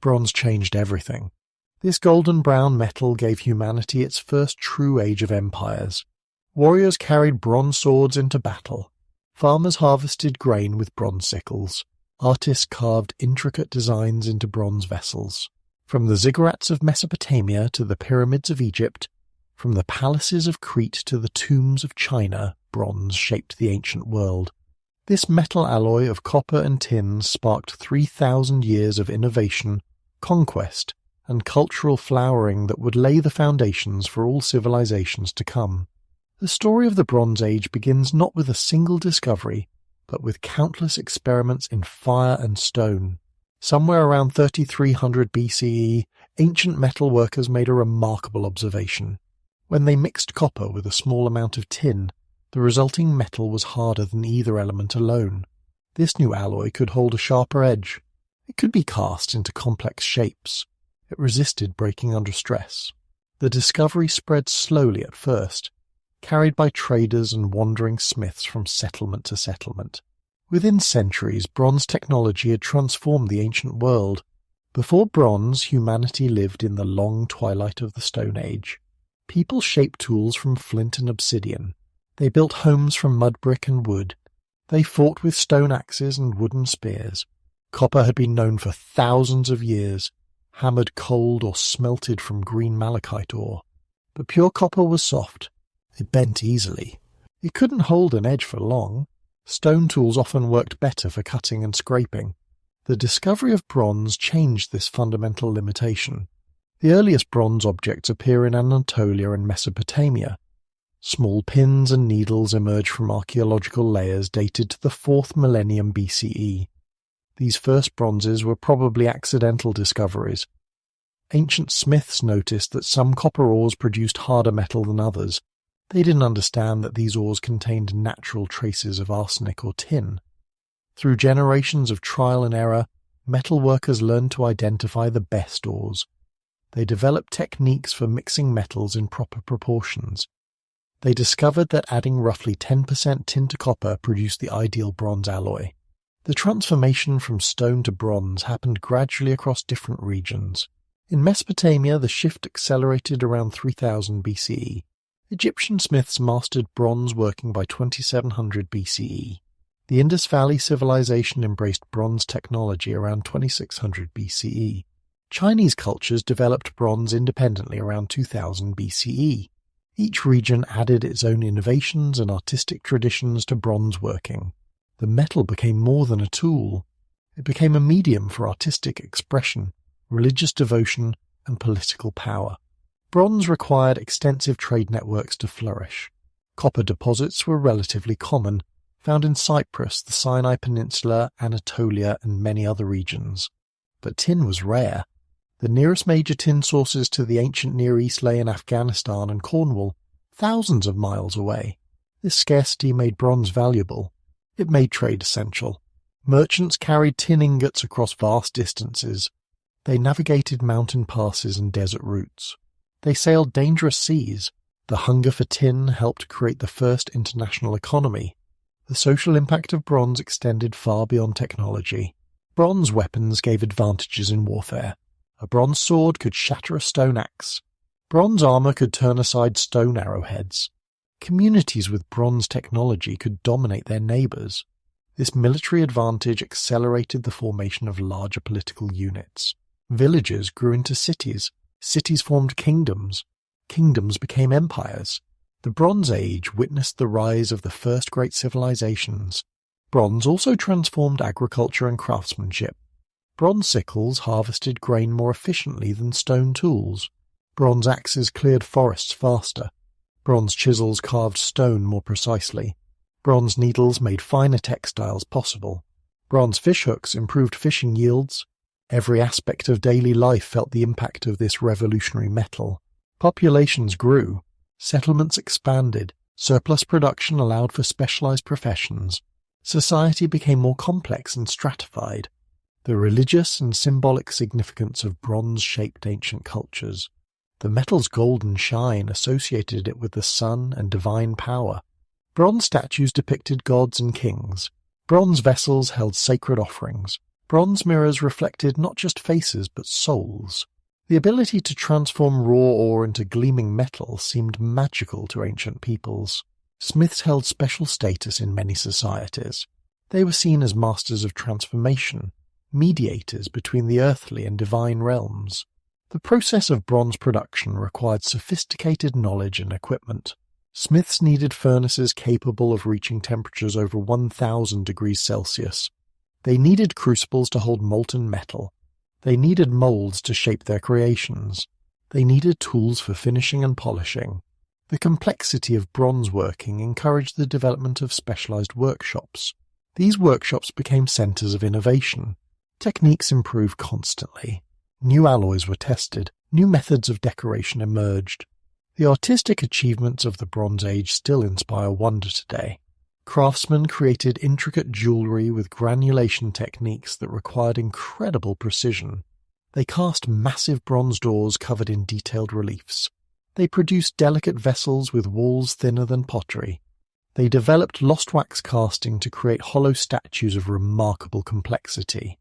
bronze changed everything. This golden-brown metal gave humanity its first true age of empires. Warriors carried bronze swords into battle. Farmers harvested grain with bronze sickles. Artists carved intricate designs into bronze vessels. From the ziggurats of Mesopotamia to the pyramids of Egypt, from the palaces of Crete to the tombs of China, bronze shaped the ancient world. This metal alloy of copper and tin sparked 3,000 years of innovation, conquest, and cultural flowering that would lay the foundations for all civilizations to come. The story of the Bronze Age begins not with a single discovery, but with countless experiments in fire and stone. Somewhere around 3300 BCE, ancient metal workers made a remarkable observation. When they mixed copper with a small amount of tin, the resulting metal was harder than either element alone. This new alloy could hold a sharper edge. It could be cast into complex shapes. It resisted breaking under stress. The discovery spread slowly at first, carried by traders and wandering smiths from settlement to settlement. Within centuries, bronze technology had transformed the ancient world. Before bronze, humanity lived in the long twilight of the Stone Age. People shaped tools from flint and obsidian. They built homes from mud brick and wood. They fought with stone axes and wooden spears. Copper had been known for thousands of years, hammered cold or smelted from green malachite ore. But pure copper was soft. It bent easily. It couldn't hold an edge for long. Stone tools often worked better for cutting and scraping. The discovery of bronze changed this fundamental limitation. The earliest bronze objects appear in Anatolia and Mesopotamia. Small pins and needles emerge from archaeological layers dated to the 4th millennium BCE. These first bronzes were probably accidental discoveries. Ancient smiths noticed that some copper ores produced harder metal than others. They didn't understand that these ores contained natural traces of arsenic or tin. Through generations of trial and error, metal workers learned to identify the best ores. They developed techniques for mixing metals in proper proportions. They discovered that adding roughly 10% tin to copper produced the ideal bronze alloy. The transformation from stone to bronze happened gradually across different regions. In Mesopotamia, the shift accelerated around 3000 BCE. Egyptian smiths mastered bronze working by 2700 BCE. The Indus Valley Civilization embraced bronze technology around 2600 BCE. Chinese cultures developed bronze independently around 2000 BCE. Each region added its own innovations and artistic traditions to bronze working. The metal became more than a tool. It became a medium for artistic expression, religious devotion, and political power. Bronze required extensive trade networks to flourish. Copper deposits were relatively common, found in Cyprus, the Sinai Peninsula, Anatolia, and many other regions. But tin was rare. The nearest major tin sources to the ancient Near East lay in Afghanistan and Cornwall, thousands of miles away. This scarcity made bronze valuable. It made trade essential. Merchants carried tin ingots across vast distances. They navigated mountain passes and desert routes. They sailed dangerous seas. The hunger for tin helped create the first international economy. The social impact of bronze extended far beyond technology. Bronze weapons gave advantages in warfare. A bronze sword could shatter a stone axe. Bronze armor could turn aside stone arrowheads. Communities with bronze technology could dominate their neighbors. This military advantage accelerated the formation of larger political units. Villages grew into cities. Cities formed kingdoms. Kingdoms became empires. The Bronze Age witnessed the rise of the first great civilizations. Bronze also transformed agriculture and craftsmanship. Bronze sickles harvested grain more efficiently than stone tools. Bronze axes cleared forests faster. Bronze chisels carved stone more precisely. Bronze needles made finer textiles possible. Bronze fishhooks improved fishing yields. Every aspect of daily life felt the impact of this revolutionary metal. Populations grew. Settlements expanded. Surplus production allowed for specialized professions. Society became more complex and stratified. The religious and symbolic significance of bronze shaped ancient cultures. The metal's golden shine associated it with the sun and divine power. Bronze statues depicted gods and kings. Bronze vessels held sacred offerings. Bronze mirrors reflected not just faces but souls. The ability to transform raw ore into gleaming metal seemed magical to ancient peoples. Smiths held special status in many societies. They were seen as masters of transformation, mediators between the earthly and divine realms. The process of bronze production required sophisticated knowledge and equipment. Smiths needed furnaces capable of reaching temperatures over 1,000 degrees Celsius. They needed crucibles to hold molten metal. They needed molds to shape their creations. They needed tools for finishing and polishing. The complexity of bronze working encouraged the development of specialized workshops. These workshops became centers of innovation. Techniques improved constantly. New alloys were tested. New methods of decoration emerged. The artistic achievements of the Bronze Age still inspire wonder today. Craftsmen created intricate jewelry with granulation techniques that required incredible precision. They cast massive bronze doors covered in detailed reliefs. They produced delicate vessels with walls thinner than pottery. They developed lost wax casting to create hollow statues of remarkable complexity.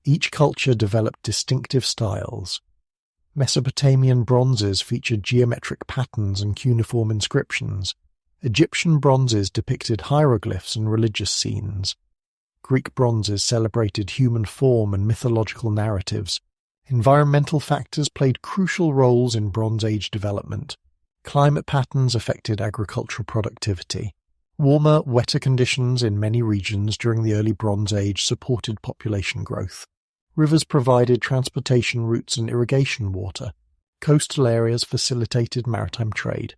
Each culture developed distinctive styles. Mesopotamian bronzes featured geometric patterns and cuneiform inscriptions. Egyptian bronzes depicted hieroglyphs and religious scenes. Greek bronzes celebrated human form and mythological narratives. Environmental factors played crucial roles in Bronze Age development. Climate patterns affected agricultural productivity. Warmer, wetter conditions in many regions during the early Bronze Age supported population growth. Rivers provided transportation routes and irrigation water. Coastal areas facilitated maritime trade.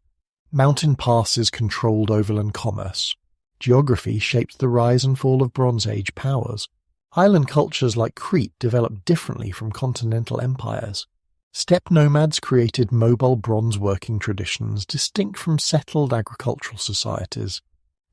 Mountain passes controlled overland commerce. Geography shaped the rise and fall of Bronze Age powers. Island cultures like Crete developed differently from continental empires. Steppe nomads created mobile bronze working traditions distinct from settled agricultural societies.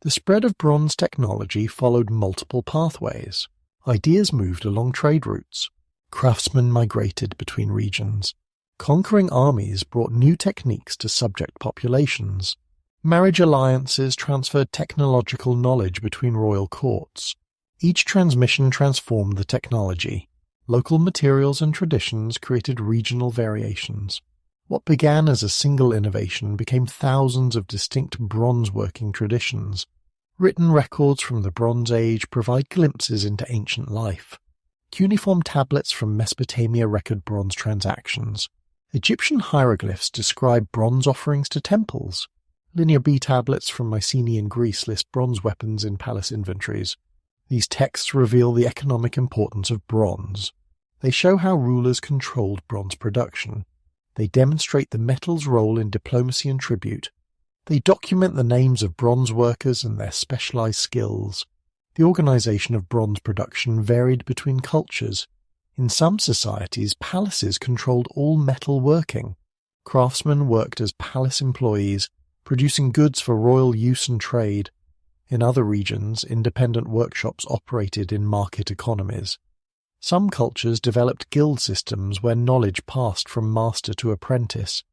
The spread of bronze technology followed multiple pathways. Ideas moved along trade routes. Craftsmen migrated between regions. Conquering armies brought new techniques to subject populations. Marriage alliances transferred technological knowledge between royal courts. Each transmission transformed the technology. Local materials and traditions created regional variations. What began as a single innovation became thousands of distinct bronze-working traditions. Written records from the Bronze Age provide glimpses into ancient life. Cuneiform tablets from Mesopotamia record bronze transactions. Egyptian hieroglyphs describe bronze offerings to temples. Linear B tablets from Mycenaean Greece list bronze weapons in palace inventories. These texts reveal the economic importance of bronze. They show how rulers controlled bronze production. They demonstrate the metal's role in diplomacy and tribute. They document the names of bronze workers and their specialized skills. The organization of bronze production varied between cultures. In some societies, palaces controlled all metal working. Craftsmen worked as palace employees, producing goods for royal use and trade. In other regions, independent workshops operated in market economies. Some cultures developed guild systems where knowledge passed from master to apprentice.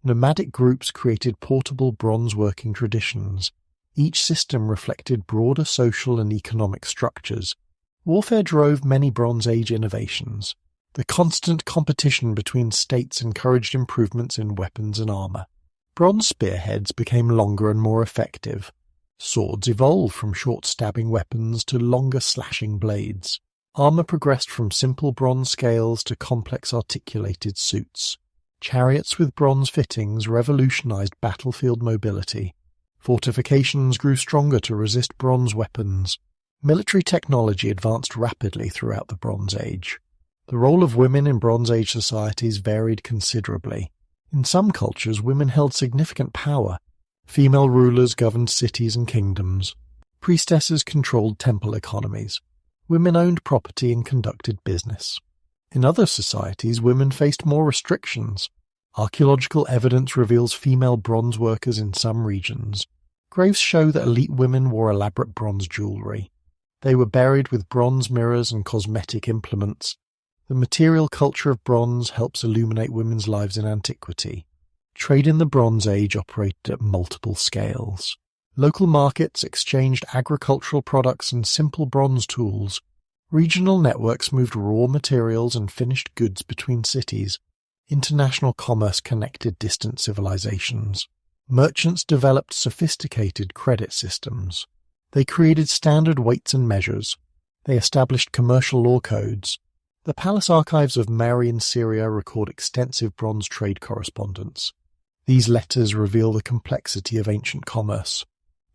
Nomadic groups created portable bronze-working traditions. Each system reflected broader social and economic structures. Warfare drove many Bronze Age innovations. The constant competition between states encouraged improvements in weapons and armor. Bronze spearheads became longer and more effective. Swords evolved from short stabbing weapons to longer slashing blades. Armor progressed from simple bronze scales to complex articulated suits. Chariots with bronze fittings revolutionized battlefield mobility. Fortifications grew stronger to resist bronze weapons. Military technology advanced rapidly throughout the Bronze Age. The role of women in Bronze Age societies varied considerably. In some cultures, women held significant power. Female rulers governed cities and kingdoms. Priestesses controlled temple economies. Women owned property and conducted business. In other societies, women faced more restrictions. Archaeological evidence reveals female bronze workers in some regions. Graves show that elite women wore elaborate bronze jewelry. They were buried with bronze mirrors and cosmetic implements. The material culture of bronze helps illuminate women's lives in antiquity. Trade in the Bronze Age operated at multiple scales. Local markets exchanged agricultural products and simple bronze tools. Regional networks moved raw materials and finished goods between cities. International commerce connected distant civilizations. Merchants developed sophisticated credit systems. They created standard weights and measures. They established commercial law codes. The palace archives of Mari in Syria record extensive bronze trade correspondence. These letters reveal the complexity of ancient commerce.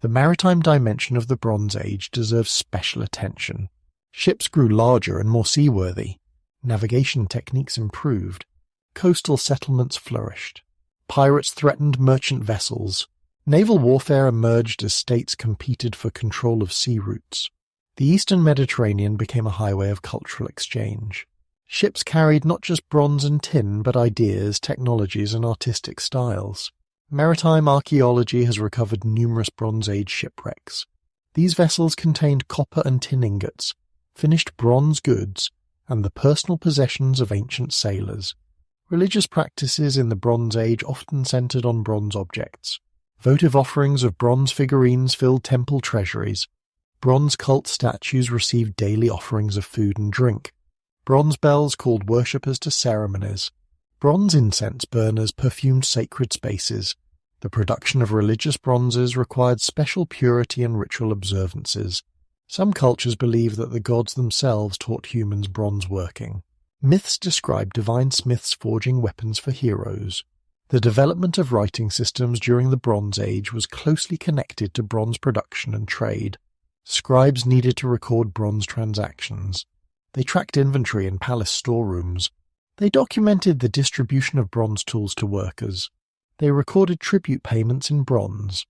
The maritime dimension of the Bronze Age deserves special attention. Ships grew larger and more seaworthy. Navigation techniques improved. Coastal settlements flourished. Pirates threatened merchant vessels. Naval warfare emerged as states competed for control of sea routes. The Eastern Mediterranean became a highway of cultural exchange. Ships carried not just bronze and tin, but ideas, technologies, and artistic styles. Maritime archaeology has recovered numerous Bronze Age shipwrecks. These vessels contained copper and tin ingots, finished bronze goods, and the personal possessions of ancient sailors. Religious practices in the Bronze Age often centered on bronze objects. Votive offerings of bronze figurines filled temple treasuries. Bronze cult statues received daily offerings of food and drink. Bronze bells called worshippers to ceremonies. Bronze incense burners perfumed sacred spaces. The production of religious bronzes required special purity and ritual observances. Some cultures believe that the gods themselves taught humans bronze working. Myths describe divine smiths forging weapons for heroes. The development of writing systems during the Bronze Age was closely connected to bronze production and trade. Scribes needed to record bronze transactions. They tracked inventory in palace storerooms. They documented the distribution of bronze tools to workers. They recorded tribute payments in bronze.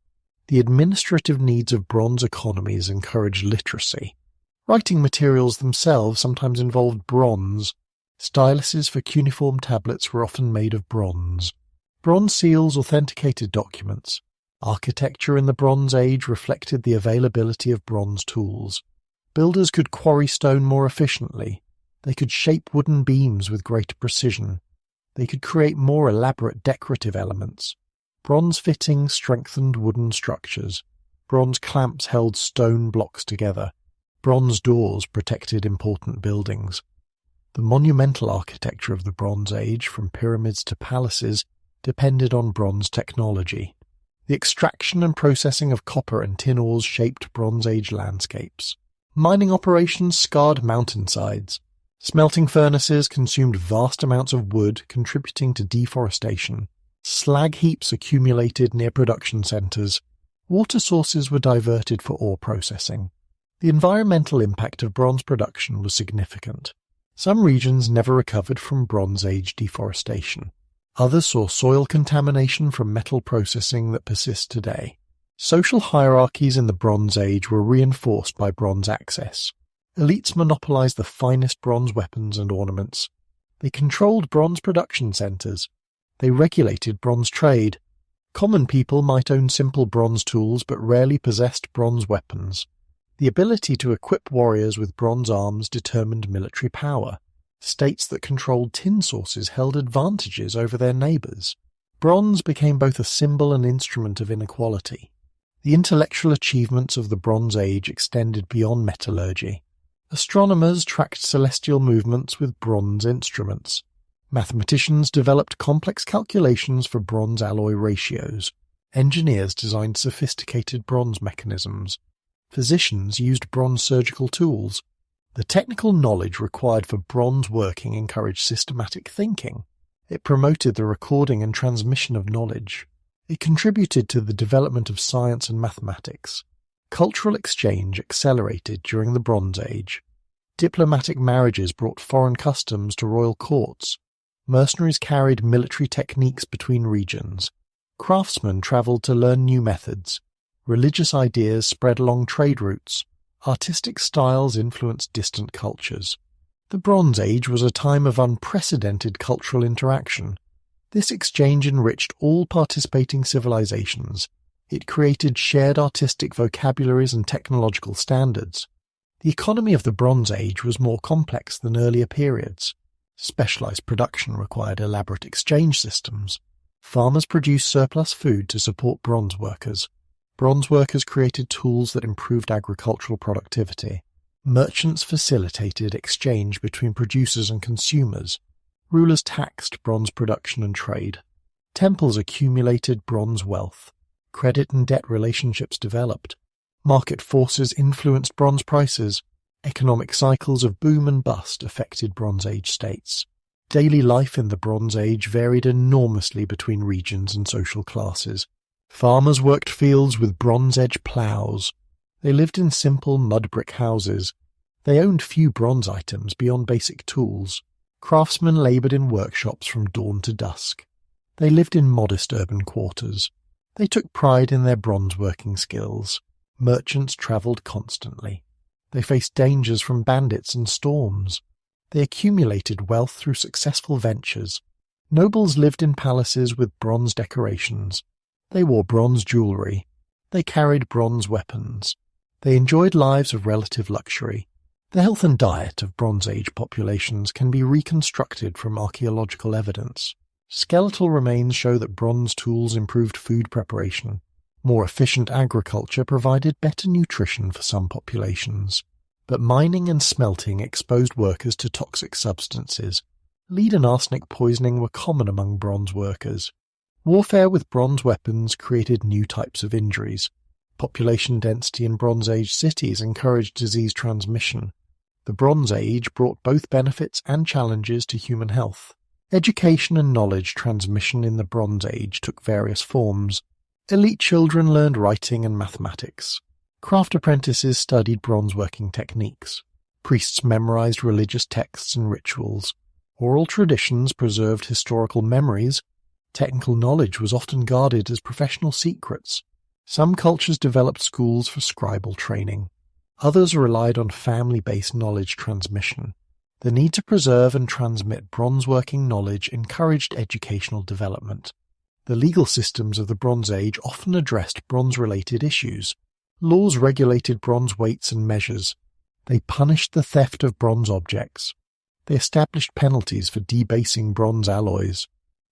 The administrative needs of bronze economies encouraged literacy. Writing materials themselves sometimes involved bronze. Styluses for cuneiform tablets were often made of bronze. Bronze seals authenticated documents. Architecture in the Bronze Age reflected the availability of bronze tools. Builders could quarry stone more efficiently. They could shape wooden beams with greater precision. They could create more elaborate decorative elements. Bronze fittings strengthened wooden structures. Bronze clamps held stone blocks together. Bronze doors protected important buildings. The monumental architecture of the Bronze Age, from pyramids to palaces, depended on bronze technology. The extraction and processing of copper and tin ores shaped Bronze Age landscapes. Mining operations scarred mountainsides. Smelting furnaces consumed vast amounts of wood, contributing to deforestation. Slag heaps accumulated near production centres. Water sources were diverted for ore processing. The environmental impact of bronze production was significant. Some regions never recovered from Bronze Age deforestation. Others saw soil contamination from metal processing that persists today. Social hierarchies in the Bronze Age were reinforced by bronze access. Elites monopolized the finest bronze weapons and ornaments. They controlled bronze production centers. They regulated bronze trade. Common people might own simple bronze tools but rarely possessed bronze weapons. The ability to equip warriors with bronze arms determined military power. States that controlled tin sources held advantages over their neighbors. Bronze became both a symbol and instrument of inequality. The intellectual achievements of the Bronze Age extended beyond metallurgy. Astronomers tracked celestial movements with bronze instruments. Mathematicians developed complex calculations for bronze alloy ratios. Engineers designed sophisticated bronze mechanisms. Physicians used bronze surgical tools. The technical knowledge required for bronze working encouraged systematic thinking. It promoted the recording and transmission of knowledge. It contributed to the development of science and mathematics. Cultural exchange accelerated during the Bronze Age. Diplomatic marriages brought foreign customs to royal courts. Mercenaries carried military techniques between regions. Craftsmen travelled to learn new methods. Religious ideas spread along trade routes. Artistic styles influenced distant cultures. The Bronze Age was a time of unprecedented cultural interaction. This exchange enriched all participating civilizations. It created shared artistic vocabularies and technological standards. The economy of the Bronze Age was more complex than earlier periods. Specialized production required elaborate exchange systems. Farmers produced surplus food to support bronze workers. Bronze workers created tools that improved agricultural productivity. Merchants facilitated exchange between producers and consumers. Rulers taxed bronze production and trade. Temples accumulated bronze wealth. Credit and debt relationships developed. Market forces influenced bronze prices. Economic cycles of boom and bust affected Bronze Age states. Daily life in the Bronze Age varied enormously between regions and social classes. Farmers worked fields with bronze-edge ploughs. They lived in simple mud-brick houses. They owned few bronze items beyond basic tools. Craftsmen laboured in workshops from dawn to dusk. They lived in modest urban quarters. They took pride in their bronze-working skills. Merchants travelled constantly. They faced dangers from bandits and storms. They accumulated wealth through successful ventures. Nobles lived in palaces with bronze decorations. They wore bronze jewellery. They carried bronze weapons. They enjoyed lives of relative luxury. The health and diet of Bronze Age populations can be reconstructed from archaeological evidence. Skeletal remains show that bronze tools improved food preparation. More efficient agriculture provided better nutrition for some populations. But mining and smelting exposed workers to toxic substances. Lead and arsenic poisoning were common among bronze workers. Warfare with bronze weapons created new types of injuries. Population density in Bronze Age cities encouraged disease transmission. The Bronze Age brought both benefits and challenges to human health. Education and knowledge transmission in the Bronze Age took various forms. Elite children learned writing and mathematics. Craft apprentices studied bronze-working techniques. Priests memorized religious texts and rituals. Oral traditions preserved historical memories. Technical knowledge was often guarded as professional secrets. Some cultures developed schools for scribal training. Others relied on family-based knowledge transmission. The need to preserve and transmit bronze-working knowledge encouraged educational development. The legal systems of the Bronze Age often addressed bronze-related issues. Laws regulated bronze weights and measures. They punished the theft of bronze objects. They established penalties for debasing bronze alloys.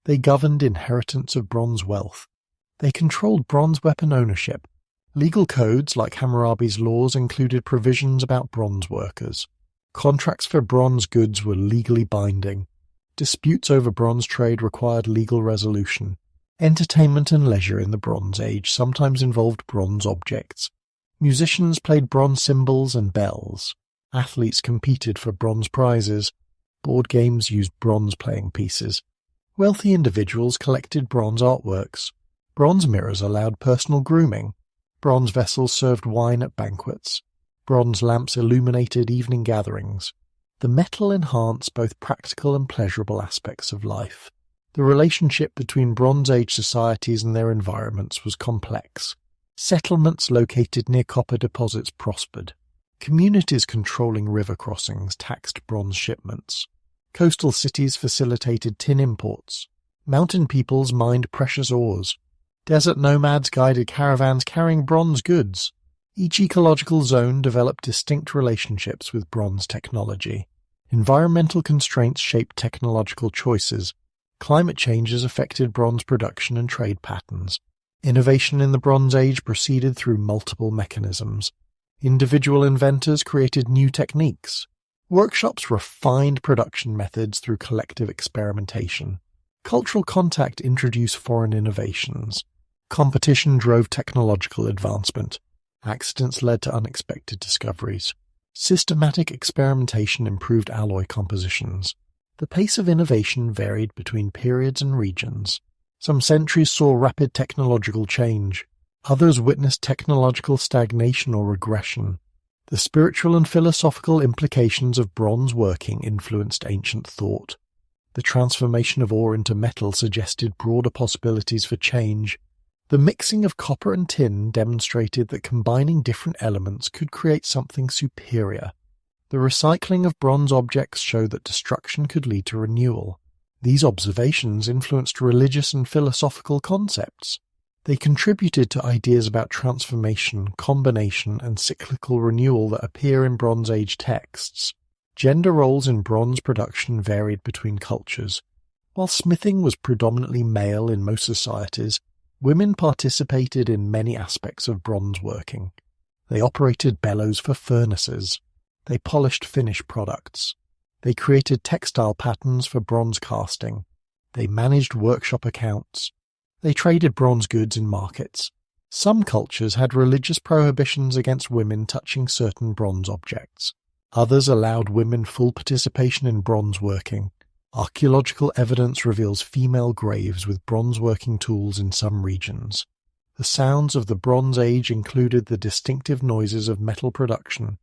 They governed inheritance of bronze wealth. They controlled bronze weapon ownership. Legal codes like Hammurabi's laws included provisions about bronze workers. Contracts for bronze goods were legally binding. Disputes over bronze trade required legal resolution. Entertainment and leisure in the Bronze Age sometimes involved bronze objects. Musicians played bronze cymbals and bells. Athletes competed for bronze prizes. Board games used bronze playing pieces. Wealthy individuals collected bronze artworks. Bronze mirrors allowed personal grooming. Bronze vessels served wine at banquets. Bronze lamps illuminated evening gatherings. The metal enhanced both practical and pleasurable aspects of life. The relationship between Bronze Age societies and their environments was complex. Settlements located near copper deposits prospered. Communities controlling river crossings taxed bronze shipments. Coastal cities facilitated tin imports. Mountain peoples mined precious ores. Desert nomads guided caravans carrying bronze goods. Each ecological zone developed distinct relationships with bronze technology. Environmental constraints shaped technological choices. Climate changes affected bronze production and trade patterns. Innovation in the Bronze Age proceeded through multiple mechanisms. Individual inventors created new techniques. Workshops refined production methods through collective experimentation. Cultural contact introduced foreign innovations. Competition drove technological advancement. Accidents led to unexpected discoveries. Systematic experimentation improved alloy compositions. The pace of innovation varied between periods and regions. Some centuries saw rapid technological change. Others witnessed technological stagnation or regression. The spiritual and philosophical implications of bronze working influenced ancient thought. The transformation of ore into metal suggested broader possibilities for change. The mixing of copper and tin demonstrated that combining different elements could create something superior. The recycling of bronze objects showed that destruction could lead to renewal. These observations influenced religious and philosophical concepts. They contributed to ideas about transformation, combination, and cyclical renewal that appear in Bronze Age texts. Gender roles in bronze production varied between cultures. While smithing was predominantly male in most societies, women participated in many aspects of bronze working. They operated bellows for furnaces. They polished finished products. They created textile patterns for bronze casting. They managed workshop accounts. They traded bronze goods in markets. Some cultures had religious prohibitions against women touching certain bronze objects. Others allowed women full participation in bronze working. Archaeological evidence reveals female graves with bronze working tools in some regions. The sounds of the Bronze Age included the distinctive noises of metal production.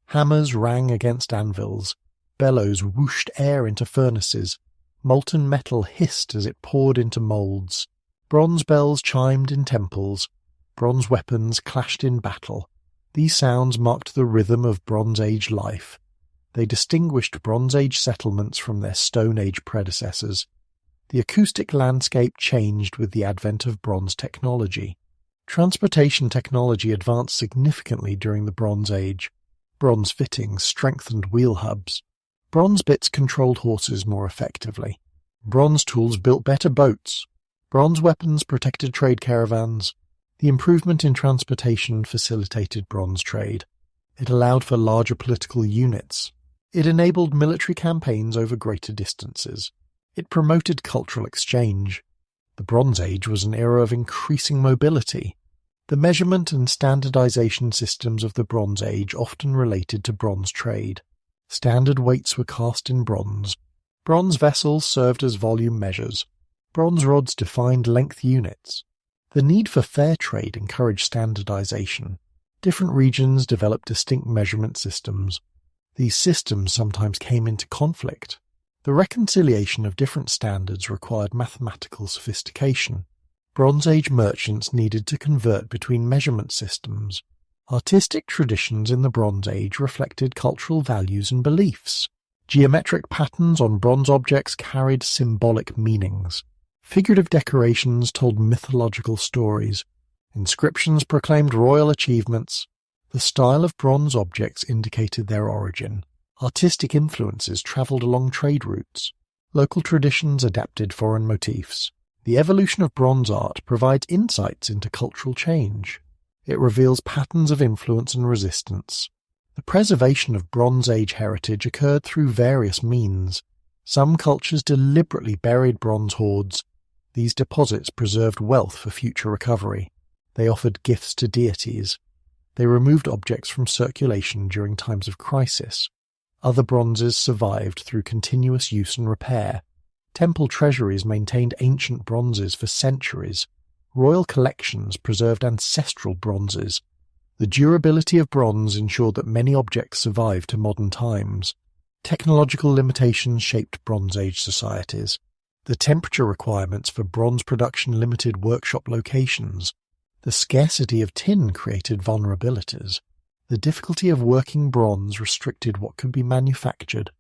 Hammers rang against anvils. Bellows whooshed air into furnaces. Molten metal hissed as it poured into molds. Bronze bells chimed in temples. Bronze weapons clashed in battle. These sounds marked the rhythm of Bronze Age life. They distinguished Bronze Age settlements from their Stone Age predecessors. The acoustic landscape changed with the advent of bronze technology. Transportation technology advanced significantly during the Bronze Age. Bronze fittings strengthened wheel hubs. Bronze bits controlled horses more effectively. Bronze tools built better boats. Bronze weapons protected trade caravans. The improvement in transportation facilitated bronze trade. It allowed for larger political units. It enabled military campaigns over greater distances. It promoted cultural exchange. The Bronze Age was an era of increasing mobility. The measurement and standardization systems of the Bronze Age often related to bronze trade. Standard weights were cast in bronze. Bronze vessels served as volume measures. Bronze rods defined length units. The need for fair trade encouraged standardization. Different regions developed distinct measurement systems. These systems sometimes came into conflict. The reconciliation of different standards required mathematical sophistication. Bronze Age merchants needed to convert between measurement systems. Artistic traditions in the Bronze Age reflected cultural values and beliefs. Geometric patterns on bronze objects carried symbolic meanings. Figurative decorations told mythological stories. Inscriptions proclaimed royal achievements. The style of bronze objects indicated their origin. Artistic influences travelled along trade routes. Local traditions adapted foreign motifs. The evolution of bronze art provides insights into cultural change. It reveals patterns of influence and resistance. The preservation of Bronze Age heritage occurred through various means. Some cultures deliberately buried bronze hoards. These deposits preserved wealth for future recovery. They offered gifts to deities. They removed objects from circulation during times of crisis. Other bronzes survived through continuous use and repair. Temple treasuries maintained ancient bronzes for centuries. Royal collections preserved ancestral bronzes. The durability of bronze ensured that many objects survived to modern times. Technological limitations shaped Bronze Age societies. The temperature requirements for bronze production limited workshop locations. The scarcity of tin created vulnerabilities. The difficulty of working bronze restricted what could be manufactured.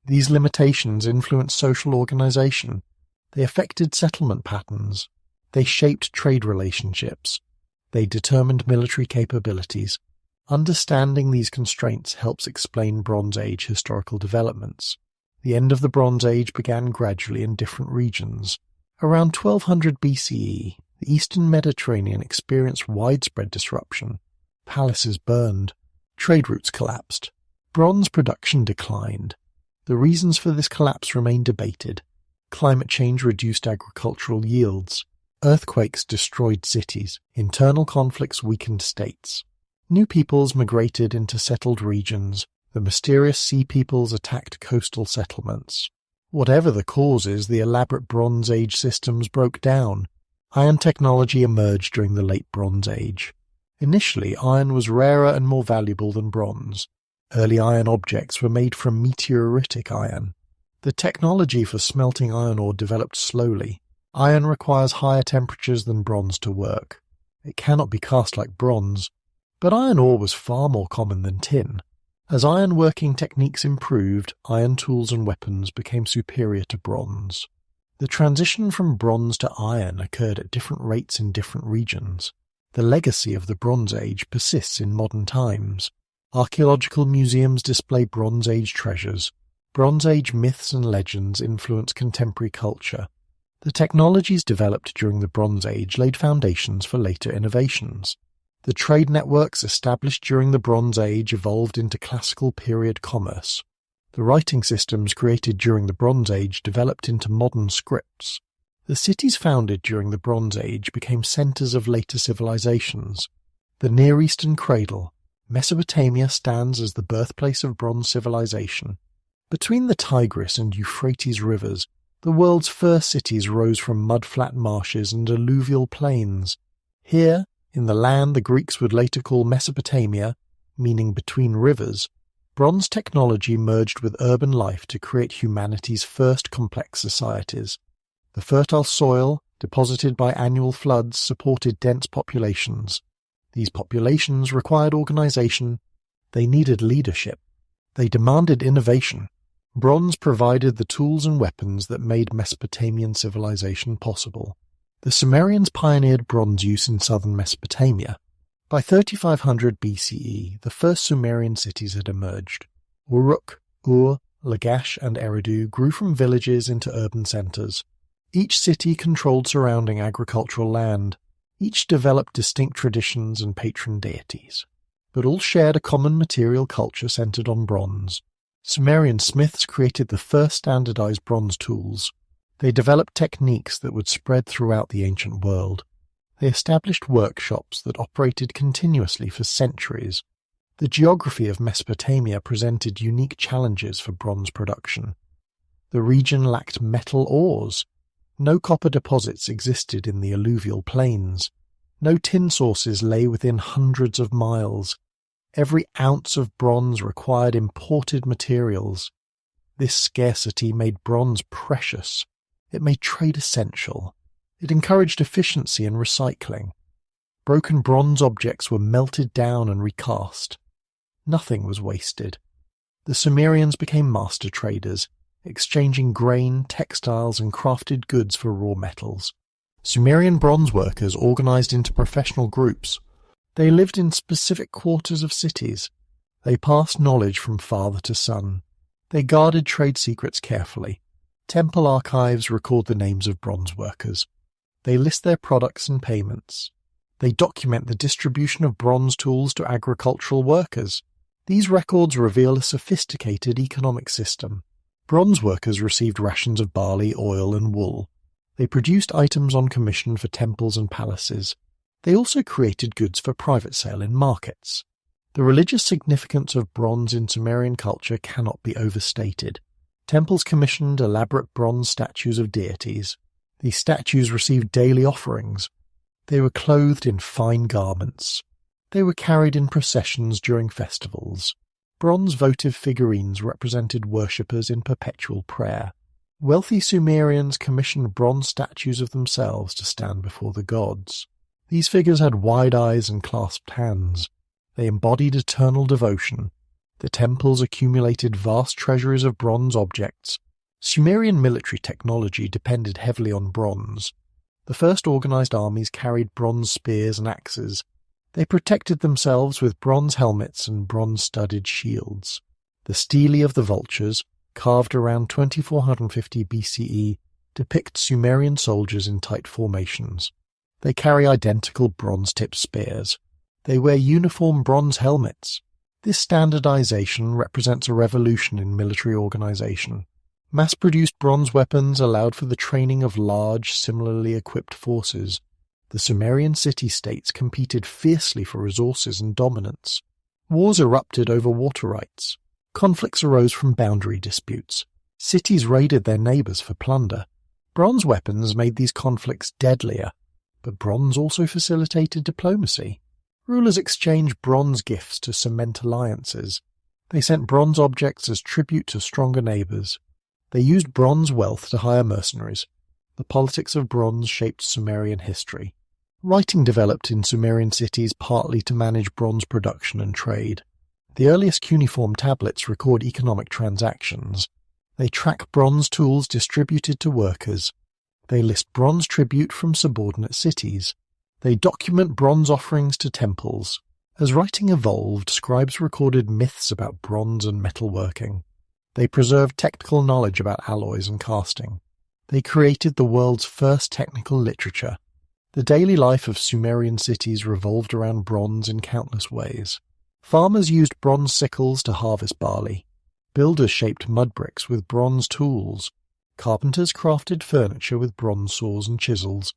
These limitations influenced social organization. They affected settlement patterns. They shaped trade relationships. They determined military capabilities. Understanding these constraints helps explain Bronze Age historical developments. The end of the Bronze Age began gradually in different regions. Around 1200 BCE, the eastern Mediterranean experienced widespread disruption. Palaces burned. Trade routes collapsed. Bronze production declined. The reasons for this collapse remain debated. Climate change reduced agricultural yields. Earthquakes destroyed cities. Internal conflicts weakened states. New peoples migrated into settled regions. The mysterious sea peoples attacked coastal settlements. Whatever the causes, the elaborate Bronze Age systems broke down. Iron technology emerged during the Late Bronze Age. Initially, iron was rarer and more valuable than bronze. Early iron objects were made from meteoritic iron. The technology for smelting iron ore developed slowly. Iron requires higher temperatures than bronze to work. It cannot be cast like bronze, but iron ore was far more common than tin. As iron working techniques improved, iron tools and weapons became superior to bronze. The transition from bronze to iron occurred at different rates in different regions. The legacy of the Bronze Age persists in modern times. Archaeological museums display Bronze Age treasures. Bronze Age myths and legends influence contemporary culture. The technologies developed during the Bronze Age laid foundations for later innovations. The trade networks established during the Bronze Age evolved into classical period commerce. The writing systems created during the Bronze Age developed into modern scripts. The cities founded during the Bronze Age became centers of later civilizations. The Near Eastern cradle, Mesopotamia, stands as the birthplace of bronze civilization. Between the Tigris and Euphrates rivers, the world's first cities rose from mud-flat marshes and alluvial plains. Here, in the land the Greeks would later call Mesopotamia, meaning between rivers, bronze technology merged with urban life to create humanity's first complex societies. The fertile soil, deposited by annual floods, supported dense populations. These populations required organization. They needed leadership. They demanded innovation. Bronze provided the tools and weapons that made Mesopotamian civilization possible. The Sumerians pioneered bronze use in southern Mesopotamia. By 3500 BCE, the first Sumerian cities had emerged. Uruk, Ur, Lagash, and Eridu grew from villages into urban centers. Each city controlled surrounding agricultural land. Each developed distinct traditions and patron deities. But all shared a common material culture centered on bronze. Sumerian smiths created the first standardized bronze tools. They developed techniques that would spread throughout the ancient world. They established workshops that operated continuously for centuries. The geography of Mesopotamia presented unique challenges for bronze production. The region lacked metal ores. No copper deposits existed in the alluvial plains. No tin sources lay within hundreds of miles. Every ounce of bronze required imported materials. This scarcity made bronze precious. It made trade essential. It encouraged efficiency and recycling. Broken bronze objects were melted down and recast. Nothing was wasted. The Sumerians became master traders, exchanging grain, textiles, and crafted goods for raw metals. Sumerian bronze workers organized into professional groups. They lived in specific quarters of cities. They passed knowledge from father to son. They guarded trade secrets carefully. Temple archives record the names of bronze workers. They list their products and payments. They document the distribution of bronze tools to agricultural workers. These records reveal a sophisticated economic system. Bronze workers received rations of barley, oil, and wool. They produced items on commission for temples and palaces. They also created goods for private sale in markets. The religious significance of bronze in Sumerian culture cannot be overstated. Temples commissioned elaborate bronze statues of deities. These statues received daily offerings. They were clothed in fine garments. They were carried in processions during festivals. Bronze votive figurines represented worshippers in perpetual prayer. Wealthy Sumerians commissioned bronze statues of themselves to stand before the gods. These figures had wide eyes and clasped hands. They embodied eternal devotion. The temples accumulated vast treasuries of bronze objects. Sumerian military technology depended heavily on bronze. The first organized armies carried bronze spears and axes. They protected themselves with bronze helmets and bronze-studded shields. The stelae of the vultures, carved around 2450 BCE, depict Sumerian soldiers in tight formations. They carry identical bronze-tipped spears. They wear uniform bronze helmets. This standardization represents a revolution in military organization. Mass-produced bronze weapons allowed for the training of large, similarly equipped forces. The Sumerian city-states competed fiercely for resources and dominance. Wars erupted over water rights. Conflicts arose from boundary disputes. Cities raided their neighbors for plunder. Bronze weapons made these conflicts deadlier, but bronze also facilitated diplomacy. Rulers exchanged bronze gifts to cement alliances. They sent bronze objects as tribute to stronger neighbors. They used bronze wealth to hire mercenaries. The politics of bronze shaped Sumerian history. Writing developed in Sumerian cities partly to manage bronze production and trade. The earliest cuneiform tablets record economic transactions. They track bronze tools distributed to workers. They list bronze tribute from subordinate cities. They document bronze offerings to temples. As writing evolved, scribes recorded myths about bronze and metalworking. They preserved technical knowledge about alloys and casting. They created the world's first technical literature. The daily life of Sumerian cities revolved around bronze in countless ways. Farmers used bronze sickles to harvest barley. Builders shaped mud bricks with bronze tools. Carpenters crafted furniture with bronze saws and chisels.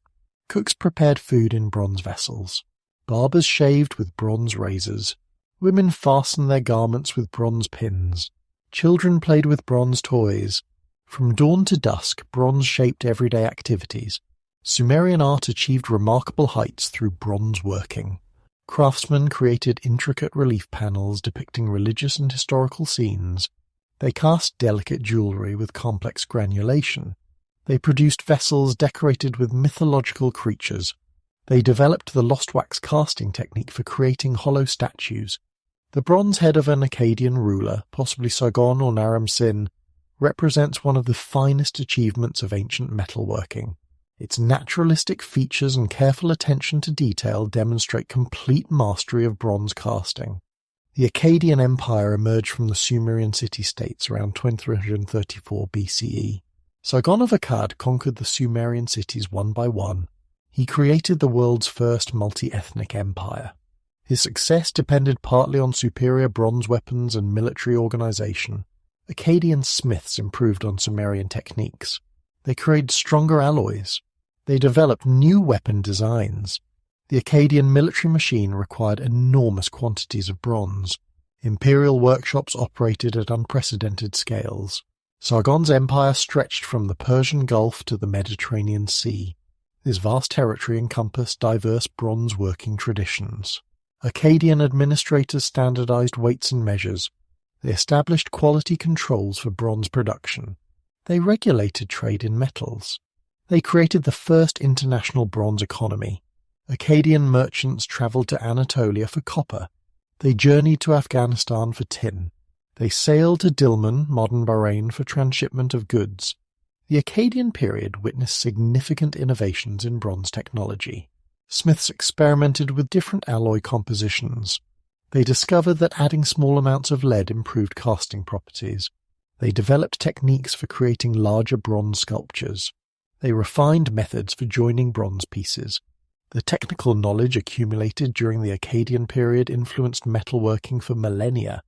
Cooks prepared food in bronze vessels. Barbers shaved with bronze razors. Women fastened their garments with bronze pins. Children played with bronze toys. From dawn to dusk, bronze shaped everyday activities. Sumerian art achieved remarkable heights through bronze working. Craftsmen created intricate relief panels depicting religious and historical scenes. They cast delicate jewellery with complex granulation. They produced vessels decorated with mythological creatures. They developed the lost wax casting technique for creating hollow statues. The bronze head of an Akkadian ruler, possibly Sargon or Naram-Sin, represents one of the finest achievements of ancient metalworking. Its naturalistic features and careful attention to detail demonstrate complete mastery of bronze casting. The Akkadian Empire emerged from the Sumerian city-states around 2334 BCE. Sargon of Akkad conquered the Sumerian cities one by one. He created the world's first multi-ethnic empire. His success depended partly on superior bronze weapons and military organization. Akkadian smiths improved on Sumerian techniques. They created stronger alloys. They developed new weapon designs. The Akkadian military machine required enormous quantities of bronze. Imperial workshops operated at unprecedented scales. Sargon's empire stretched from the Persian Gulf to the Mediterranean Sea. This vast territory encompassed diverse bronze working traditions. Akkadian administrators standardized weights and measures. They established quality controls for bronze production. They regulated trade in metals. They created the first international bronze economy. Akkadian merchants traveled to Anatolia for copper. They journeyed to Afghanistan for tin. They sailed to Dilmun, modern Bahrain, for transshipment of goods. The Akkadian period witnessed significant innovations in bronze technology. Smiths experimented with different alloy compositions. They discovered that adding small amounts of lead improved casting properties. They developed techniques for creating larger bronze sculptures. They refined methods for joining bronze pieces. The technical knowledge accumulated during the Akkadian period influenced metalworking for millennia.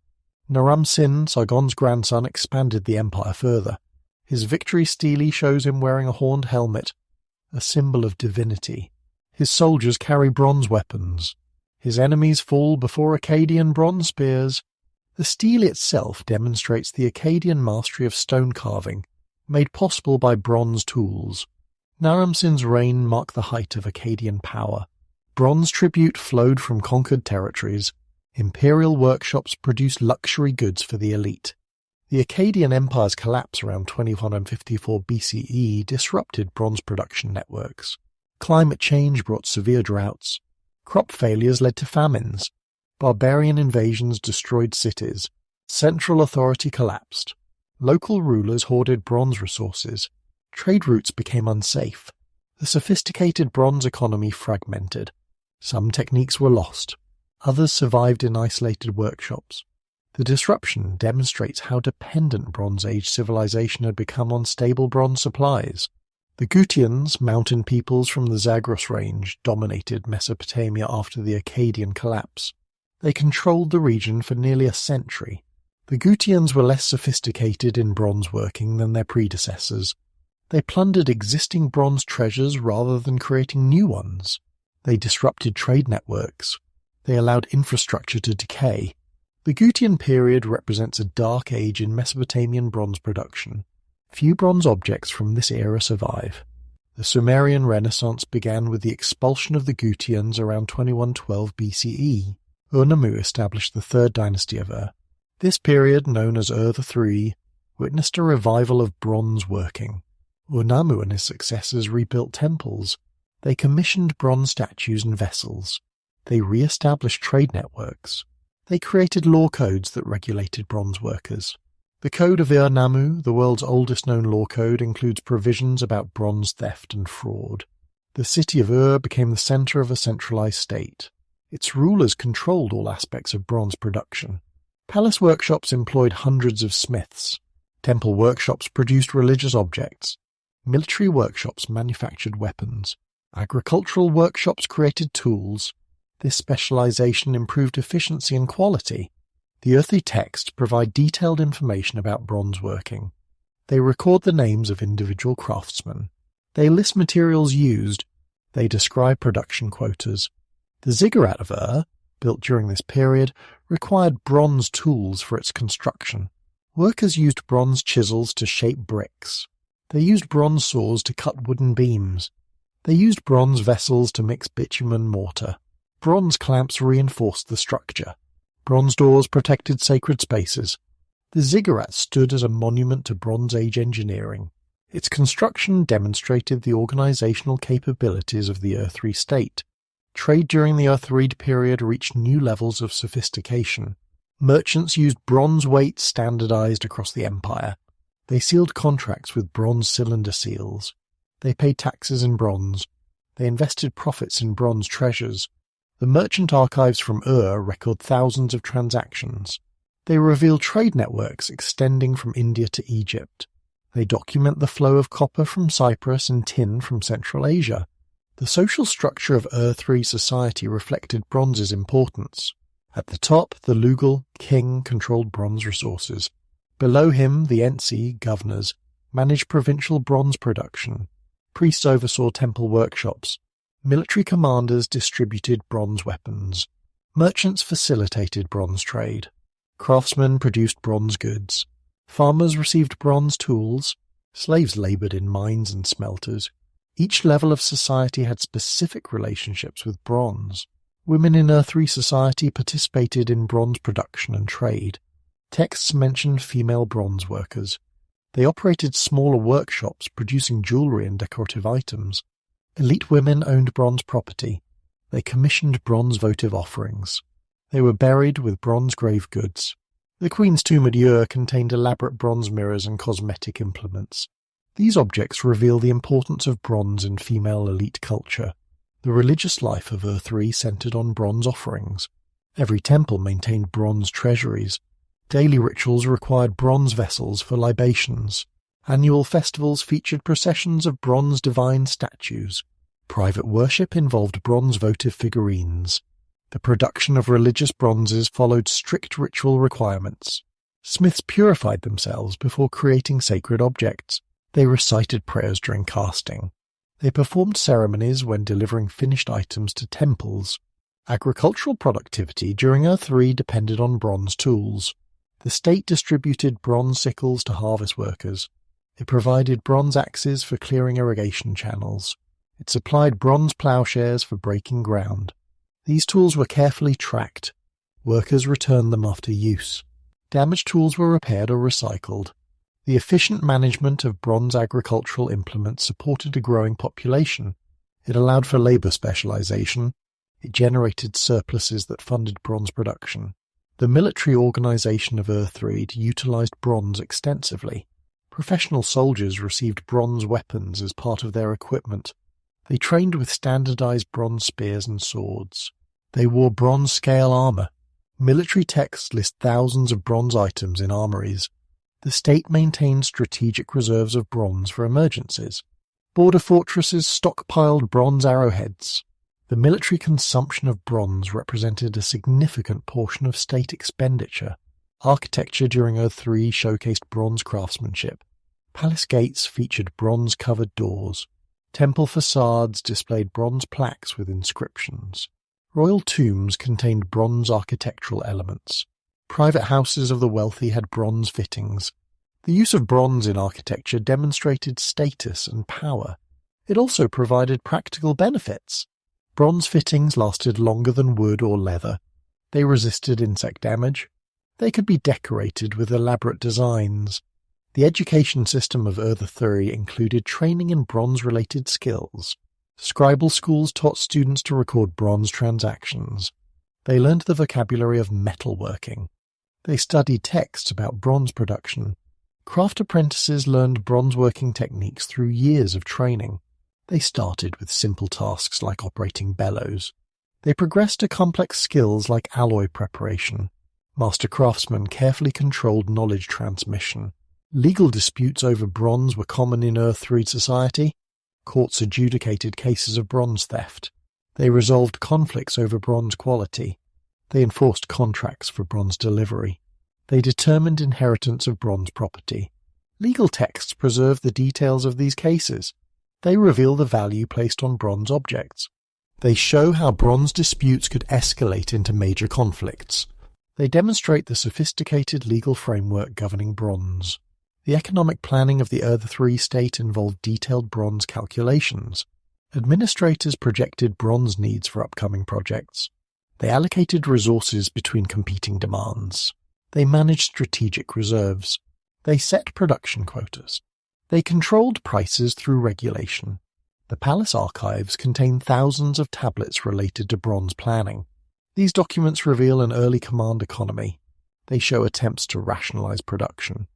Naram-Sin, Sargon's grandson, expanded the empire further. His victory stele shows him wearing a horned helmet, a symbol of divinity. His soldiers carry bronze weapons. His enemies fall before Akkadian bronze spears. The stele itself demonstrates the Akkadian mastery of stone carving, made possible by bronze tools. Naram-Sin's reign marked the height of Akkadian power. Bronze tribute flowed from conquered territories. Imperial workshops produced luxury goods for the elite. The Akkadian Empire's collapse around 2154 BCE disrupted bronze production networks. Climate change brought severe droughts. Crop failures led to famines. Barbarian invasions destroyed cities. Central authority collapsed. Local rulers hoarded bronze resources. Trade routes became unsafe. The sophisticated bronze economy fragmented. Some techniques were lost. Others survived in isolated workshops. The disruption demonstrates how dependent Bronze Age civilization had become on stable bronze supplies. The Gutians, mountain peoples from the Zagros range, dominated Mesopotamia after the Akkadian collapse. They controlled the region for nearly a century. The Gutians were less sophisticated in bronze working than their predecessors. They plundered existing bronze treasures rather than creating new ones. They disrupted trade networks. They allowed infrastructure to decay. The Gutian period represents a dark age in Mesopotamian bronze production. Few bronze objects from this era survive. The Sumerian Renaissance began with the expulsion of the Gutians around 2112 BCE. Ur-Nammu established the third dynasty of Ur. This period, known as Ur III, witnessed a revival of bronze working. Ur-Nammu and his successors rebuilt temples. They commissioned bronze statues and vessels. They re-established trade networks. They created law codes that regulated bronze workers. The Code of Ur-Nammu, the world's oldest known law code, includes provisions about bronze theft and fraud. The city of Ur became the center of a centralized state. Its rulers controlled all aspects of bronze production. Palace workshops employed hundreds of smiths. Temple workshops produced religious objects. Military workshops manufactured weapons. Agricultural workshops created tools. This specialization improved efficiency and quality. The earthy texts provide detailed information about bronze working. They record the names of individual craftsmen. They list materials used. They describe production quotas. The ziggurat of Ur, built during this period, required bronze tools for its construction. Workers used bronze chisels to shape bricks. They used bronze saws to cut wooden beams. They used bronze vessels to mix bitumen mortar. Bronze clamps reinforced the structure. Bronze doors protected sacred spaces. The ziggurat stood as a monument to Bronze Age engineering. Its construction demonstrated the organizational capabilities of the earthly state. Trade during the Earthreid period reached new levels of sophistication. Merchants used bronze weights standardized across the empire. They sealed contracts with bronze cylinder seals. They paid taxes in bronze. They invested profits in bronze treasures. The merchant archives from Ur record thousands of transactions. They reveal trade networks extending from India to Egypt. They document the flow of copper from Cyprus and tin from Central Asia. The social structure of Ur-3 society reflected bronze's importance. At the top, the Lugal, king, controlled bronze resources. Below him, the Ensi, governors, managed provincial bronze production. Priests oversaw temple workshops. Military commanders distributed bronze weapons. Merchants facilitated bronze trade. Craftsmen produced bronze goods. Farmers received bronze tools. Slaves labored in mines and smelters. Each level of society had specific relationships with bronze. Women in Earthly society participated in bronze production and trade. Texts mention female bronze workers. They operated smaller workshops producing jewelry and decorative items. Elite women owned bronze property. They commissioned bronze votive offerings. They were buried with bronze grave goods. The Queen's tomb at Ur contained elaborate bronze mirrors and cosmetic implements. These objects reveal the importance of bronze in female elite culture. The religious life of Ur-3 centered on bronze offerings. Every temple maintained bronze treasuries. Daily rituals required bronze vessels for libations. Annual festivals featured processions of bronze divine statues. Private worship involved bronze votive figurines. The production of religious bronzes followed strict ritual requirements. Smiths purified themselves before creating sacred objects. They recited prayers during casting. They performed ceremonies when delivering finished items to temples. Agricultural productivity during Ur-3 depended on bronze tools. The state distributed bronze sickles to harvest workers. It provided bronze axes for clearing irrigation channels. It supplied bronze plowshares for breaking ground. These tools were carefully tracked. Workers returned them after use. Damaged tools were repaired or recycled. The efficient management of bronze agricultural implements supported a growing population. It allowed for labor specialization. It generated surpluses that funded bronze production. The military organization of Ur-3 utilized bronze extensively. Professional soldiers received bronze weapons as part of their equipment. They trained with standardized bronze spears and swords. They wore bronze-scale armor. Military texts list thousands of bronze items in armories. The state maintained strategic reserves of bronze for emergencies. Border fortresses stockpiled bronze arrowheads. The military consumption of bronze represented a significant portion of state expenditure. Architecture during Ur-3 showcased bronze craftsmanship. Palace gates featured bronze-covered doors. Temple facades displayed bronze plaques with inscriptions. Royal tombs contained bronze architectural elements. Private houses of the wealthy had bronze fittings. The use of bronze in architecture demonstrated status and power. It also provided practical benefits. Bronze fittings lasted longer than wood or leather. They resisted insect damage. They could be decorated with elaborate designs. The education system of Ur-3 included training in bronze-related skills. Scribal schools taught students to record bronze transactions. They learned the vocabulary of metalworking. They studied texts about bronze production. Craft apprentices learned bronze-working techniques through years of training. They started with simple tasks like operating bellows. They progressed to complex skills like alloy preparation. Master craftsmen carefully controlled knowledge transmission. Legal disputes over bronze were common in Ur-3 society. Courts adjudicated cases of bronze theft. They resolved conflicts over bronze quality. They enforced contracts for bronze delivery. They determined inheritance of bronze property. Legal texts preserve the details of these cases. They reveal the value placed on bronze objects. They show how bronze disputes could escalate into major conflicts. They demonstrate the sophisticated legal framework governing bronze. The economic planning of the III state involved detailed bronze calculations. Administrators projected bronze needs for upcoming projects. They allocated resources between competing demands. They managed strategic reserves. They set production quotas. They controlled prices through regulation. The palace archives contain thousands of tablets related to bronze planning. These documents reveal an early command economy. They show attempts to rationalize production.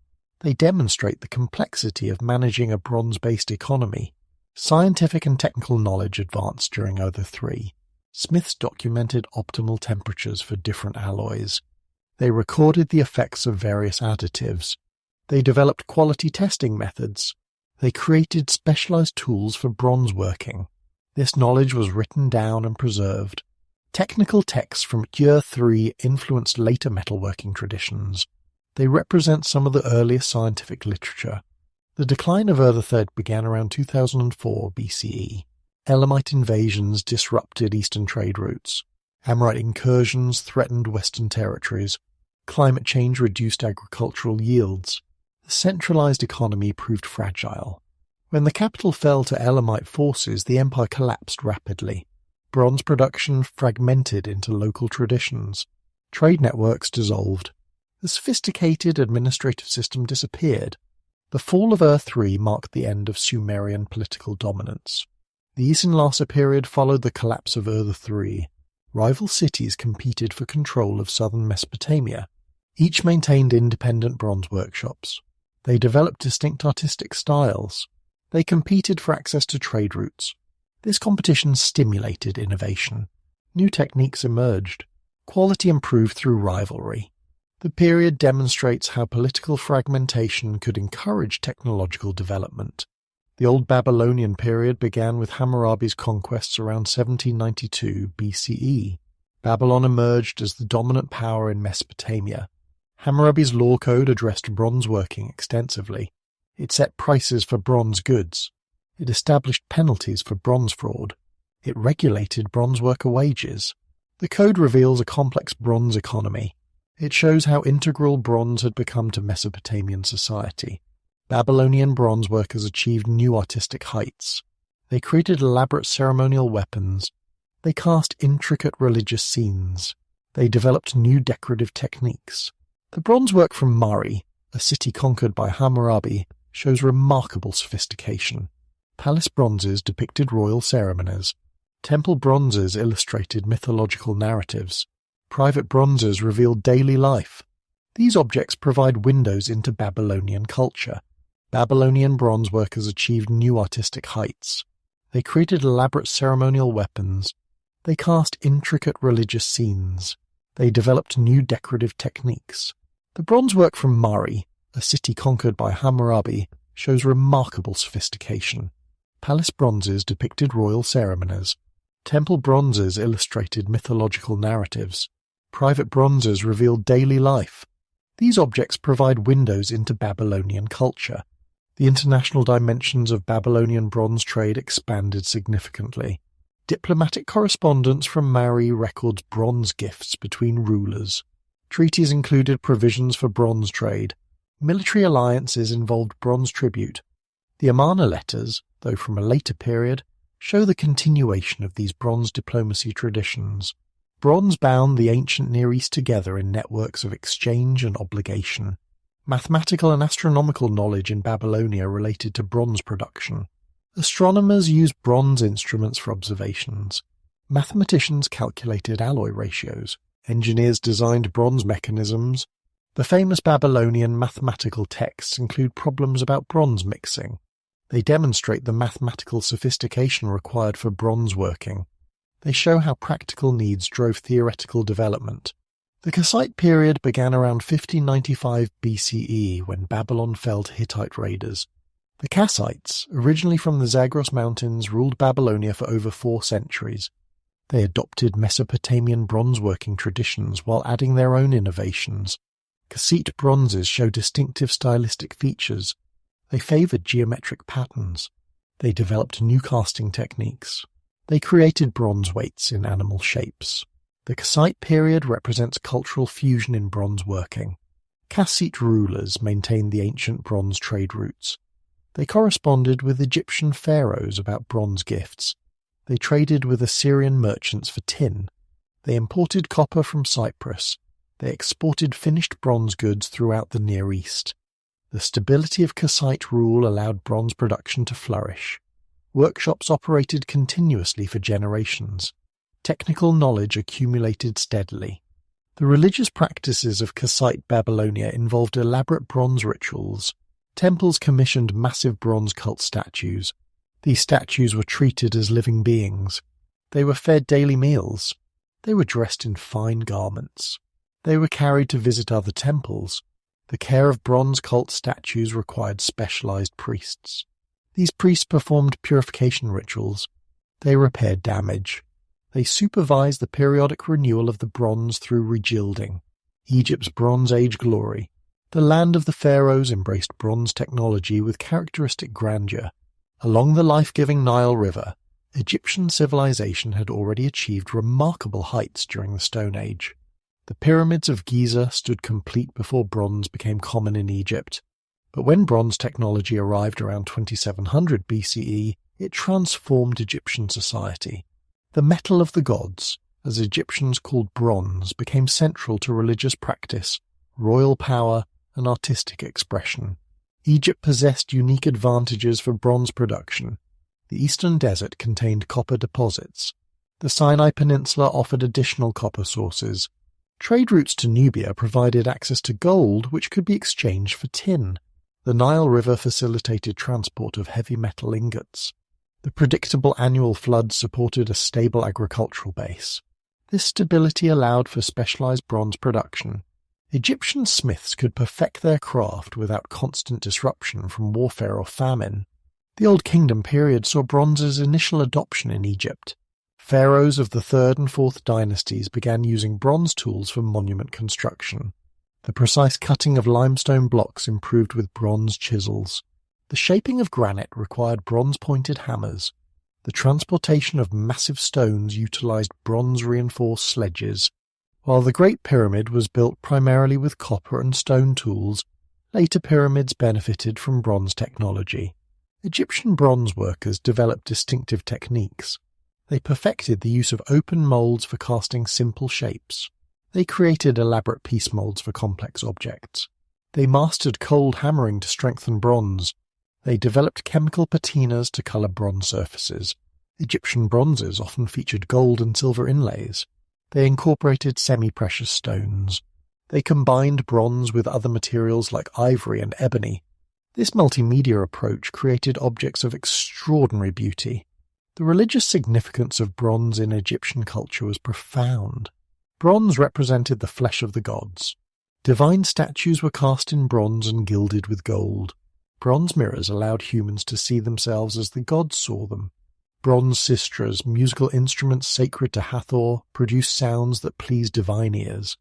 They demonstrate the complexity of managing a bronze-based economy. Scientific and technical knowledge advanced during III. Smiths documented optimal temperatures for different alloys. They recorded the effects of various additives. They developed quality testing methods. They created specialized tools for bronze working. This knowledge was written down and preserved. Technical texts from Year 3 influenced later metalworking traditions. They represent some of the earliest scientific literature. The decline of Ur III began around 2004 BCE. Elamite invasions disrupted eastern trade routes. Amorite incursions threatened western territories. Climate change reduced agricultural yields. The centralized economy proved fragile. When the capital fell to Elamite forces, the empire collapsed rapidly. Bronze production fragmented into local traditions. Trade networks dissolved. The sophisticated administrative system disappeared. The fall of Ur III marked the end of Sumerian political dominance. The Eastern Lhasa period followed the collapse of Ur III. Rival cities competed for control of southern Mesopotamia. Each maintained independent bronze workshops. They developed distinct artistic styles. They competed for access to trade routes. This competition stimulated innovation. New techniques emerged. Quality improved through rivalry. The period demonstrates how political fragmentation could encourage technological development. The Old Babylonian period began with Hammurabi's conquests around 1792 BCE. Babylon emerged as the dominant power in Mesopotamia. Hammurabi's law code addressed bronze working extensively. It set prices for bronze goods. It established penalties for bronze fraud. It regulated bronze worker wages. The code reveals a complex bronze economy. It shows how integral bronze had become to Mesopotamian society. Babylonian bronze workers achieved new artistic heights. They created elaborate ceremonial weapons. They cast intricate religious scenes. They developed new decorative techniques. The bronze work from Mari, a city conquered by Hammurabi, shows remarkable sophistication. Palace bronzes depicted royal ceremonies. Temple bronzes illustrated mythological narratives. Private bronzes revealed daily life. These objects provide windows into Babylonian culture. Babylonian bronze workers achieved new artistic heights. They created elaborate ceremonial weapons. They cast intricate religious scenes. They developed new decorative techniques. The bronze work from Mari, a city conquered by Hammurabi, shows remarkable sophistication. Palace bronzes depicted royal ceremonies. Temple bronzes illustrated mythological narratives. Private bronzes revealed daily life. These objects provide windows into Babylonian culture. The international dimensions of Babylonian bronze trade expanded significantly. Diplomatic correspondence from Mari records bronze gifts between rulers. Treaties included provisions for bronze trade. Military alliances involved bronze tribute. The Amarna letters, though from a later period, show the continuation of these bronze diplomacy traditions. Bronze bound the ancient Near East together in networks of exchange and obligation. Mathematical and astronomical knowledge in Babylonia related to bronze production. Astronomers used bronze instruments for observations. Mathematicians calculated alloy ratios. Engineers designed bronze mechanisms. The famous Babylonian mathematical texts include problems about bronze mixing. They demonstrate the mathematical sophistication required for bronze working. They show how practical needs drove theoretical development. The Kassite period began around 1595 BCE when Babylon fell to Hittite raiders. The Kassites, originally from the Zagros Mountains, ruled Babylonia for over 4 centuries. They adopted Mesopotamian bronze-working traditions while adding their own innovations. Kassite bronzes show distinctive stylistic features. They favoured geometric patterns. They developed new casting techniques. They created bronze weights in animal shapes. The Kassite period represents cultural fusion in bronze working. Kassite rulers maintained the ancient bronze trade routes. They corresponded with Egyptian pharaohs about bronze gifts. They traded with Assyrian merchants for tin. They imported copper from Cyprus. They exported finished bronze goods throughout the Near East. The stability of Kassite rule allowed bronze production to flourish. Workshops operated continuously for generations. Technical knowledge accumulated steadily. The religious practices of Kassite Babylonia involved elaborate bronze rituals. Temples commissioned massive bronze cult statues. These statues were treated as living beings. They were fed daily meals. They were dressed in fine garments. They were carried to visit other temples. The care of bronze cult statues required specialized priests. These priests performed purification rituals. They repaired damage. They supervised the periodic renewal of the bronze through regilding. Egypt's Bronze Age glory. The land of the pharaohs embraced bronze technology with characteristic grandeur. Along the life-giving Nile River, Egyptian civilization had already achieved remarkable heights during the Stone Age. The pyramids of Giza stood complete before bronze became common in Egypt. But when bronze technology arrived around 2700 BCE, it transformed Egyptian society. The metal of the gods, as Egyptians called bronze, became central to religious practice, royal power, and artistic expression. Egypt possessed unique advantages for bronze production. The eastern desert contained copper deposits. The Sinai Peninsula offered additional copper sources. Trade routes to Nubia provided access to gold, which could be exchanged for tin. The Nile River facilitated transport of heavy metal ingots. The predictable annual floods supported a stable agricultural base. This stability allowed for specialized bronze production. Egyptian smiths could perfect their craft without constant disruption from warfare or famine. The Old Kingdom period saw bronze's initial adoption in Egypt. Pharaohs of the 3rd and 4th dynasties began using bronze tools for monument construction. The precise cutting of limestone blocks improved with bronze chisels. The shaping of granite required bronze-pointed hammers. The transportation of massive stones utilized bronze-reinforced sledges. While the Great Pyramid was built primarily with copper and stone tools, later pyramids benefited from bronze technology. Egyptian bronze workers developed distinctive techniques. They perfected the use of open molds for casting simple shapes. They created elaborate piece molds for complex objects. They mastered cold hammering to strengthen bronze. They developed chemical patinas to color bronze surfaces. Egyptian bronzes often featured gold and silver inlays. They incorporated semi-precious stones. They combined bronze with other materials like ivory and ebony. This multimedia approach created objects of extraordinary beauty. The religious significance of bronze in Egyptian culture was profound. Bronze represented the flesh of the gods. Divine statues were cast in bronze and gilded with gold. Bronze mirrors allowed humans to see themselves as the gods saw them. Bronze sistras, musical instruments sacred to Hathor, produced sounds that pleased divine ears.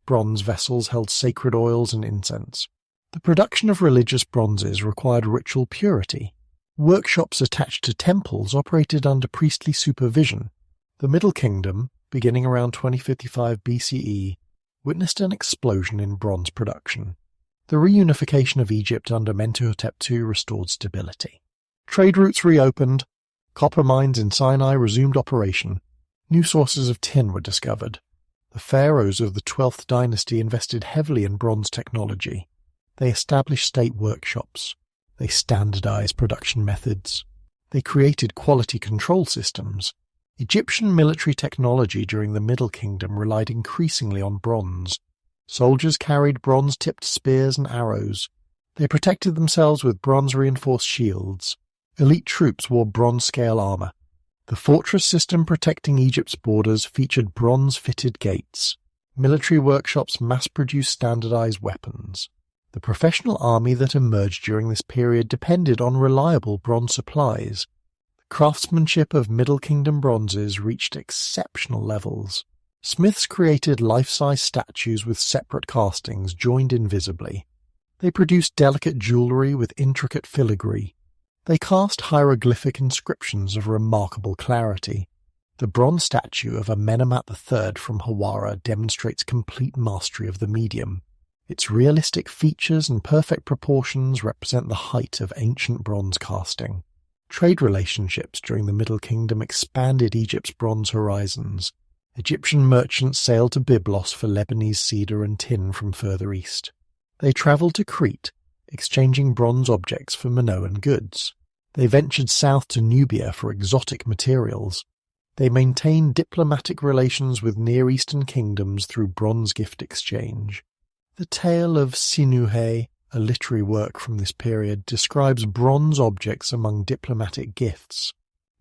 Bronze vessels held sacred oils and incense. The production of religious bronzes required ritual purity. Workshops attached to temples operated under priestly supervision. The Middle Kingdom, beginning around 2055 BCE, witnessed an explosion in bronze production. The reunification of Egypt under Mentuhotep II restored stability. Trade routes reopened. Copper mines in Sinai resumed operation. New sources of tin were discovered. The pharaohs of the 12th dynasty invested heavily in bronze technology. They established state workshops. They standardized production methods. They created quality control systems. Egyptian military technology during the Middle Kingdom relied increasingly on bronze. Soldiers carried bronze-tipped spears and arrows. They protected themselves with bronze-reinforced shields. Elite troops wore bronze-scale armor. The fortress system protecting Egypt's borders featured bronze-fitted gates. Military workshops mass-produced standardized weapons. The professional army that emerged during this period depended on reliable bronze supplies. The craftsmanship of Middle Kingdom bronzes reached exceptional levels. Smiths created life-size statues with separate castings joined invisibly. They produced delicate jewellery with intricate filigree. They cast hieroglyphic inscriptions of remarkable clarity. The bronze statue of Amenemhat III from Hawara demonstrates complete mastery of the medium. Its realistic features and perfect proportions represent the height of ancient bronze casting. Trade relationships during the Middle Kingdom expanded Egypt's bronze horizons. Egyptian merchants sailed to Byblos for Lebanese cedar and tin from further east. They travelled to Crete, exchanging bronze objects for Minoan goods. They ventured south to Nubia for exotic materials. They maintained diplomatic relations with Near Eastern kingdoms through bronze gift exchange. The tale of Sinuhe, a literary work from this period, describes bronze objects among diplomatic gifts.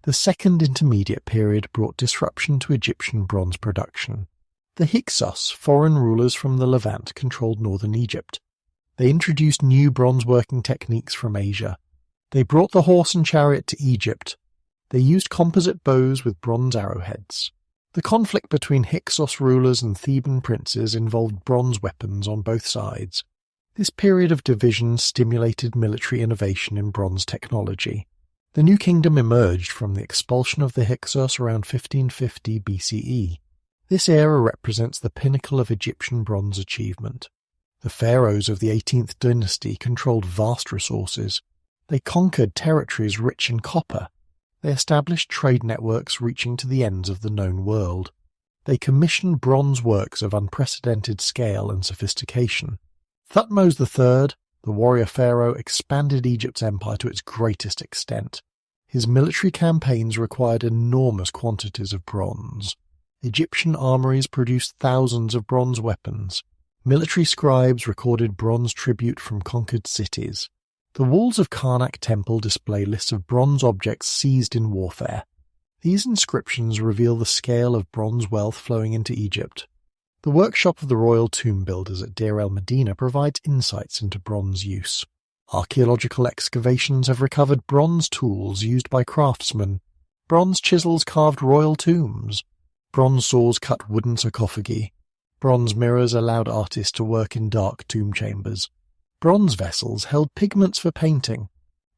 The Second Intermediate Period brought disruption to Egyptian bronze production. The Hyksos, foreign rulers from the Levant, controlled northern Egypt. They introduced new bronze working techniques from Asia. They brought the horse and chariot to Egypt. They used composite bows with bronze arrowheads. The conflict between Hyksos rulers and Theban princes involved bronze weapons on both sides. This period of division stimulated military innovation in bronze technology. The new kingdom emerged from the expulsion of the Hyksos around 1550 BCE. This era represents the pinnacle of Egyptian bronze achievement. The pharaohs of the 18th dynasty controlled vast resources. They conquered territories rich in copper. They established trade networks reaching to the ends of the known world. They commissioned bronze works of unprecedented scale and sophistication. Thutmose III, the warrior pharaoh, expanded Egypt's empire to its greatest extent. His military campaigns required enormous quantities of bronze. Egyptian armories produced thousands of bronze weapons. Military scribes recorded bronze tribute from conquered cities. The walls of Karnak Temple display lists of bronze objects seized in warfare. These inscriptions reveal the scale of bronze wealth flowing into Egypt. The workshop of the royal tomb builders at Deir el-Medina provides insights into bronze use. Archaeological excavations have recovered bronze tools used by craftsmen. Bronze chisels carved royal tombs. Bronze saws cut wooden sarcophagi. Bronze mirrors allowed artists to work in dark tomb chambers. Bronze vessels held pigments for painting.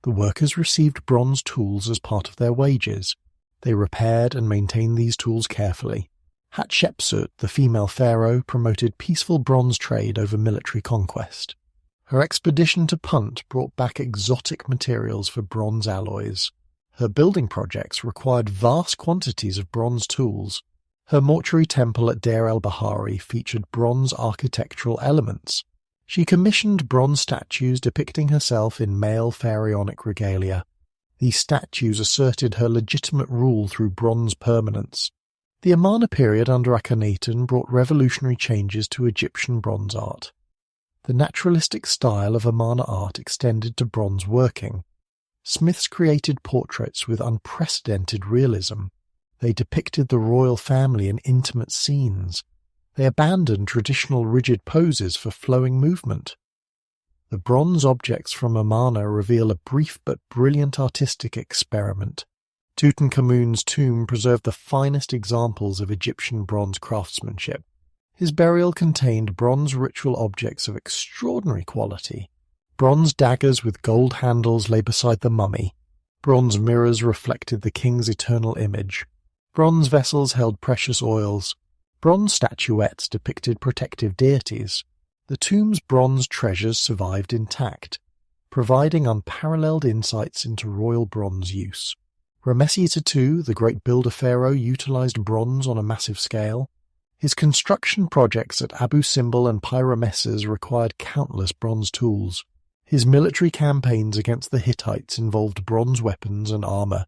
The workers received bronze tools as part of their wages. They repaired and maintained these tools carefully. Hatshepsut, the female pharaoh, promoted peaceful bronze trade over military conquest. Her expedition to Punt brought back exotic materials for bronze alloys. Her building projects required vast quantities of bronze tools. Her mortuary temple at Deir el-Bahari featured bronze architectural elements. She commissioned bronze statues depicting herself in male pharaonic regalia. These statues asserted her legitimate rule through bronze permanence. The Amarna period under Akhenaten brought revolutionary changes to Egyptian bronze art. The naturalistic style of Amarna art extended to bronze working. Smiths created portraits with unprecedented realism. They depicted the royal family in intimate scenes. They abandoned traditional rigid poses for flowing movement. The bronze objects from Amarna reveal a brief but brilliant artistic experiment. Tutankhamun's tomb preserved the finest examples of Egyptian bronze craftsmanship. His burial contained bronze ritual objects of extraordinary quality. Bronze daggers with gold handles lay beside the mummy. Bronze mirrors reflected the king's eternal image. Bronze vessels held precious oils. Bronze statuettes depicted protective deities. The tomb's bronze treasures survived intact, providing unparalleled insights into royal bronze use. Ramesses II, the great builder pharaoh, utilized bronze on a massive scale. His construction projects at Abu Simbel and Pyramesses required countless bronze tools. His military campaigns against the Hittites involved bronze weapons and armor.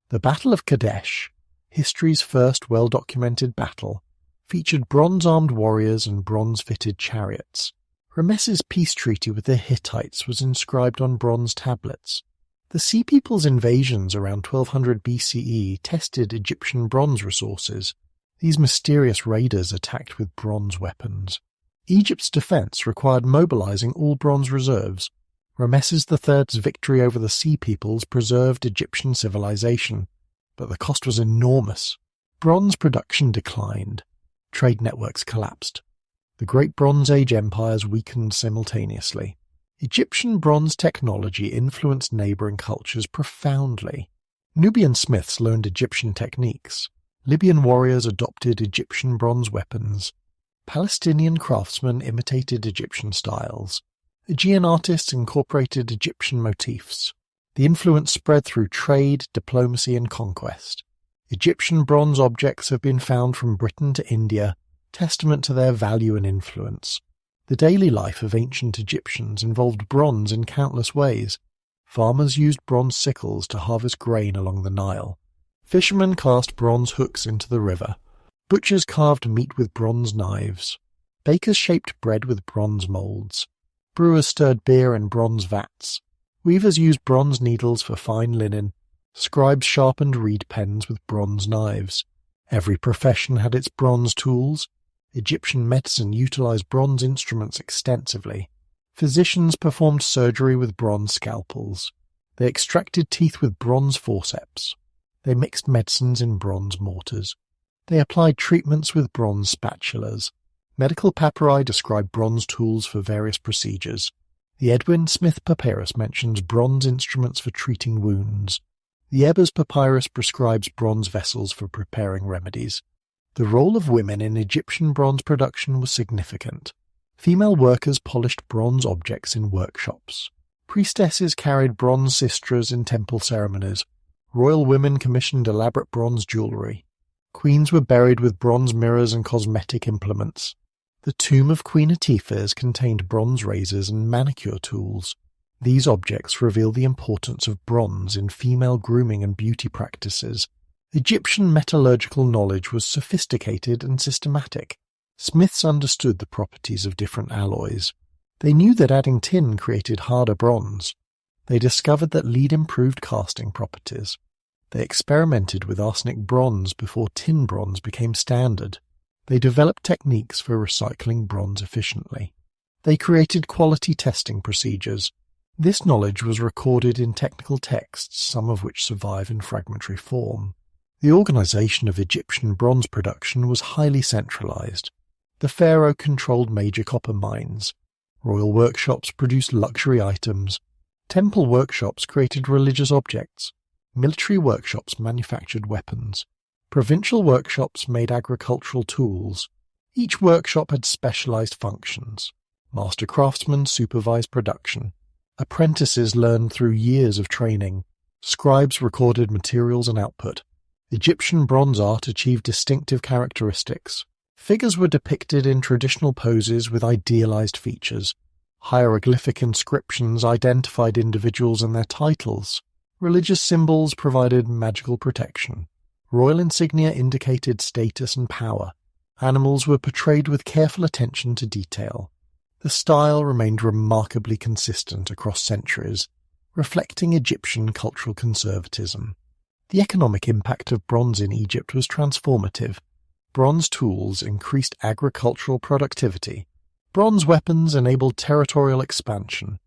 The Battle of Kadesh, history's first well-documented battle, featured bronze-armed warriors and bronze-fitted chariots. Ramesses' peace treaty with the Hittites was inscribed on bronze tablets. The Sea People's invasions around 1200 BCE tested Egyptian bronze resources. These mysterious raiders attacked with bronze weapons. Egypt's defence required mobilising all bronze reserves. Rameses III's victory over the Sea Peoples preserved Egyptian civilization, but the cost was enormous. Bronze production declined. Trade networks collapsed. The great Bronze Age empires weakened simultaneously. Egyptian bronze technology influenced neighbouring cultures profoundly. Nubian smiths learned Egyptian techniques. Libyan warriors adopted Egyptian bronze weapons. Palestinian craftsmen imitated Egyptian styles. Aegean artists incorporated Egyptian motifs. The influence spread through trade, diplomacy, and conquest. Egyptian bronze objects have been found from Britain to India, testament to their value and influence. The daily life of ancient Egyptians involved bronze in countless ways. Farmers used bronze sickles to harvest grain along the Nile. Fishermen cast bronze hooks into the river. Butchers carved meat with bronze knives. Bakers shaped bread with bronze moulds. Brewers stirred beer in bronze vats. Weavers used bronze needles for fine linen. Scribes sharpened reed pens with bronze knives. Every profession had its bronze tools. Egyptian medicine utilized bronze instruments extensively. Physicians performed surgery with bronze scalpels. They extracted teeth with bronze forceps. They mixed medicines in bronze mortars. They applied treatments with bronze spatulas. Medical papyri describe bronze tools for various procedures. The Edwin Smith Papyrus mentions bronze instruments for treating wounds. The Ebers Papyrus prescribes bronze vessels for preparing remedies. The role of women in Egyptian bronze production was significant. Female workers polished bronze objects in workshops. Priestesses carried bronze sistras in temple ceremonies. Royal women commissioned elaborate bronze jewellery. Queens were buried with bronze mirrors and cosmetic implements. The tomb of Queen Atifes contained bronze razors and manicure tools. These objects reveal the importance of bronze in female grooming and beauty practices. Egyptian metallurgical knowledge was sophisticated and systematic. Smiths understood the properties of different alloys. They knew that adding tin created harder bronze. They discovered that lead improved casting properties. They experimented with arsenic bronze before tin bronze became standard. They developed techniques for recycling bronze efficiently. They created quality testing procedures. This knowledge was recorded in technical texts, some of which survive in fragmentary form. The organization of Egyptian bronze production was highly centralized. The pharaoh controlled major copper mines. Royal workshops produced luxury items. Temple workshops created religious objects. Military workshops manufactured weapons. Provincial workshops made agricultural tools. Each workshop had specialized functions. Master craftsmen supervised production. Apprentices learned through years of training. Scribes recorded materials and output. Egyptian bronze art achieved distinctive characteristics. Figures were depicted in traditional poses with idealized features. Hieroglyphic inscriptions identified individuals and their titles. Religious symbols provided magical protection. Royal insignia indicated status and power. Animals were portrayed with careful attention to detail. The style remained remarkably consistent across centuries, reflecting Egyptian cultural conservatism. The economic impact of bronze in Egypt was transformative. Bronze tools increased agricultural productivity. Bronze weapons enabled territorial expansion.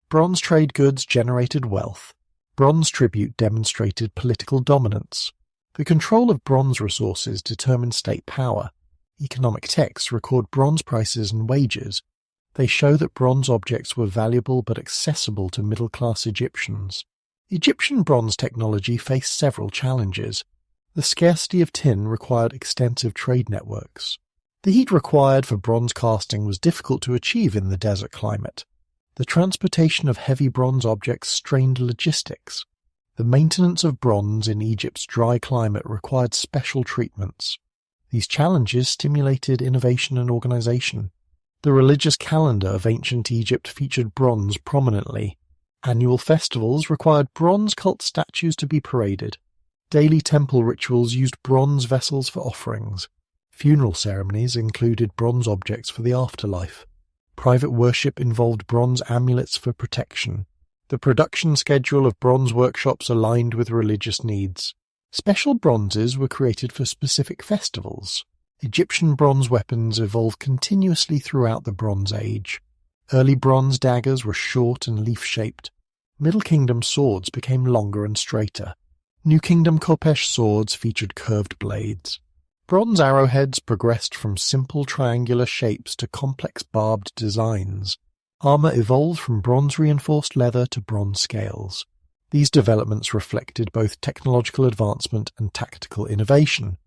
Bronze trade goods generated wealth. Bronze tribute demonstrated political dominance. The control of bronze resources determined state power. Economic texts record bronze prices and wages. They show that bronze objects were valuable but accessible to middle-class Egyptians. Egyptian bronze technology faced several challenges. The scarcity of tin required extensive trade networks. The heat required for bronze casting was difficult to achieve in the desert climate. The transportation of heavy bronze objects strained logistics. The maintenance of bronze in Egypt's dry climate required special treatments. These challenges stimulated innovation and organization. The religious calendar of ancient Egypt featured bronze prominently. Annual festivals required bronze cult statues to be paraded. Daily temple rituals used bronze vessels for offerings. Funeral ceremonies included bronze objects for the afterlife. Private worship involved bronze amulets for protection. The production schedule of bronze workshops aligned with religious needs. Special bronzes were created for specific festivals. Egyptian bronze weapons evolved continuously throughout the Bronze Age. Early bronze daggers were short and leaf-shaped. Middle Kingdom swords became longer and straighter. New Kingdom Khopesh swords featured curved blades. Bronze arrowheads progressed from simple triangular shapes to complex barbed designs. Armor evolved from bronze-reinforced leather to bronze scales. These developments reflected both technological advancement and tactical innovation.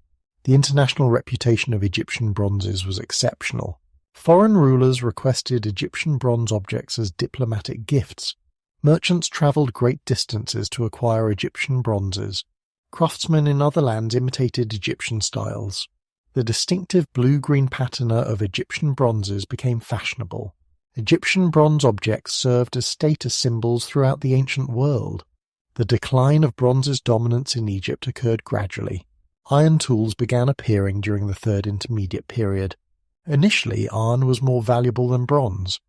The international reputation of Egyptian bronzes was exceptional. Foreign rulers requested Egyptian bronze objects as diplomatic gifts. Merchants travelled great distances to acquire Egyptian bronzes. Craftsmen in other lands imitated Egyptian styles. The distinctive blue-green patina of Egyptian bronzes became fashionable. Egyptian bronze objects served as status symbols throughout the ancient world. The decline of bronze's dominance in Egypt occurred gradually. Iron tools began appearing during the Third Intermediate Period. Initially, iron was more valuable than bronze.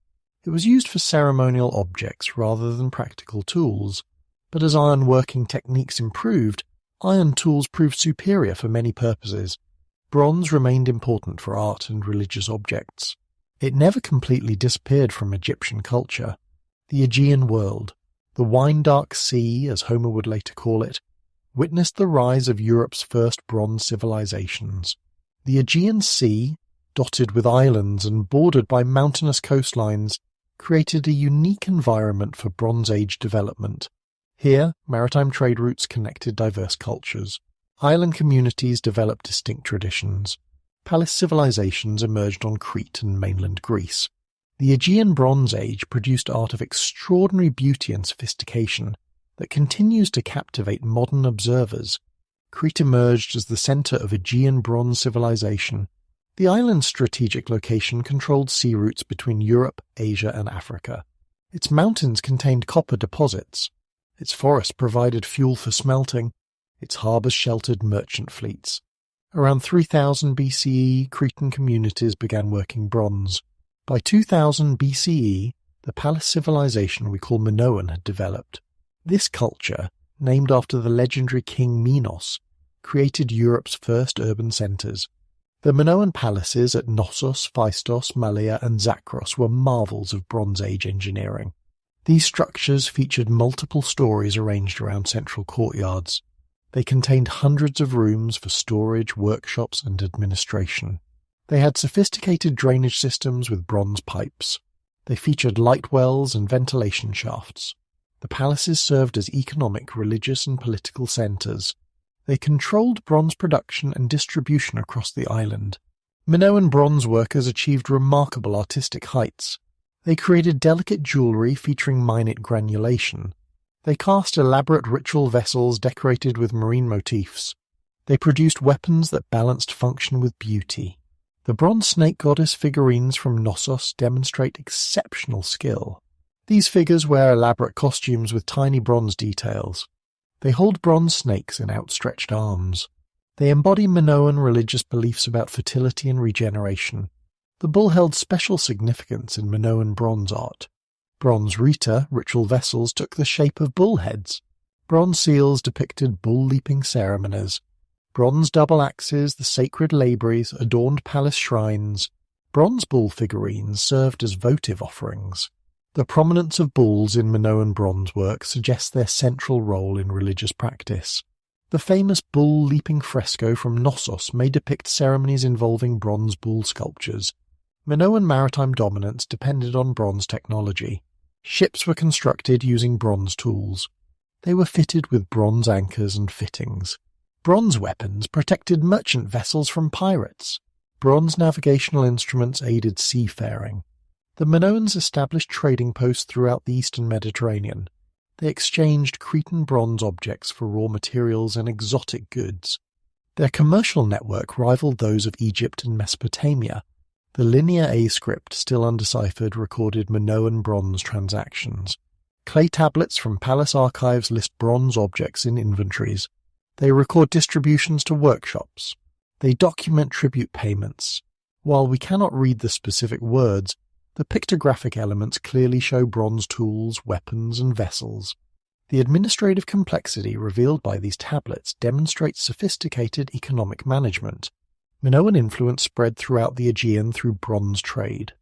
It was used for ceremonial objects rather than practical tools, but as iron working techniques improved, iron tools proved superior for many purposes. Bronze remained important for art and religious objects. It never completely disappeared from Egyptian culture. The Aegean world, the wine-dark sea, as Homer would later call it, witnessed the rise of Europe's first bronze civilizations. The Aegean Sea, dotted with islands and bordered by mountainous coastlines, created a unique environment for Bronze Age development. Here, maritime trade routes connected diverse cultures. Island communities developed distinct traditions. Palace civilizations emerged on Crete and mainland Greece. The Aegean Bronze Age produced art of extraordinary beauty and sophistication that continues to captivate modern observers. Crete emerged as the center of Aegean bronze civilization. The island's strategic location controlled sea routes between Europe, Asia, and Africa. Its mountains contained copper deposits. Its forests provided fuel for smelting. Its harbors sheltered merchant fleets. Around 3000 BCE, Cretan communities began working bronze. By 2000 BCE, the palace civilization we call Minoan had developed. This culture, named after the legendary king Minos, created Europe's first urban centers. The Minoan palaces at Knossos, Phaistos, Malea, and Zakros were marvels of Bronze Age engineering. These structures featured multiple stories arranged around central courtyards. They contained hundreds of rooms for storage, workshops, and administration. They had sophisticated drainage systems with bronze pipes. They featured light wells and ventilation shafts. The palaces served as economic, religious, and political centers. They controlled bronze production and distribution across the island. Minoan bronze workers achieved remarkable artistic heights. They created delicate jewelry featuring minute granulation. They cast elaborate ritual vessels decorated with marine motifs. They produced weapons that balanced function with beauty. The bronze snake goddess figurines from Knossos demonstrate exceptional skill. These figures wear elaborate costumes with tiny bronze details. They hold bronze snakes in outstretched arms. They embody Minoan religious beliefs about fertility and regeneration. The bull held special significance in Minoan bronze art. Bronze rita, ritual vessels, took the shape of bull heads. Bronze seals depicted bull-leaping ceremonies. Bronze double axes, the sacred labories, adorned palace shrines. Bronze bull figurines served as votive offerings. The prominence of bulls in Minoan bronze work suggests their central role in religious practice. The famous bull-leaping fresco from Knossos may depict ceremonies involving bronze bull sculptures. Minoan maritime dominance depended on bronze technology. Ships were constructed using bronze tools. They were fitted with bronze anchors and fittings. Bronze weapons protected merchant vessels from pirates. Bronze navigational instruments aided seafaring. The Minoans established trading posts throughout the eastern Mediterranean. They exchanged Cretan bronze objects for raw materials and exotic goods. Their commercial network rivaled those of Egypt and Mesopotamia. The Linear A script, still undeciphered, recorded Minoan bronze transactions. Clay tablets from palace archives list bronze objects in inventories. They record distributions to workshops. They document tribute payments. While we cannot read the specific words, the pictographic elements clearly show bronze tools, weapons, and vessels. The administrative complexity revealed by these tablets demonstrates sophisticated economic management. Minoan influence spread throughout the Aegean through bronze trade.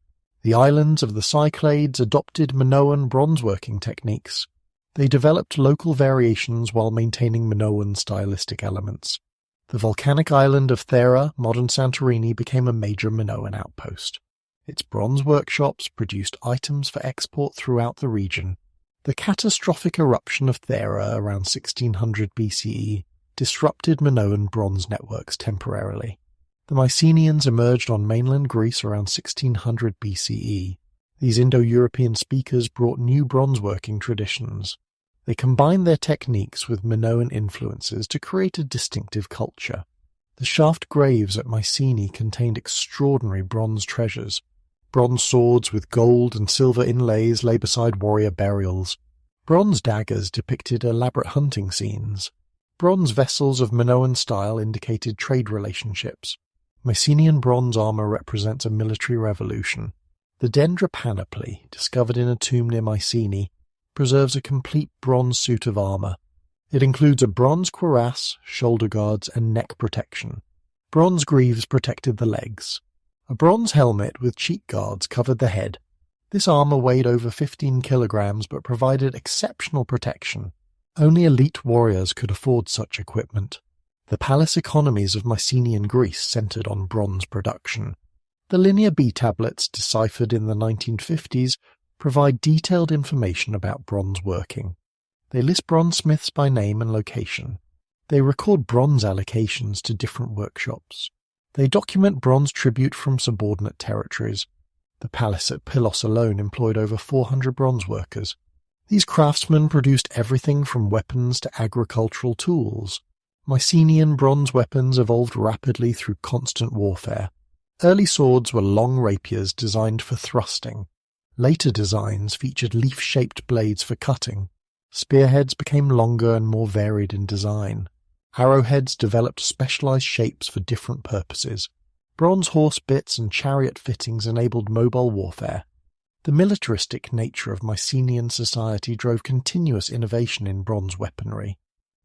The islands of the Cyclades adopted Minoan bronze-working techniques. They developed local variations while maintaining Minoan stylistic elements. The volcanic island of Thera, modern Santorini, became a major Minoan outpost. Its bronze workshops produced items for export throughout the region. The catastrophic eruption of Thera around 1600 BCE disrupted Minoan bronze networks temporarily. The Mycenaeans emerged on mainland Greece around 1600 BCE. These Indo-European speakers brought new bronze-working traditions. They combined their techniques with Minoan influences to create a distinctive culture. The shaft graves at Mycenae contained extraordinary bronze treasures. Bronze swords with gold and silver inlays lay beside warrior burials. Bronze daggers depicted elaborate hunting scenes. Bronze vessels of Minoan style indicated trade relationships. Mycenaean bronze armor represents a military revolution. The Dendra panoply, discovered in a tomb near Mycenae, preserves a complete bronze suit of armor. It includes a bronze cuirass, shoulder guards, and neck protection. Bronze greaves protected the legs. A bronze helmet with cheek guards covered the head. This armor weighed over 15 kilograms but provided exceptional protection. Only elite warriors could afford such equipment. The palace economies of Mycenaean Greece centered on bronze production. The Linear B tablets deciphered in the 1950s provide detailed information about bronze working. They list bronzesmiths by name and location. They record bronze allocations to different workshops. They document bronze tribute from subordinate territories. The palace at Pylos alone employed over 400 bronze workers. These craftsmen produced everything from weapons to agricultural tools. Mycenaean bronze weapons evolved rapidly through constant warfare. Early swords were long rapiers designed for thrusting. Later designs featured leaf-shaped blades for cutting. Spearheads became longer and more varied in design. Arrowheads developed specialized shapes for different purposes. Bronze horse bits and chariot fittings enabled mobile warfare. The militaristic nature of Mycenaean society drove continuous innovation in bronze weaponry.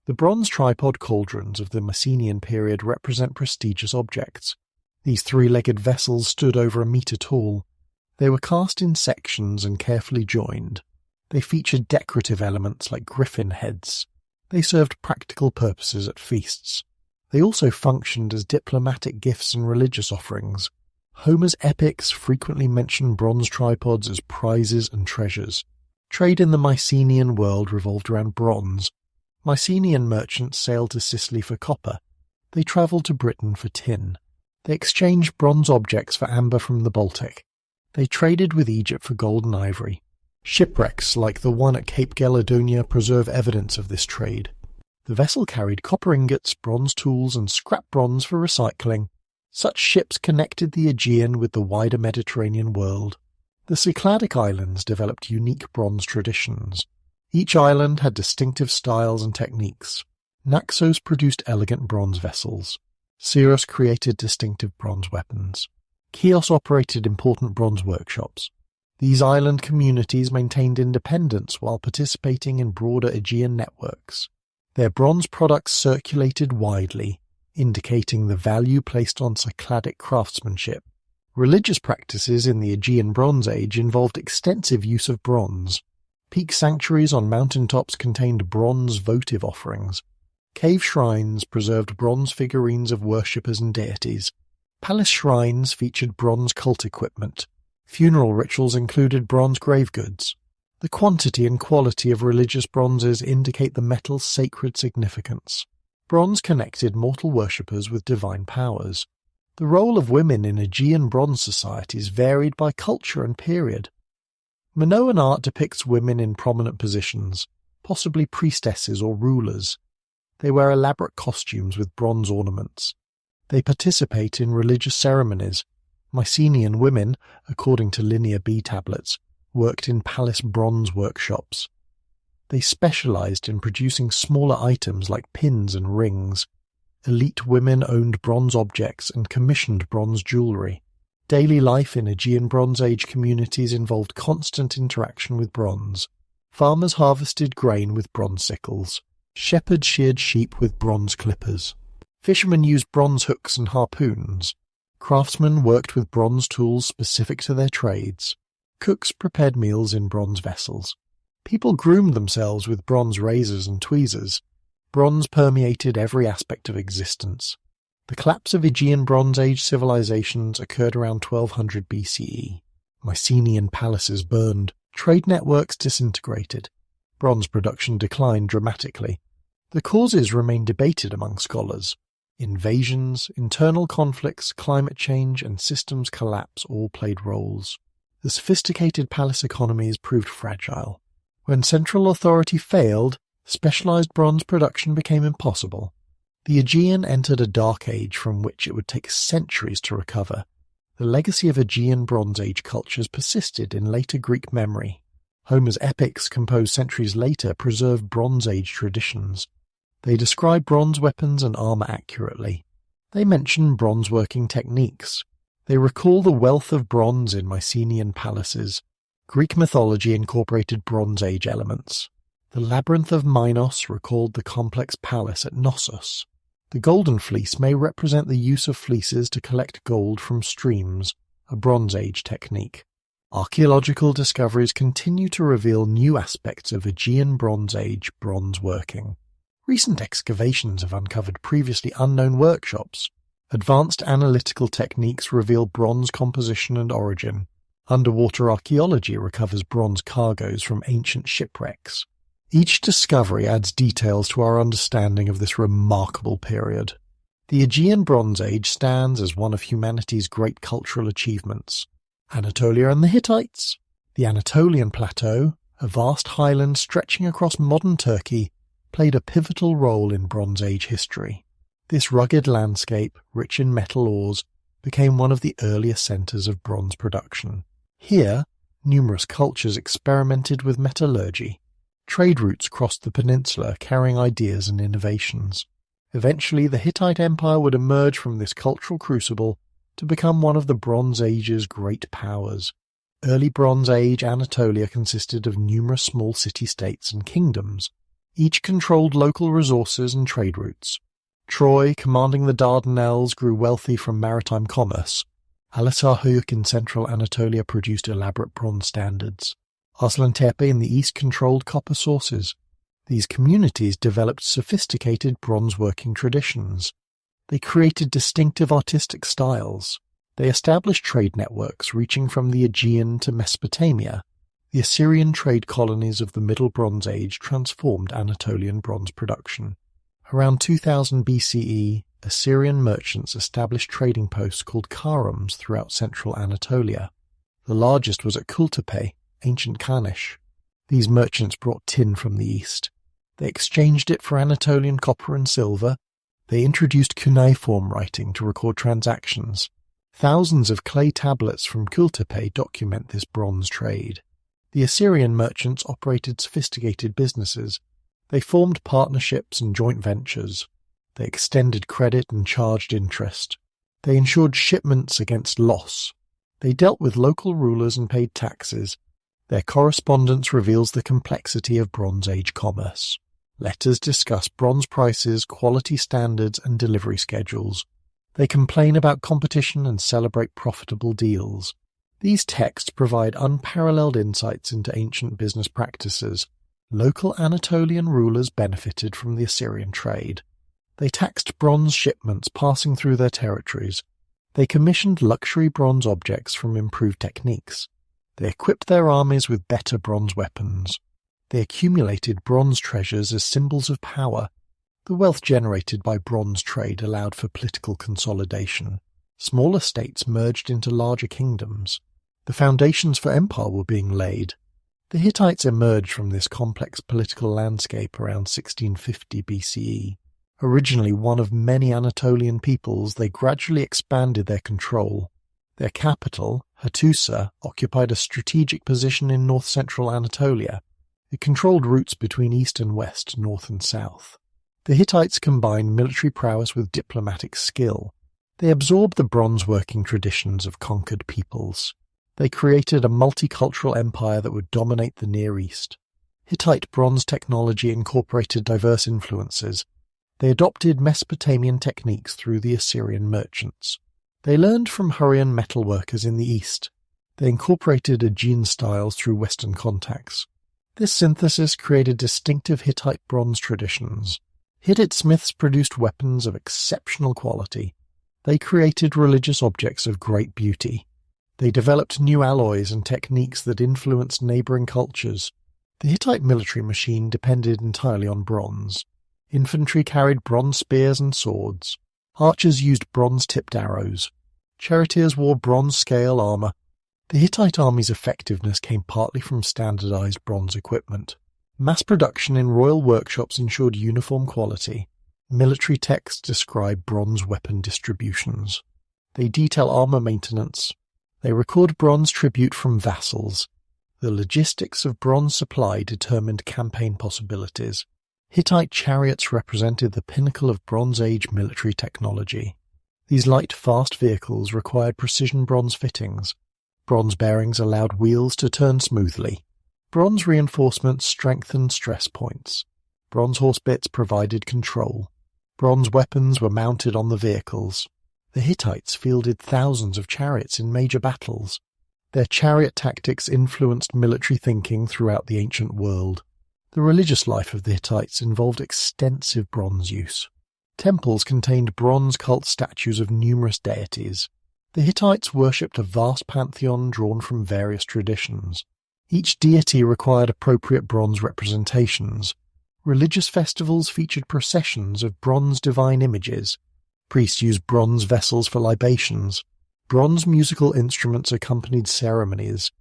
The bronze tripod cauldrons of the Mycenaean period represent prestigious objects. These three-legged vessels stood over a meter tall. They were cast in sections and carefully joined. They featured decorative elements like griffin heads. They served practical purposes at feasts. They also functioned as diplomatic gifts and religious offerings. Homer's epics frequently mention bronze tripods as prizes and treasures. Trade in the Mycenaean world revolved around bronze. Mycenaean merchants sailed to Sicily for copper. They travelled to Britain for tin. They exchanged bronze objects for amber from the Baltic. They traded with Egypt for gold and ivory. Shipwrecks like the one at Cape Geladonia preserve evidence of this trade. The vessel carried copper ingots, bronze tools, and scrap bronze for recycling. Such ships connected the Aegean with the wider Mediterranean world. The Cycladic islands developed unique bronze traditions. Each island had distinctive styles and techniques. Naxos produced elegant bronze vessels. Syros created distinctive bronze weapons. Chios operated important bronze workshops. These island communities maintained independence while participating in broader Aegean networks. Their bronze products circulated widely, indicating the value placed on Cycladic craftsmanship. Religious practices in the Aegean Bronze Age involved extensive use of bronze. Peak sanctuaries on mountaintops contained bronze votive offerings. Cave shrines preserved bronze figurines of worshippers and deities. Palace shrines featured bronze cult equipment. Funeral rituals included bronze grave goods. The quantity and quality of religious bronzes indicate the metal's sacred significance. Bronze connected mortal worshippers with divine powers. The role of women in Aegean bronze societies varied by culture and period. Minoan art depicts women in prominent positions, possibly priestesses or rulers. They wear elaborate costumes with bronze ornaments. They participate in religious ceremonies. Mycenaean women, according to Linear B tablets, worked in palace bronze workshops. They specialized in producing smaller items like pins and rings. Elite women owned bronze objects and commissioned bronze jewelry. Daily life in Aegean Bronze Age communities involved constant interaction with bronze. Farmers harvested grain with bronze sickles. Shepherds sheared sheep with bronze clippers. Fishermen used bronze hooks and harpoons. Craftsmen worked with bronze tools specific to their trades. Cooks prepared meals in bronze vessels. People groomed themselves with bronze razors and tweezers. Bronze permeated every aspect of existence. The collapse of Aegean Bronze Age civilizations occurred around 1200 BCE. Mycenaean palaces burned. Trade networks disintegrated. Bronze production declined dramatically. The causes remain debated among scholars. Invasions, internal conflicts, climate change, and systems collapse all played roles. The sophisticated palace economies proved fragile. When central authority failed, specialized bronze production became impossible. The Aegean entered a dark age from which it would take centuries to recover. The legacy of Aegean Bronze Age cultures persisted in later Greek memory. Homer's epics, composed centuries later, preserved Bronze Age traditions. They describe bronze weapons and armor accurately. They mention bronze working techniques. They recall the wealth of bronze in Mycenaean palaces. Greek mythology incorporated Bronze Age elements. The labyrinth of Minos recalled the complex palace at Knossos. The golden fleece may represent the use of fleeces to collect gold from streams, a Bronze Age technique. Archaeological discoveries continue to reveal new aspects of Aegean Bronze Age bronze working. Recent excavations have uncovered previously unknown workshops. Advanced analytical techniques reveal bronze composition and origin. Underwater archaeology recovers bronze cargoes from ancient shipwrecks. Each discovery adds details to our understanding of this remarkable period. The Aegean Bronze Age stands as one of humanity's great cultural achievements. Anatolia and the Hittites. The Anatolian Plateau, a vast highland stretching across modern Turkey, played a pivotal role in Bronze Age history. This rugged landscape, rich in metal ores, became one of the earliest centers of bronze production. Here, numerous cultures experimented with metallurgy. Trade routes crossed the peninsula carrying ideas and innovations. Eventually, the Hittite Empire would emerge from this cultural crucible to become one of the Bronze Age's great powers. Early Bronze Age Anatolia consisted of numerous small city-states and kingdoms. Each controlled local resources and trade routes. Troy, commanding the Dardanelles, grew wealthy from maritime commerce. Alasarhuyuk in central Anatolia produced elaborate bronze standards. Arslan-Tepe in the east controlled copper sources. These communities developed sophisticated bronze-working traditions. They created distinctive artistic styles. They established trade networks reaching from the Aegean to Mesopotamia. The Assyrian trade colonies of the Middle Bronze Age transformed Anatolian bronze production. Around 2000 BCE, Assyrian merchants established trading posts called karams throughout central Anatolia. The largest was at Kultepe, ancient Karnish. These merchants brought tin from the east. They exchanged it for Anatolian copper and silver. They introduced cuneiform writing to record transactions. Thousands of clay tablets from Kultepe document this bronze trade. The Assyrian merchants operated sophisticated businesses. They formed partnerships and joint ventures. They extended credit and charged interest. They ensured shipments against loss. They dealt with local rulers and paid taxes. Their correspondence reveals the complexity of Bronze Age commerce. Letters discuss bronze prices, quality standards, and delivery schedules. They complain about competition and celebrate profitable deals. These texts provide unparalleled insights into ancient business practices. Local Anatolian rulers benefited from the Assyrian trade. They taxed bronze shipments passing through their territories. They commissioned luxury bronze objects from improved techniques. They equipped their armies with better bronze weapons. They accumulated bronze treasures as symbols of power. The wealth generated by bronze trade allowed for political consolidation. Smaller states merged into larger kingdoms. The foundations for empire were being laid. The Hittites emerged from this complex political landscape around 1650 BCE. Originally one of many Anatolian peoples, they gradually expanded their control. Their capital, Hattusa, occupied a strategic position in north-central Anatolia. It controlled routes between east and west, north and south. The Hittites combined military prowess with diplomatic skill. They absorbed the bronze-working traditions of conquered peoples. They created a multicultural empire that would dominate the Near East. Hittite bronze technology incorporated diverse influences. They adopted Mesopotamian techniques through the Assyrian merchants. They learned from Hurrian metalworkers in the east. They incorporated Aegean styles through Western contacts. This synthesis created distinctive Hittite bronze traditions. Hittite smiths produced weapons of exceptional quality. They created religious objects of great beauty. They developed new alloys and techniques that influenced neighboring cultures. The Hittite military machine depended entirely on bronze. Infantry carried bronze spears and swords. Archers used bronze-tipped arrows. Charioteers wore bronze-scale armor. The Hittite army's effectiveness came partly from standardized bronze equipment. Mass production in royal workshops ensured uniform quality. Military texts describe bronze weapon distributions. They detail armor maintenance. They record bronze tribute from vassals. The logistics of bronze supply determined campaign possibilities. Hittite chariots represented the pinnacle of Bronze Age military technology. These light, fast vehicles required precision bronze fittings. Bronze bearings allowed wheels to turn smoothly. Bronze reinforcements strengthened stress points. Bronze horse bits provided control. Bronze weapons were mounted on the vehicles. The Hittites fielded thousands of chariots in major battles. Their chariot tactics influenced military thinking throughout the ancient world. The religious life of the Hittites involved extensive bronze use. Temples contained bronze cult statues of numerous deities. The Hittites worshipped a vast pantheon drawn from various traditions. Each deity required appropriate bronze representations. Religious festivals featured processions of bronze divine images. Priests used bronze vessels for libations. Bronze musical instruments accompanied ceremonies.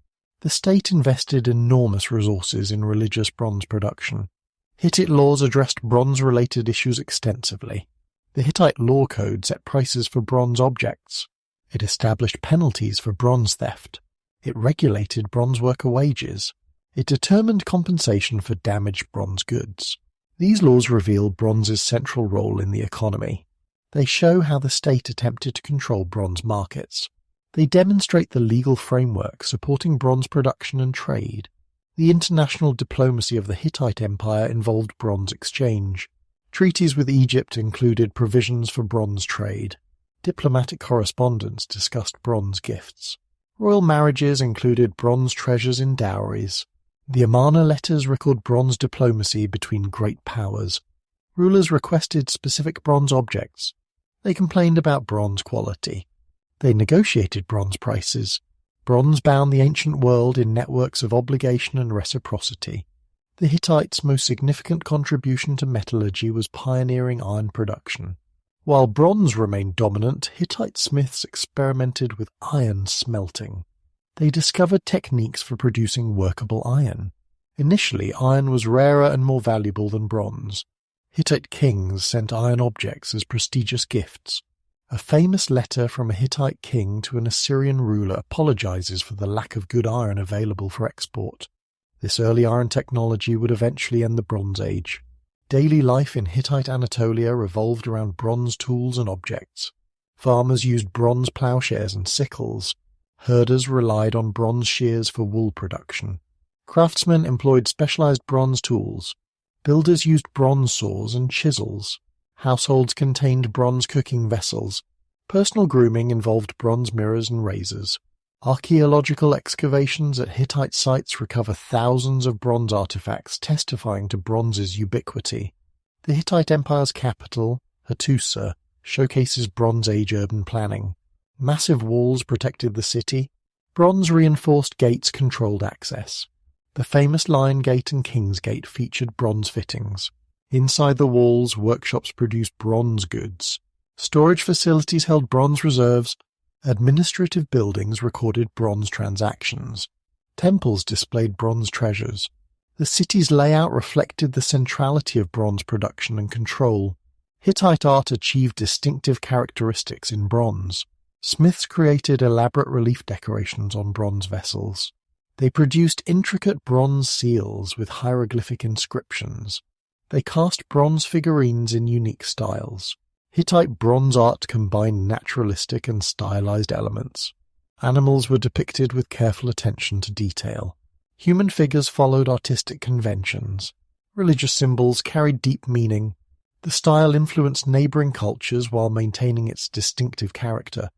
The state invested enormous resources in religious bronze production. Hittite laws addressed bronze-related issues extensively. The Hittite law code set prices for bronze objects. It established penalties for bronze theft. It regulated bronze worker wages. It determined compensation for damaged bronze goods. These laws reveal bronze's central role in the economy. They show how the state attempted to control bronze markets. They demonstrate the legal framework supporting bronze production and trade. The international diplomacy of the Hittite Empire involved bronze exchange. Treaties with Egypt included provisions for bronze trade. Diplomatic correspondence discussed bronze gifts. Royal marriages included bronze treasures in dowries. The Amarna letters record bronze diplomacy between great powers. Rulers requested specific bronze objects. They complained about bronze quality. They negotiated bronze prices. Bronze bound the ancient world in networks of obligation and reciprocity. The Hittites' most significant contribution to metallurgy was pioneering iron production. While bronze remained dominant, Hittite smiths experimented with iron smelting. They discovered techniques for producing workable iron. Initially, iron was rarer and more valuable than bronze. Hittite kings sent iron objects as prestigious gifts. A famous letter from a Hittite king to an Assyrian ruler apologizes for the lack of good iron available for export. This early iron technology would eventually end the Bronze Age. Daily life in Hittite Anatolia revolved around bronze tools and objects. Farmers used bronze plowshares and sickles. Herders relied on bronze shears for wool production. Craftsmen employed specialized bronze tools. Builders used bronze saws and chisels. Households contained bronze cooking vessels. Personal grooming involved bronze mirrors and razors. Archaeological excavations at Hittite sites recover thousands of bronze artifacts testifying to bronze's ubiquity. The Hittite Empire's capital, Hattusa, showcases Bronze Age urban planning. Massive walls protected the city. Bronze-reinforced gates controlled access. The famous Lion Gate and King's Gate featured bronze fittings. Inside the walls, workshops produced bronze goods. Storage facilities held bronze reserves. Administrative buildings recorded bronze transactions. Temples displayed bronze treasures. The city's layout reflected the centrality of bronze production and control. Hittite art achieved distinctive characteristics in bronze. Smiths created elaborate relief decorations on bronze vessels. They produced intricate bronze seals with hieroglyphic inscriptions. They cast bronze figurines in unique styles. Hittite bronze art combined naturalistic and stylized elements. Animals were depicted with careful attention to detail. Human figures followed artistic conventions. Religious symbols carried deep meaning. The style influenced neighbouring cultures while maintaining its distinctive character.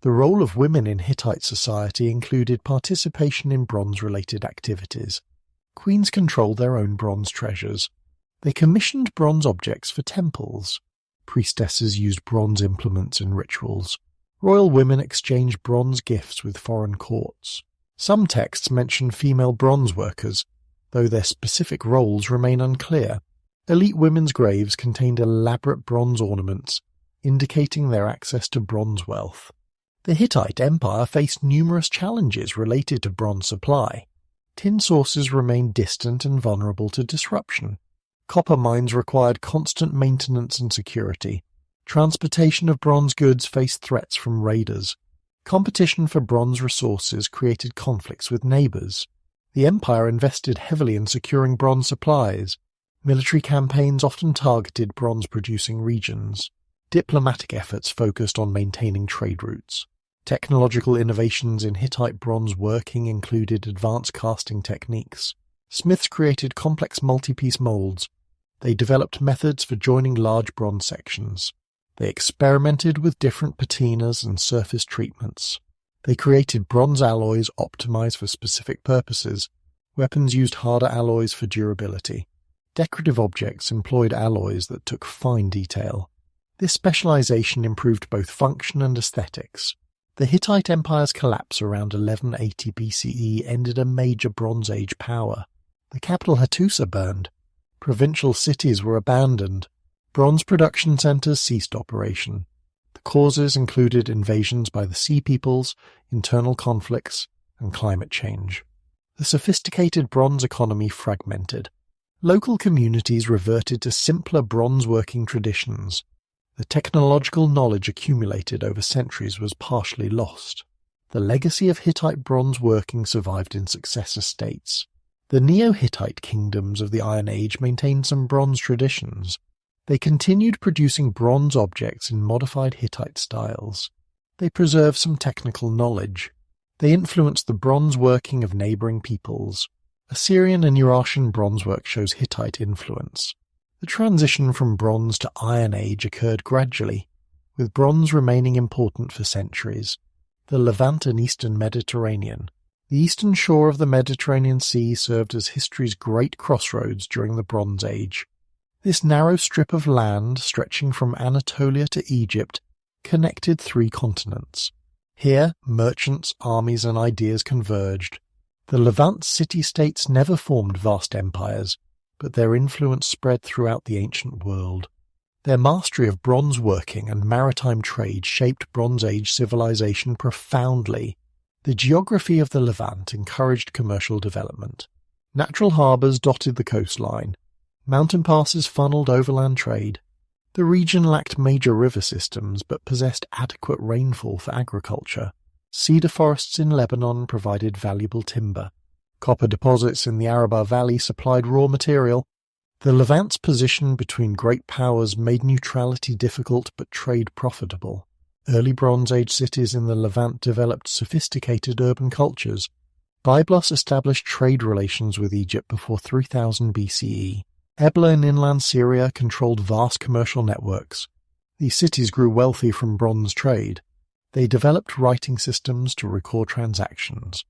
The role of women in Hittite society included participation in bronze-related activities. Queens controlled their own bronze treasures. They commissioned bronze objects for temples. Priestesses used bronze implements in rituals. Royal women exchanged bronze gifts with foreign courts. Some texts mention female bronze workers, though their specific roles remain unclear. Elite women's graves contained elaborate bronze ornaments, indicating their access to bronze wealth. The Hittite Empire faced numerous challenges related to bronze supply. Tin sources remained distant and vulnerable to disruption. Copper mines required constant maintenance and security. Transportation of bronze goods faced threats from raiders. Competition for bronze resources created conflicts with neighbours. The empire invested heavily in securing bronze supplies. Military campaigns often targeted bronze-producing regions. Diplomatic efforts focused on maintaining trade routes. Technological innovations in Hittite bronze working included advanced casting techniques. Smiths created complex multi-piece molds. They developed methods for joining large bronze sections. They experimented with different patinas and surface treatments. They created bronze alloys optimized for specific purposes. Weapons used harder alloys for durability. Decorative objects employed alloys that took fine detail. This specialization improved both function and aesthetics. The Hittite Empire's collapse around 1180 BCE ended a major Bronze Age power. The capital Hattusa burned. Provincial cities were abandoned. Bronze production centers ceased operation. The causes included invasions by the Sea Peoples, internal conflicts, and climate change. The sophisticated bronze economy fragmented. Local communities reverted to simpler bronze working traditions. The technological knowledge accumulated over centuries was partially lost. The legacy of Hittite bronze working survived in successor states. The Neo-Hittite kingdoms of the Iron Age maintained some bronze traditions. They continued producing bronze objects in modified Hittite styles. They preserved some technical knowledge. They influenced the bronze working of neighbouring peoples. Assyrian and Urartian bronzework shows Hittite influence. The transition from Bronze to Iron Age occurred gradually, with bronze remaining important for centuries. The Levant and Eastern Mediterranean. The eastern shore of the Mediterranean Sea served as history's great crossroads during the Bronze Age. This narrow strip of land, stretching from Anatolia to Egypt, connected 3 continents. Here, merchants, armies, and ideas converged. The Levant city-states never formed vast empires, but their influence spread throughout the ancient world. Their mastery of bronze working and maritime trade shaped Bronze Age civilization profoundly. The geography of the Levant encouraged commercial development. Natural harbours dotted the coastline. Mountain passes funneled overland trade. The region lacked major river systems but possessed adequate rainfall for agriculture. Cedar forests in Lebanon provided valuable timber. Copper deposits in the Araba Valley supplied raw material. The Levant's position between great powers made neutrality difficult but trade profitable. Early Bronze Age cities in the Levant developed sophisticated urban cultures. Byblos established trade relations with Egypt before 3000 BCE. Ebla in inland Syria controlled vast commercial networks. These cities grew wealthy from bronze trade. They developed writing systems to record transactions.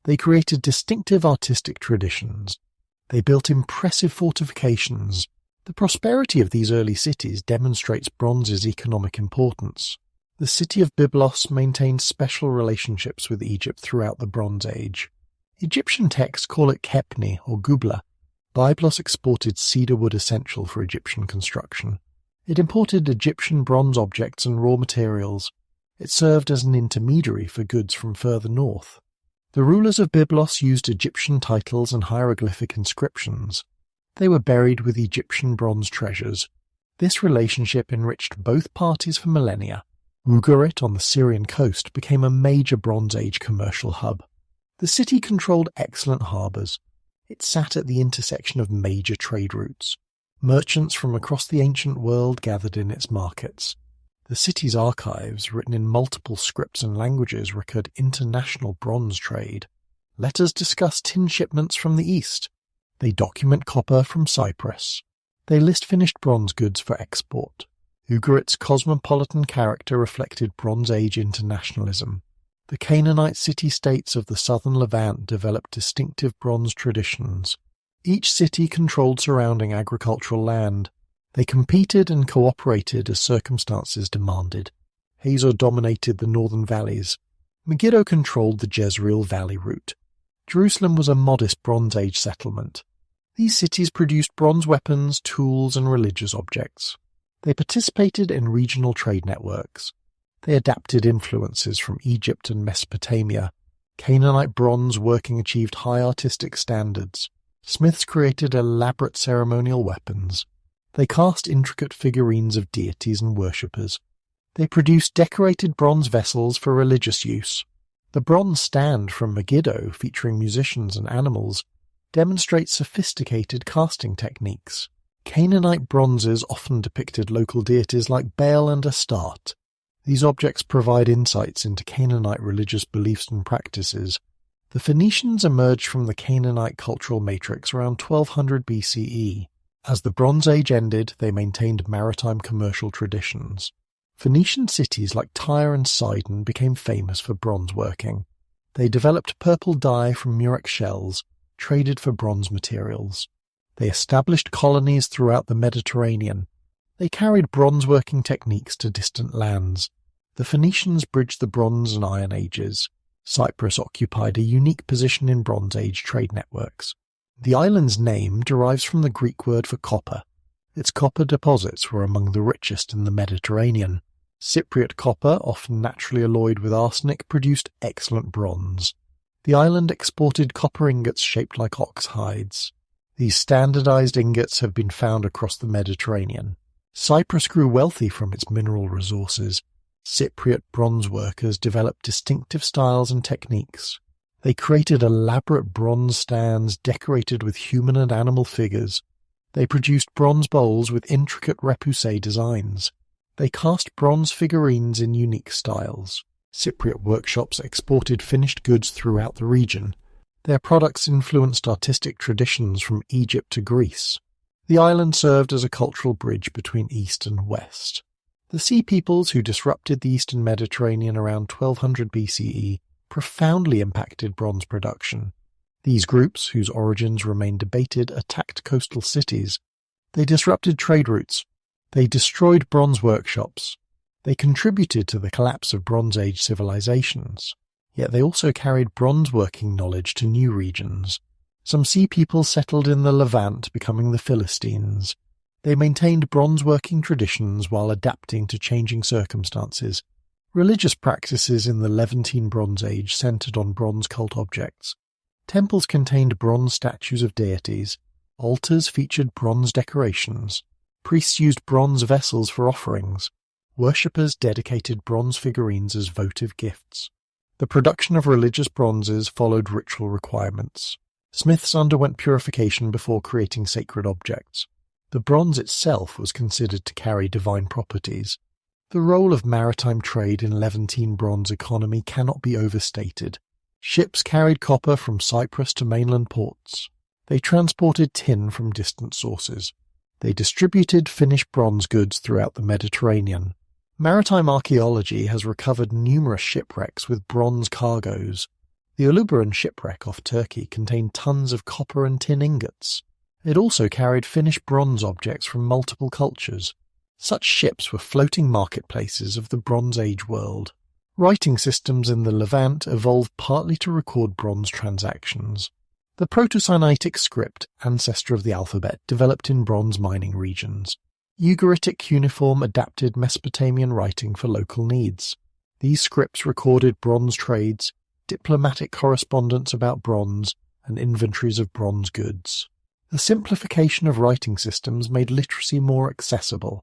They created distinctive artistic traditions. They built impressive fortifications. The prosperity of these early cities demonstrates bronze's economic importance. The city of Byblos maintained special relationships with Egypt throughout the Bronze Age. Egyptian texts call it Kepni or Gubla. Byblos exported cedar wood essential for Egyptian construction. It imported Egyptian bronze objects and raw materials. It served as an intermediary for goods from further north. The rulers of Byblos used Egyptian titles and hieroglyphic inscriptions. They were buried with Egyptian bronze treasures. This relationship enriched both parties for millennia. Ugarit on the Syrian coast became a major Bronze Age commercial hub. The city controlled excellent harbours. It sat at the intersection of major trade routes. Merchants from across the ancient world gathered in its markets. The city's archives, written in multiple scripts and languages, record international bronze trade. Letters discuss tin shipments from the east. They document copper from Cyprus. They list finished bronze goods for export. Ugarit's cosmopolitan character reflected Bronze Age internationalism. The Canaanite city-states of the southern Levant developed distinctive bronze traditions. Each city controlled surrounding agricultural land. They competed and cooperated as circumstances demanded. Hazor dominated the northern valleys. Megiddo controlled the Jezreel Valley route. Jerusalem was a modest Bronze Age settlement. These cities produced bronze weapons, tools, and religious objects. They participated in regional trade networks. They adapted influences from Egypt and Mesopotamia. Canaanite bronze working achieved high artistic standards. Smiths created elaborate ceremonial weapons. They cast intricate figurines of deities and worshippers. They produced decorated bronze vessels for religious use. The bronze stand from Megiddo, featuring musicians and animals, demonstrates sophisticated casting techniques. Canaanite bronzes often depicted local deities like Baal and Astarte. These objects provide insights into Canaanite religious beliefs and practices. The Phoenicians emerged from the Canaanite cultural matrix around 1200 BCE. As the Bronze Age ended, they maintained maritime commercial traditions. Phoenician cities like Tyre and Sidon became famous for bronze working. They developed purple dye from murex shells, traded for bronze materials. They established colonies throughout the Mediterranean. They carried bronze-working techniques to distant lands. The Phoenicians bridged the Bronze and Iron Ages. Cyprus occupied a unique position in Bronze Age trade networks. The island's name derives from the Greek word for copper. Its copper deposits were among the richest in the Mediterranean. Cypriot copper, often naturally alloyed with arsenic, produced excellent bronze. The island exported copper ingots shaped like ox hides. These standardized ingots have been found across the Mediterranean. Cyprus grew wealthy from its mineral resources. Cypriot bronze workers developed distinctive styles and techniques. They created elaborate bronze stands decorated with human and animal figures. They produced bronze bowls with intricate repoussé designs. They cast bronze figurines in unique styles. Cypriot workshops exported finished goods throughout the region. Their products influenced artistic traditions from Egypt to Greece. The island served as a cultural bridge between East and West. The Sea Peoples who disrupted the eastern Mediterranean around 1200 BCE profoundly impacted bronze production. These groups, whose origins remain debated, attacked coastal cities. They disrupted trade routes. They destroyed bronze workshops. They contributed to the collapse of Bronze Age civilizations. Yet they also carried bronze-working knowledge to new regions. Some Sea Peoples settled in the Levant, becoming the Philistines. They maintained bronze-working traditions while adapting to changing circumstances. Religious practices in the Levantine Bronze Age centered on bronze cult objects. Temples contained bronze statues of deities. Altars featured bronze decorations. Priests used bronze vessels for offerings. Worshippers dedicated bronze figurines as votive gifts. The production of religious bronzes followed ritual requirements. Smiths underwent purification before creating sacred objects. The bronze itself was considered to carry divine properties. The role of maritime trade in Levantine bronze economy cannot be overstated. Ships carried copper from Cyprus to mainland ports. They transported tin from distant sources. They distributed finished bronze goods throughout the Mediterranean. Maritime archaeology has recovered numerous shipwrecks with bronze cargoes. The Uluburun shipwreck off Turkey contained tons of copper and tin ingots. It also carried finished bronze objects from multiple cultures. Such ships were floating marketplaces of the Bronze Age world. Writing systems in the Levant evolved partly to record bronze transactions. The Proto-Sinaitic script, ancestor of the alphabet, developed in bronze mining regions. Ugaritic cuneiform adapted Mesopotamian writing for local needs. These scripts recorded bronze trades, diplomatic correspondence about bronze, and inventories of bronze goods. The simplification of writing systems made literacy more accessible.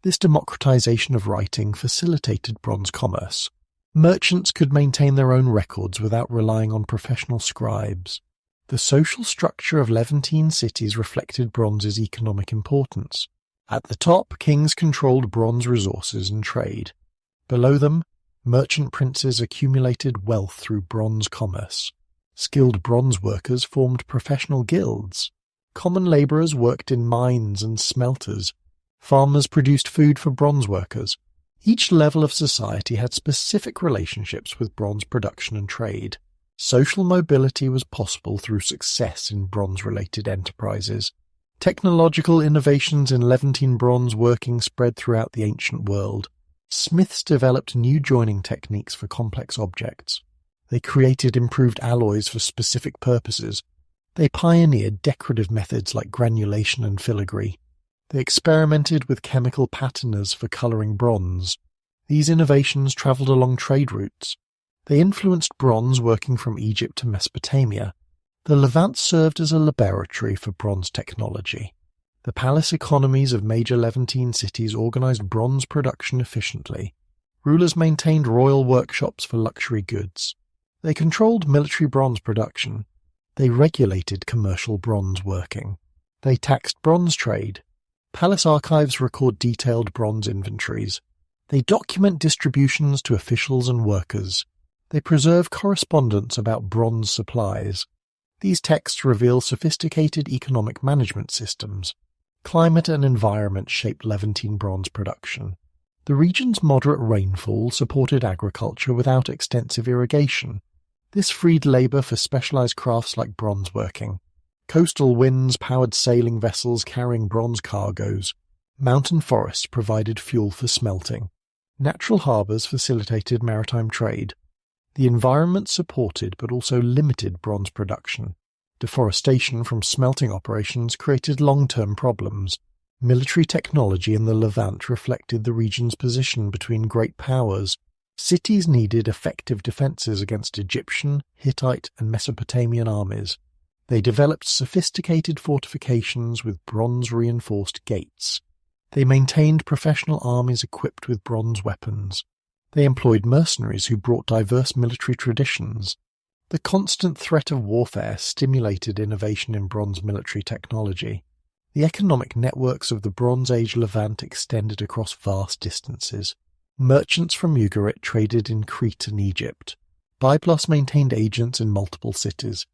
This democratization of writing facilitated bronze commerce. Merchants could maintain their own records without relying on professional scribes. The social structure of Levantine cities reflected bronze's economic importance. At the top, kings controlled bronze resources and trade. Below them, merchant princes accumulated wealth through bronze commerce. Skilled bronze workers formed professional guilds. Common labourers worked in mines and smelters. Farmers produced food for bronze workers. Each level of society had specific relationships with bronze production and trade. Social mobility was possible through success in bronze-related enterprises. Technological innovations in Levantine bronze working spread throughout the ancient world. Smiths developed new joining techniques for complex objects. They created improved alloys for specific purposes. They pioneered decorative methods like granulation and filigree. They experimented with chemical patinas for colouring bronze. These innovations travelled along trade routes. They influenced bronze working from Egypt to Mesopotamia. The Levant served as a laboratory for bronze technology. The palace economies of major Levantine cities organised bronze production efficiently. Rulers maintained royal workshops for luxury goods. They controlled military bronze production. They regulated commercial bronze working. They taxed bronze trade. Palace archives record detailed bronze inventories. They document distributions to officials and workers. They preserve correspondence about bronze supplies. These texts reveal sophisticated economic management systems. Climate and environment shaped Levantine bronze production. The region's moderate rainfall supported agriculture without extensive irrigation. This freed labour for specialised crafts like bronze working. Coastal winds powered sailing vessels carrying bronze cargoes. Mountain forests provided fuel for smelting. Natural harbours facilitated maritime trade. The environment supported but also limited bronze production. Deforestation from smelting operations created long-term problems. Military technology in the Levant reflected the region's position between great powers. Cities needed effective defences against Egyptian, Hittite and Mesopotamian armies. They developed sophisticated fortifications with bronze-reinforced gates. They maintained professional armies equipped with bronze weapons. They employed mercenaries who brought diverse military traditions. The constant threat of warfare stimulated innovation in bronze military technology. The economic networks of the Bronze Age Levant extended across vast distances. Merchants from Ugarit traded in Crete and Egypt. Byblos maintained agents in multiple cities.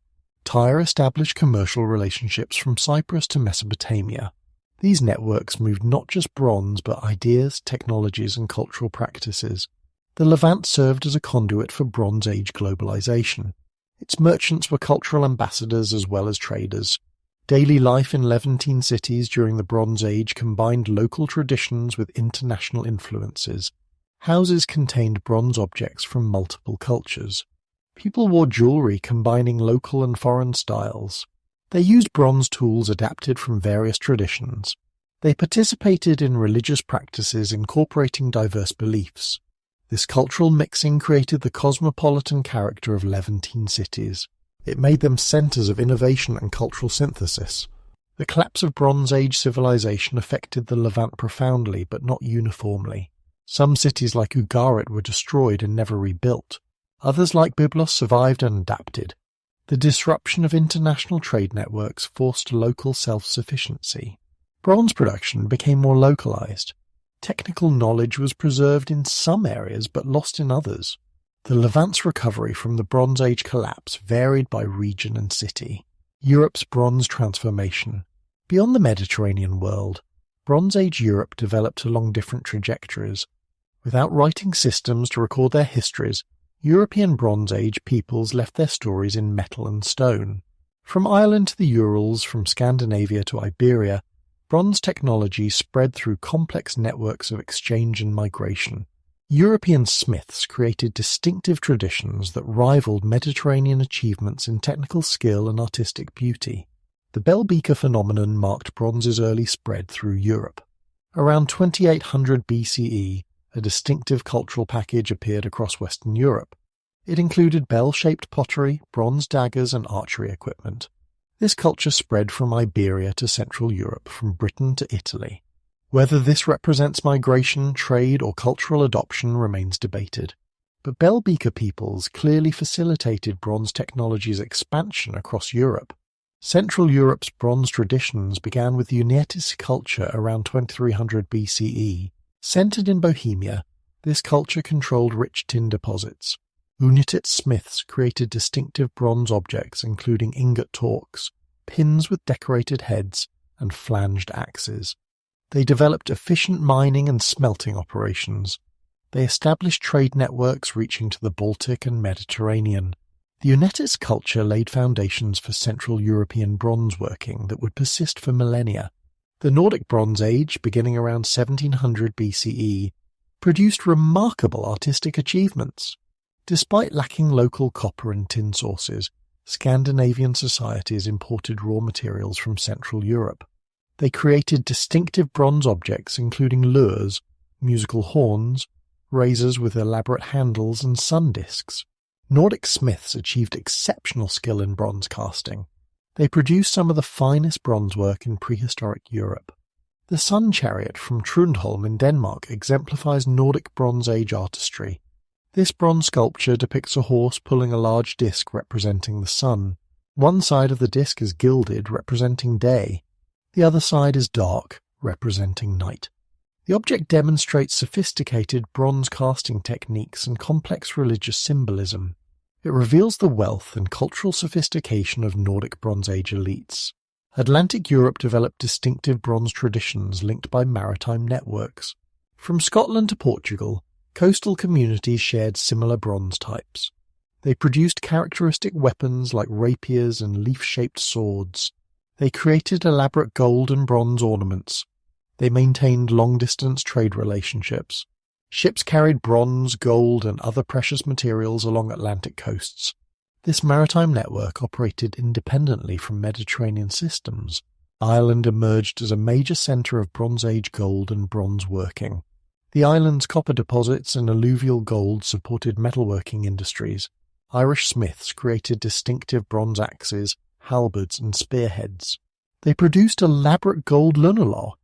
Tyre established commercial relationships from Cyprus to Mesopotamia. These networks moved not just bronze but ideas, technologies and cultural practices. The Levant served as a conduit for Bronze Age globalization. Its merchants were cultural ambassadors as well as traders. Daily life in Levantine cities during the Bronze Age combined local traditions with international influences. Houses contained bronze objects from multiple cultures. People wore jewellery combining local and foreign styles. They used bronze tools adapted from various traditions. They participated in religious practices incorporating diverse beliefs. This cultural mixing created the cosmopolitan character of Levantine cities. It made them centres of innovation and cultural synthesis. The collapse of Bronze Age civilization affected the Levant profoundly but not uniformly. Some cities like Ugarit were destroyed and never rebuilt. Others like Byblos survived and adapted. The disruption of international trade networks forced local self-sufficiency. Bronze production became more localized. Technical knowledge was preserved in some areas but lost in others. The Levant's recovery from the Bronze Age collapse varied by region and city. Europe's bronze transformation. Beyond the Mediterranean world, Bronze Age Europe developed along different trajectories. Without writing systems to record their histories, European Bronze Age peoples left their stories in metal and stone. From Ireland to the Urals, from Scandinavia to Iberia, bronze technology spread through complex networks of exchange and migration. European smiths created distinctive traditions that rivaled Mediterranean achievements in technical skill and artistic beauty. The bell beaker phenomenon marked bronze's early spread through Europe. Around 2800 BCE, a distinctive cultural package appeared across Western Europe. It included bell-shaped pottery, bronze daggers and archery equipment. This culture spread from Iberia to Central Europe, from Britain to Italy. Whether this represents migration, trade, or cultural adoption remains debated. But bell beaker peoples clearly facilitated bronze technology's expansion across Europe. Central Europe's bronze traditions began with the Unietist culture around 2300 BCE. Centered in Bohemia, this culture controlled rich tin deposits. United smiths created distinctive bronze objects including ingot torques, pins with decorated heads, and flanged axes. They developed efficient mining and smelting operations. They established trade networks reaching to the Baltic and Mediterranean. The Unetics culture laid foundations for Central European bronze working that would persist for millennia. The Nordic Bronze Age, beginning around 1700 BCE, produced remarkable artistic achievements. Despite lacking local copper and tin sources, Scandinavian societies imported raw materials from Central Europe. They created distinctive bronze objects including lures, musical horns, razors with elaborate handles, and sun discs. Nordic smiths achieved exceptional skill in bronze casting. They produced some of the finest bronze work in prehistoric Europe. The Sun Chariot from Trundholm in Denmark exemplifies Nordic Bronze Age artistry. This bronze sculpture depicts a horse pulling a large disc representing the sun. One side of the disc is gilded, representing day. The other side is dark, representing night. The object demonstrates sophisticated bronze casting techniques and complex religious symbolism. It reveals the wealth and cultural sophistication of Nordic Bronze Age elites. Atlantic Europe developed distinctive bronze traditions linked by maritime networks. From Scotland to Portugal, coastal communities shared similar bronze types. They produced characteristic weapons like rapiers and leaf-shaped swords. They created elaborate gold and bronze ornaments. They maintained long-distance trade relationships. Ships carried bronze, gold, and other precious materials along Atlantic coasts. This maritime network operated independently from Mediterranean systems. Ireland emerged as a major centre of Bronze Age gold and bronze working. The island's copper deposits and alluvial gold supported metalworking industries. Irish smiths created distinctive bronze axes, halberds, and spearheads. They produced elaborate gold lunulaw,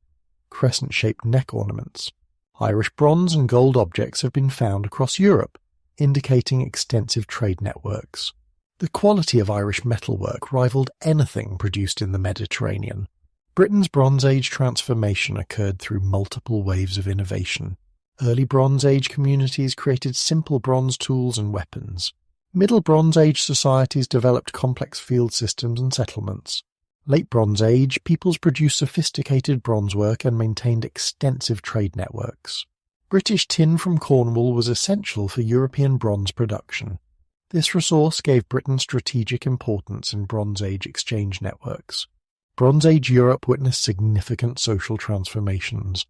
crescent-shaped neck ornaments. Irish bronze and gold objects have been found across Europe, indicating extensive trade networks. The quality of Irish metalwork rivaled anything produced in the Mediterranean. Britain's Bronze Age transformation occurred through multiple waves of innovation. Early Bronze Age communities created simple bronze tools and weapons. Middle Bronze Age societies developed complex field systems and settlements. Late Bronze Age peoples produced sophisticated bronze work and maintained extensive trade networks. British tin from Cornwall was essential for European bronze production. This resource gave Britain strategic importance in Bronze Age exchange networks. Bronze Age Europe witnessed significant social transformations.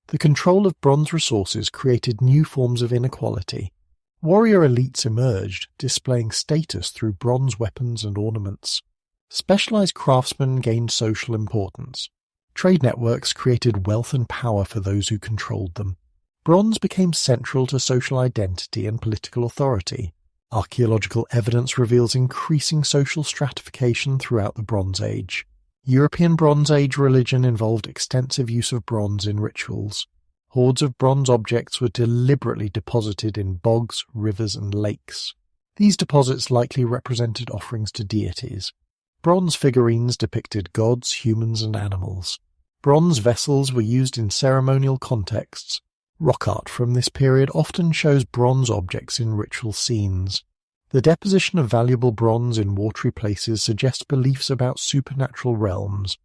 The control of bronze resources created new forms of inequality. Warrior elites emerged, displaying status through bronze weapons and ornaments. Specialized craftsmen gained social importance. Trade networks created wealth and power for those who controlled them. Bronze became central to social identity and political authority. Archaeological evidence reveals increasing social stratification throughout the Bronze Age. European Bronze Age religion involved extensive use of bronze in rituals. Hoards of bronze objects were deliberately deposited in bogs, rivers, and lakes. These deposits likely represented offerings to deities. Bronze figurines depicted gods, humans, and animals. Bronze vessels were used in ceremonial contexts. Rock art from this period often shows bronze objects in ritual scenes. The deposition of valuable bronze in watery places suggests beliefs about supernatural realms.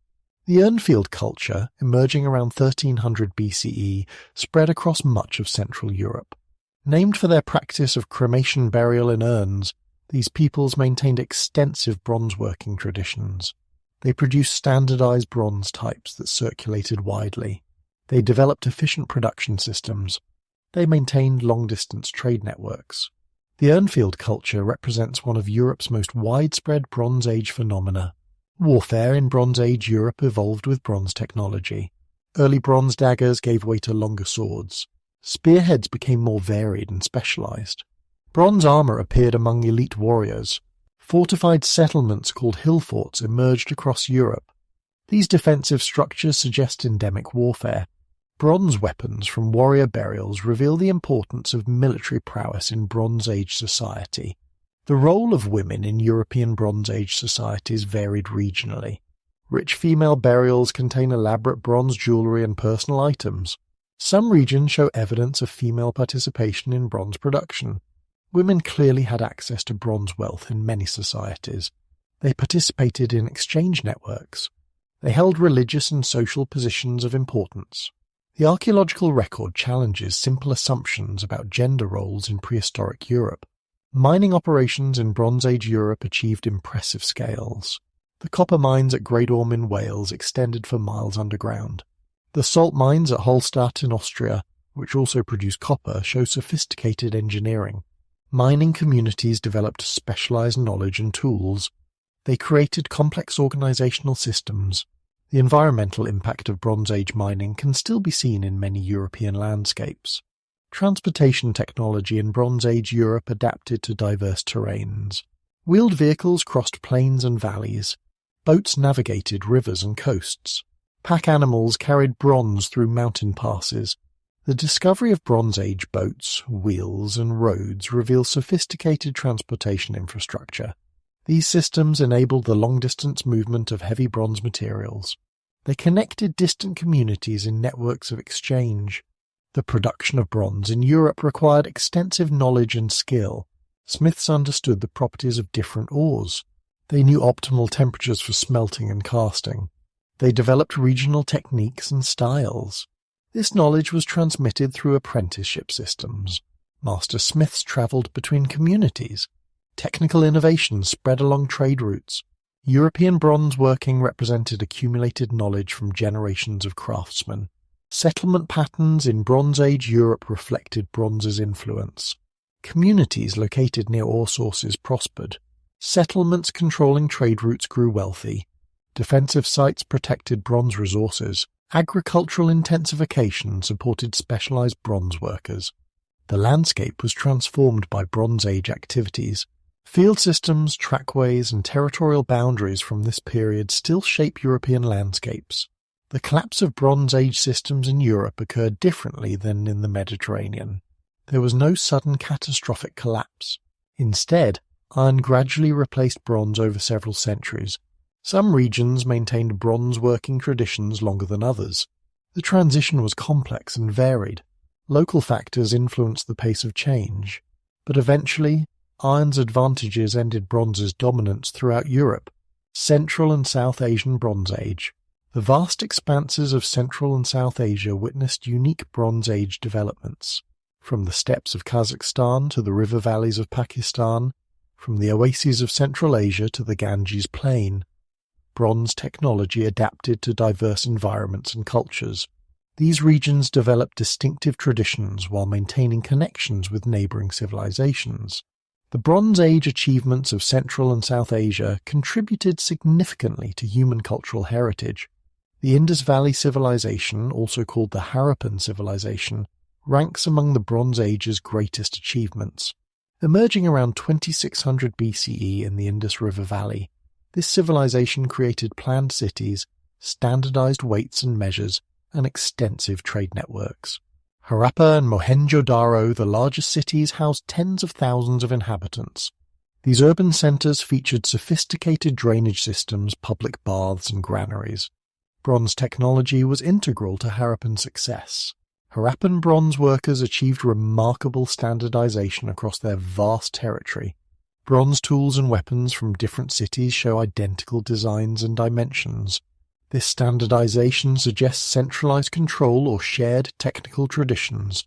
The Urnfield culture, emerging around 1300 BCE, spread across much of Central Europe. Named for their practice of cremation burial in urns, these peoples maintained extensive bronze-working traditions. They produced standardized bronze types that circulated widely. They developed efficient production systems. They maintained long-distance trade networks. The Urnfield culture represents one of Europe's most widespread Bronze Age phenomena. Warfare in Bronze Age Europe evolved with bronze technology. Early bronze daggers gave way to longer swords. Spearheads became more varied and specialized. Bronze armor appeared among elite warriors. Fortified settlements called hill forts emerged across Europe. These defensive structures suggest endemic warfare. Bronze weapons from warrior burials reveal the importance of military prowess in Bronze Age society. The role of women in European Bronze Age societies varied regionally. Rich female burials contain elaborate bronze jewelry and personal items. Some regions show evidence of female participation in bronze production. Women clearly had access to bronze wealth in many societies. They participated in exchange networks. They held religious and social positions of importance. The archaeological record challenges simple assumptions about gender roles in prehistoric Europe. Mining operations in Bronze Age Europe achieved impressive scales. The copper mines at Great Orme in Wales extended for miles underground. The salt mines at Holstadt in Austria, which also produce copper, show sophisticated engineering. Mining communities developed specialized knowledge and tools. They created complex organizational systems. The environmental impact of Bronze Age mining can still be seen in many European landscapes. Transportation technology in Bronze Age Europe adapted to diverse terrains. Wheeled vehicles crossed plains and valleys. Boats navigated rivers and coasts. Pack animals carried bronze through mountain passes. The discovery of Bronze Age boats, wheels, and roads reveals sophisticated transportation infrastructure. These systems enabled the long-distance movement of heavy bronze materials. They connected distant communities in networks of exchange. The production of bronze in Europe required extensive knowledge and skill. Smiths understood the properties of different ores. They knew optimal temperatures for smelting and casting. They developed regional techniques and styles. This knowledge was transmitted through apprenticeship systems. Master smiths travelled between communities. Technical innovation spread along trade routes. European bronze working represented accumulated knowledge from generations of craftsmen. Settlement patterns in Bronze Age Europe reflected bronze's influence. Communities located near ore sources prospered. Settlements controlling trade routes grew wealthy. Defensive sites protected bronze resources. Agricultural intensification supported specialized bronze workers. The landscape was transformed by Bronze Age activities. Field systems, trackways, and territorial boundaries from this period still shape European landscapes. The collapse of Bronze Age systems in Europe occurred differently than in the Mediterranean. There was no sudden catastrophic collapse. Instead, iron gradually replaced bronze over several centuries. Some regions maintained bronze working traditions longer than others. The transition was complex and varied. Local factors influenced the pace of change. But eventually, iron's advantages ended bronze's dominance throughout Europe. Central and South Asian Bronze Age. The vast expanses of Central and South Asia witnessed unique Bronze Age developments. From the steppes of Kazakhstan to the river valleys of Pakistan, from the oases of Central Asia to the Ganges Plain, bronze technology adapted to diverse environments and cultures. These regions developed distinctive traditions while maintaining connections with neighboring civilizations. The Bronze Age achievements of Central and South Asia contributed significantly to human cultural heritage. The Indus Valley Civilization, also called the Harappan Civilization, ranks among the Bronze Age's greatest achievements. Emerging around 2600 BCE in the Indus River Valley, this civilization created planned cities, standardized weights and measures, and extensive trade networks. Harappa and Mohenjo-Daro, the largest cities, housed tens of thousands of inhabitants. These urban centers featured sophisticated drainage systems, public baths, and granaries. Bronze technology was integral to Harappan success. Harappan bronze workers achieved remarkable standardization across their vast territory. Bronze tools and weapons from different cities show identical designs and dimensions. This standardization suggests centralized control or shared technical traditions.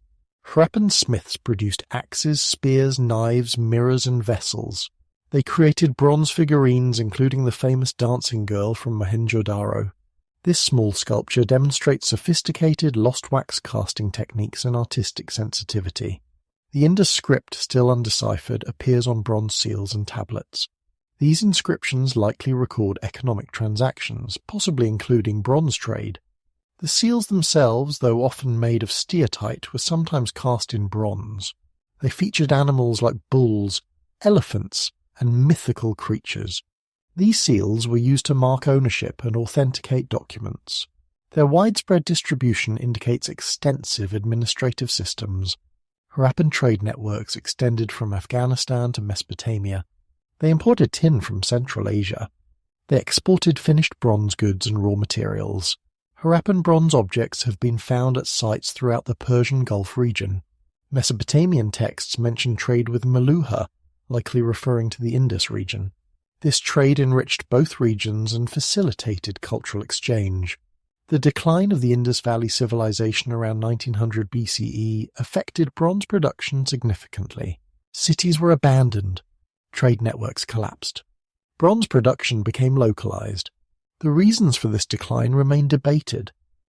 Harappan smiths produced axes, spears, knives, mirrors, and vessels. They created bronze figurines, including the famous dancing girl from Mohenjo-Daro. This small sculpture demonstrates sophisticated lost wax casting techniques and artistic sensitivity. The Indus script, still undeciphered, appears on bronze seals and tablets. These inscriptions likely record economic transactions, possibly including bronze trade. The seals themselves, though often made of steatite, were sometimes cast in bronze. They featured animals like bulls, elephants, and mythical creatures. These seals were used to mark ownership and authenticate documents. Their widespread distribution indicates extensive administrative systems. Harappan trade networks extended from Afghanistan to Mesopotamia. They imported tin from Central Asia. They exported finished bronze goods and raw materials. Harappan bronze objects have been found at sites throughout the Persian Gulf region. Mesopotamian texts mention trade with Meluha, likely referring to the Indus region. This trade enriched both regions and facilitated cultural exchange. The decline of the Indus Valley Civilization around 1900 BCE affected bronze production significantly. Cities were abandoned. Trade networks collapsed. Bronze production became localized. The reasons for this decline remain debated.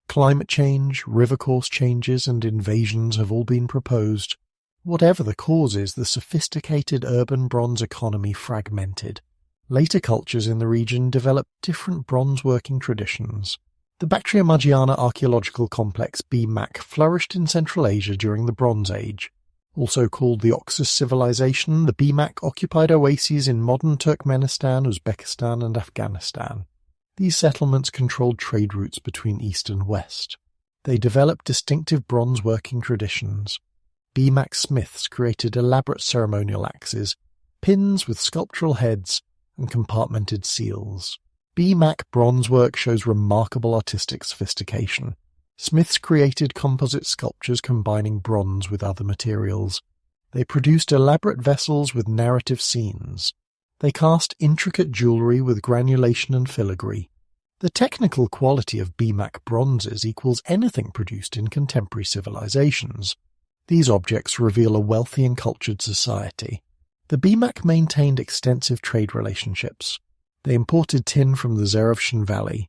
Climate change, river course changes, and invasions have all been proposed. Whatever the causes, the sophisticated urban bronze economy fragmented. Later cultures in the region developed different bronze working traditions. The Bactria-Margiana archaeological complex BMAC flourished in Central Asia during the Bronze Age. Also called the Oxus Civilization, the BMAC occupied oases in modern Turkmenistan, Uzbekistan, and Afghanistan. These settlements controlled trade routes between East and West. They developed distinctive bronze working traditions. BMAC smiths created elaborate ceremonial axes, pins with sculptural heads, and compartmented seals. BMAC bronze work shows remarkable artistic sophistication. Smiths created composite sculptures combining bronze with other materials. They produced elaborate vessels with narrative scenes. They cast intricate jewellery with granulation and filigree. The technical quality of BMAC bronzes equals anything produced in contemporary civilizations. These objects reveal a wealthy and cultured society. The BMAC maintained extensive trade relationships. They imported tin from the Zarafshan Valley.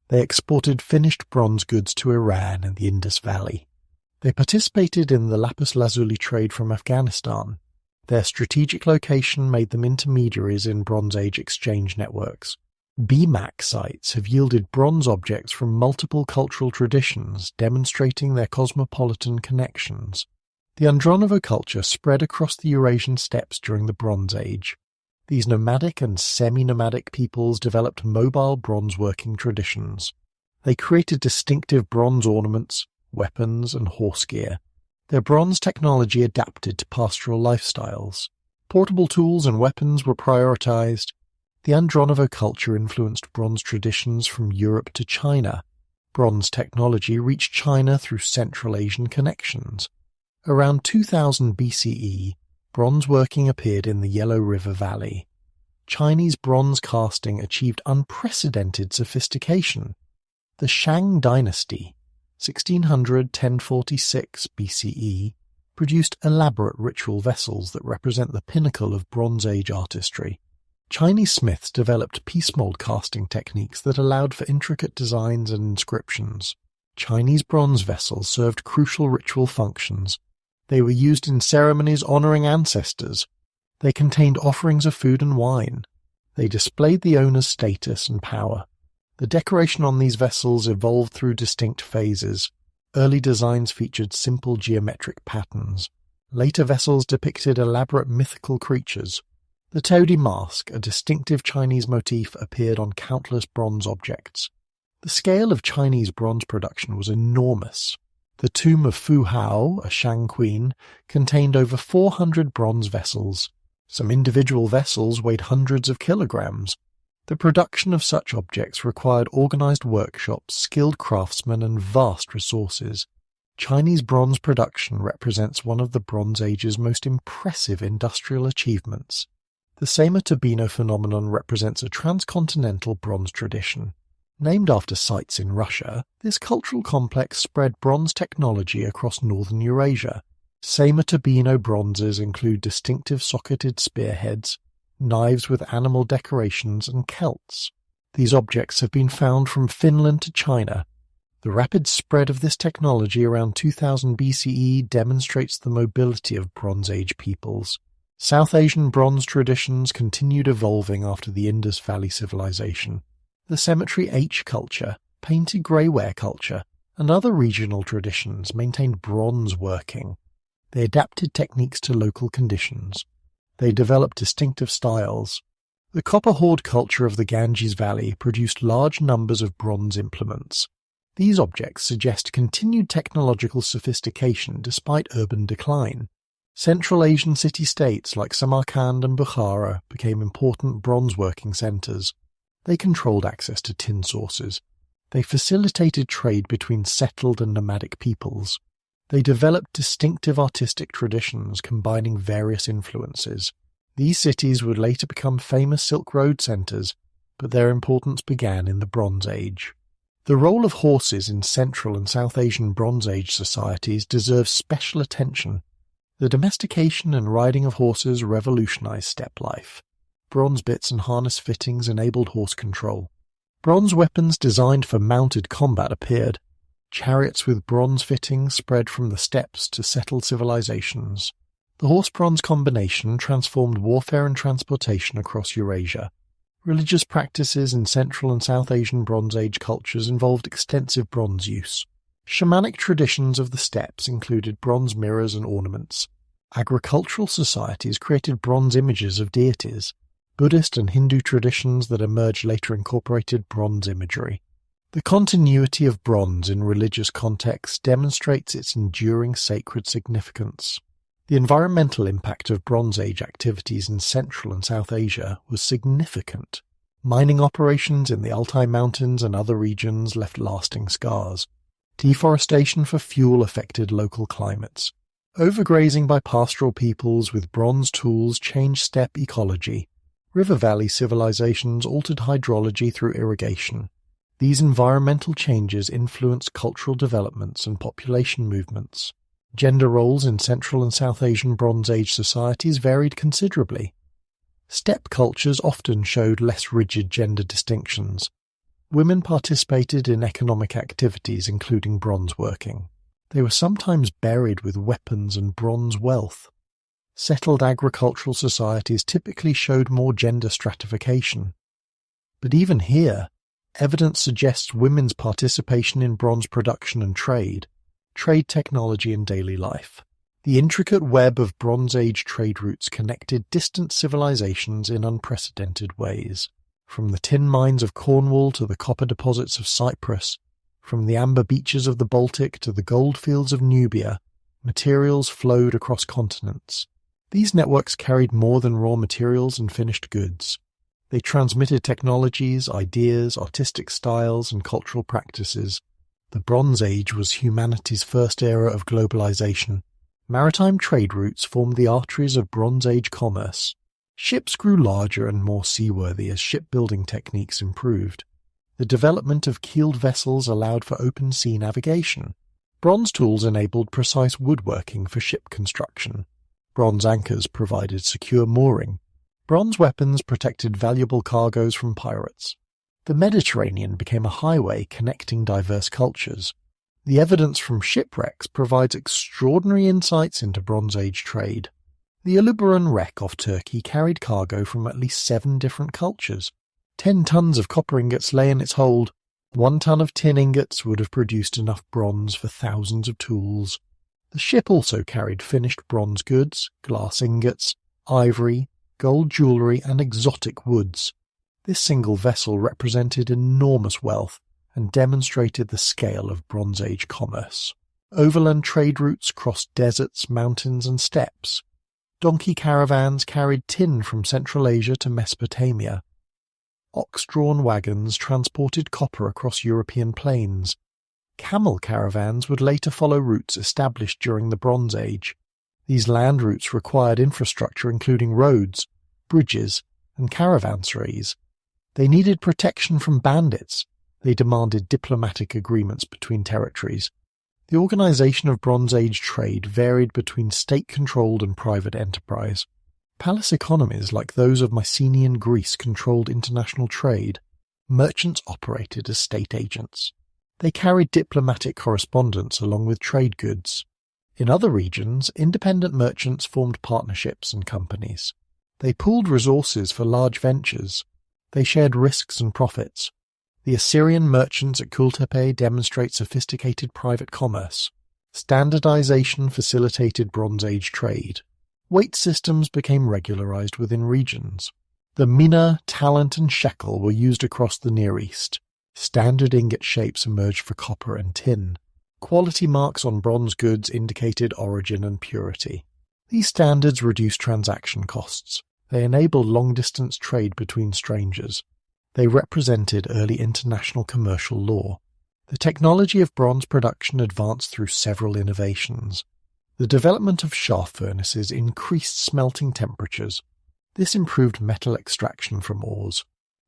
They exported finished bronze goods to Iran and the Indus Valley. They participated in the lapis lazuli trade from Afghanistan. Their strategic location made them intermediaries in Bronze Age exchange networks. BMAC sites have yielded bronze objects from multiple cultural traditions, demonstrating their cosmopolitan connections. The Andronovo culture spread across the Eurasian steppes during the Bronze Age. These nomadic and semi-nomadic peoples developed mobile bronze working traditions. They created distinctive bronze ornaments, weapons, and horse gear. Their bronze technology adapted to pastoral lifestyles. Portable tools and weapons were prioritized. The Andronovo culture influenced bronze traditions from Europe to China. Bronze technology reached China through Central Asian connections. Around 2000 BCE, bronze working appeared in the Yellow River Valley. Chinese bronze casting achieved unprecedented sophistication. The Shang dynasty, 1600–1046 BCE, produced elaborate ritual vessels that represent the pinnacle of Bronze Age artistry. Chinese smiths developed piece mold casting techniques that allowed for intricate designs and inscriptions. Chinese bronze vessels served crucial ritual functions. They were used in ceremonies honoring ancestors. They contained offerings of food and wine. They displayed the owner's status and power. The decoration on these vessels evolved through distinct phases. Early designs featured simple geometric patterns. Later vessels depicted elaborate mythical creatures. The toady mask, a distinctive Chinese motif, appeared on countless bronze objects. The scale of Chinese bronze production was enormous. The tomb of Fu Hao, a Shang queen, contained over 400 bronze vessels. Some individual vessels weighed hundreds of kilograms. The production of such objects required organized workshops, skilled craftsmen, and vast resources. Chinese bronze production represents one of the Bronze Age's most impressive industrial achievements. The Seymour Tobino phenomenon represents a transcontinental bronze tradition. Named after sites in Russia, this cultural complex spread bronze technology across northern Eurasia. Seymour Tobino bronzes include distinctive socketed spearheads, knives with animal decorations, and celts. These objects have been found from Finland to China. The rapid spread of this technology around 2000 BCE demonstrates the mobility of Bronze Age peoples. South Asian bronze traditions continued evolving after the Indus Valley Civilization. The Cemetery H culture, painted greyware culture, and other regional traditions maintained bronze working. They adapted techniques to local conditions. They developed distinctive styles. The Copper Hoard culture of the Ganges Valley produced large numbers of bronze implements. These objects suggest continued technological sophistication despite urban decline. Central Asian city-states like Samarkand and Bukhara became important bronze-working centres. They controlled access to tin sources. They facilitated trade between settled and nomadic peoples. They developed distinctive artistic traditions combining various influences. These cities would later become famous Silk Road centres, but their importance began in the Bronze Age. The role of horses in Central and South Asian Bronze Age societies deserves special attention. The domestication and riding of horses revolutionized steppe life. Bronze bits and harness fittings enabled horse control. Bronze weapons designed for mounted combat appeared. Chariots with bronze fittings spread from the steppes to settled civilizations. The horse-bronze combination transformed warfare and transportation across Eurasia. Religious practices in Central and South Asian Bronze Age cultures involved extensive bronze use. Shamanic traditions of the steppes included bronze mirrors and ornaments. Agricultural societies created bronze images of deities. Buddhist and Hindu traditions that emerged later incorporated bronze imagery. The continuity of bronze in religious contexts demonstrates its enduring sacred significance. The environmental impact of Bronze Age activities in Central and South Asia was significant. Mining operations in the Altai Mountains and other regions left lasting scars. Deforestation for fuel affected local climates. Overgrazing by pastoral peoples with bronze tools changed steppe ecology. River valley civilizations altered hydrology through irrigation. These environmental changes influenced cultural developments and population movements. Gender roles in Central and South Asian Bronze Age societies varied considerably. Steppe cultures often showed less rigid gender distinctions. Women participated in economic activities including bronze working. They were sometimes buried with weapons and bronze wealth. Settled agricultural societies typically showed more gender stratification. But even here, evidence suggests women's participation in bronze production and trade technology and daily life. The intricate web of Bronze Age trade routes connected distant civilizations in unprecedented ways. From the tin mines of Cornwall to the copper deposits of Cyprus, from the amber beaches of the Baltic to the gold fields of Nubia, materials flowed across continents. These networks carried more than raw materials and finished goods. They transmitted technologies, ideas, artistic styles, and cultural practices. The Bronze Age was humanity's first era of globalization. Maritime trade routes formed the arteries of Bronze Age commerce. Ships grew larger and more seaworthy as shipbuilding techniques improved. The development of keeled vessels allowed for open sea navigation. Bronze tools enabled precise woodworking for ship construction. Bronze anchors provided secure mooring. Bronze weapons protected valuable cargoes from pirates. The Mediterranean became a highway connecting diverse cultures. The evidence from shipwrecks provides extraordinary insights into Bronze Age trade. The Uluburun wreck off Turkey carried cargo from at least 7 different cultures. 10 tons of copper ingots lay in its hold. 1 ton of tin ingots would have produced enough bronze for thousands of tools. The ship also carried finished bronze goods, glass ingots, ivory, gold jewellery and exotic woods. This single vessel represented enormous wealth and demonstrated the scale of Bronze Age commerce. Overland trade routes crossed deserts, mountains and steppes. Donkey caravans carried tin from Central Asia to Mesopotamia. Ox-drawn wagons transported copper across European plains. Camel caravans would later follow routes established during the Bronze Age. These land routes required infrastructure including roads, bridges, and caravanserais. They needed protection from bandits. They demanded diplomatic agreements between territories. The organization of Bronze Age trade varied between state-controlled and private enterprise. Palace economies like those of Mycenaean Greece controlled international trade. Merchants operated as state agents. They carried diplomatic correspondence along with trade goods. In other regions, independent merchants formed partnerships and companies. They pooled resources for large ventures. They shared risks and profits. The Assyrian merchants at Kultepe demonstrate sophisticated private commerce. Standardization facilitated Bronze Age trade. Weight systems became regularized within regions. The mina, talent and shekel were used across the Near East. Standard ingot shapes emerged for copper and tin. Quality marks on bronze goods indicated origin and purity. These standards reduced transaction costs. They enabled long-distance trade between strangers. They represented early international commercial law. The technology of bronze production advanced through several innovations. The development of shaft furnaces increased smelting temperatures. This improved metal extraction from ores.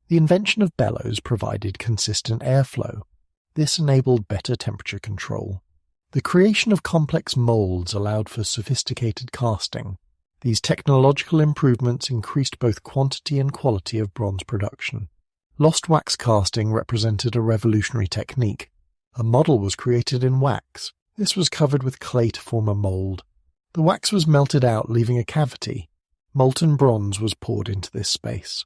The invention of bellows provided consistent airflow. This enabled better temperature control. The creation of complex molds allowed for sophisticated casting. These technological improvements increased both quantity and quality of bronze production. Lost wax casting represented a revolutionary technique. A model was created in wax. This was covered with clay to form a mold. The wax was melted out, leaving a cavity. Molten bronze was poured into this space.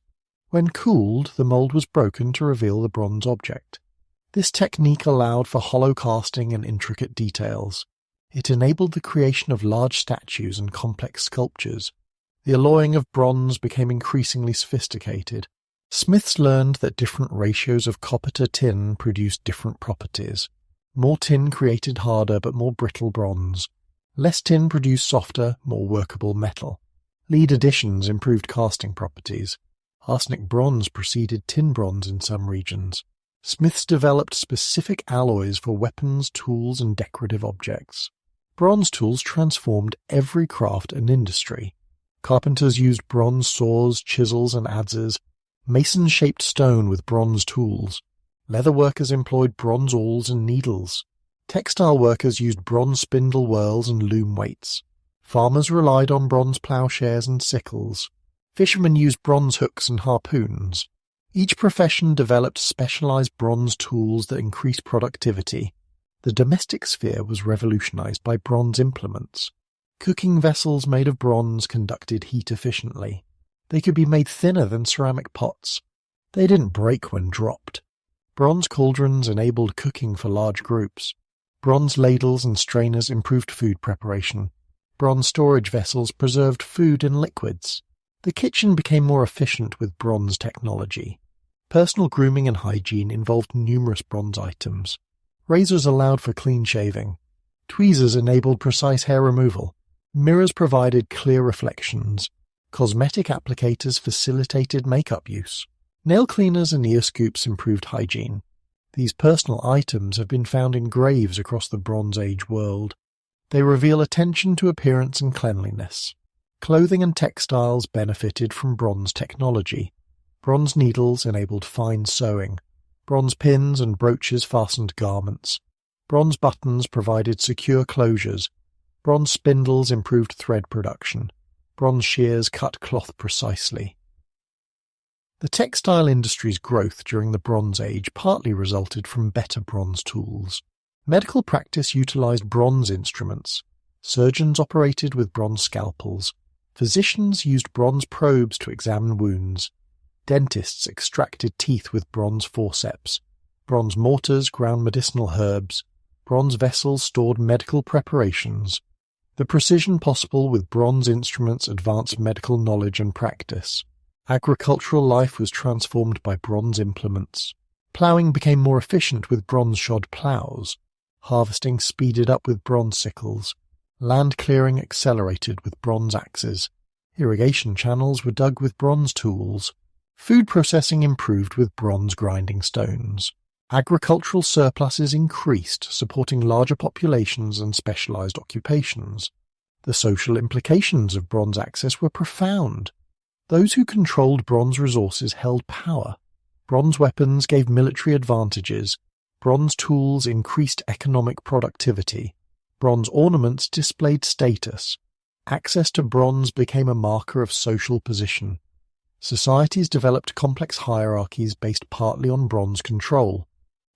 When cooled, the mold was broken to reveal the bronze object. This technique allowed for hollow casting and intricate details. It enabled the creation of large statues and complex sculptures. The alloying of bronze became increasingly sophisticated. Smiths learned that different ratios of copper to tin produced different properties. More tin created harder but more brittle bronze. Less tin produced softer, more workable metal. Lead additions improved casting properties. Arsenic bronze preceded tin bronze in some regions. Smiths developed specific alloys for weapons, tools, and decorative objects. Bronze tools transformed every craft and industry. Carpenters used bronze saws, chisels, and adzes. Masons shaped stone with bronze tools. Leather workers employed bronze awls and needles. Textile workers used bronze spindle whorls and loom weights. Farmers relied on bronze plowshares and sickles. Fishermen used bronze hooks and harpoons. Each profession developed specialized bronze tools that increased productivity. The domestic sphere was revolutionized by bronze implements. Cooking vessels made of bronze conducted heat efficiently. They could be made thinner than ceramic pots. They didn't break when dropped. Bronze cauldrons enabled cooking for large groups. Bronze ladles and strainers improved food preparation. Bronze storage vessels preserved food and liquids. The kitchen became more efficient with bronze technology. Personal grooming and hygiene involved numerous bronze items. Razors allowed for clean shaving. Tweezers enabled precise hair removal. Mirrors provided clear reflections. Cosmetic applicators facilitated makeup use. Nail cleaners and ear scoops improved hygiene. These personal items have been found in graves across the Bronze Age world. They reveal attention to appearance and cleanliness. Clothing and textiles benefited from bronze technology. Bronze needles enabled fine sewing. Bronze pins and brooches fastened garments. Bronze buttons provided secure closures. Bronze spindles improved thread production. Bronze shears cut cloth precisely. The textile industry's growth during the Bronze Age partly resulted from better bronze tools. Medical practice utilized bronze instruments. Surgeons operated with bronze scalpels. Physicians used bronze probes to examine wounds. Dentists extracted teeth with bronze forceps. Bronze mortars ground medicinal herbs. Bronze vessels stored medical preparations. The precision possible with bronze instruments advanced medical knowledge and practice. Agricultural life was transformed by bronze implements. Ploughing became more efficient with bronze-shod ploughs. Harvesting speeded up with bronze sickles. Land clearing accelerated with bronze axes. Irrigation channels were dug with bronze tools. Food processing improved with bronze grinding stones. Agricultural surpluses increased, supporting larger populations and specialized occupations. The social implications of bronze access were profound. Those who controlled bronze resources held power. Bronze weapons gave military advantages. Bronze tools increased economic productivity. Bronze ornaments displayed status. Access to bronze became a marker of social position. Societies developed complex hierarchies based partly on bronze control.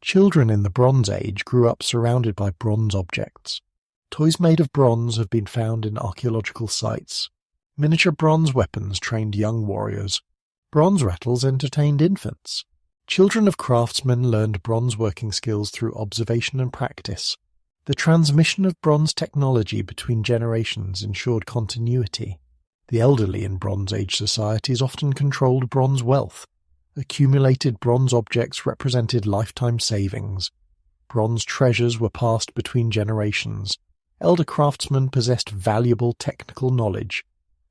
Children in the Bronze Age grew up surrounded by bronze objects. Toys made of bronze have been found in archaeological sites. Miniature bronze weapons trained young warriors. Bronze rattles entertained infants. Children of craftsmen learned bronze working skills through observation and practice. The transmission of bronze technology between generations ensured continuity. The elderly in Bronze Age societies often controlled bronze wealth. Accumulated bronze objects represented lifetime savings. Bronze treasures were passed between generations. Elder craftsmen possessed valuable technical knowledge.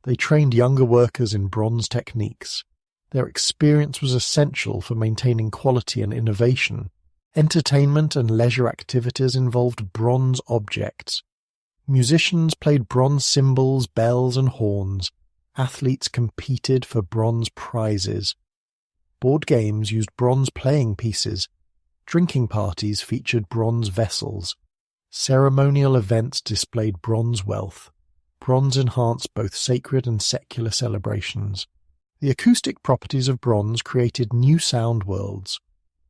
They trained younger workers in bronze techniques. Their experience was essential for maintaining quality and innovation. Entertainment and leisure activities involved bronze objects. Musicians played bronze cymbals, bells, and horns. Athletes competed for bronze prizes. Board games used bronze playing pieces. Drinking parties featured bronze vessels. Ceremonial events displayed bronze wealth. Bronze enhanced both sacred and secular celebrations. The acoustic properties of bronze created new sound worlds.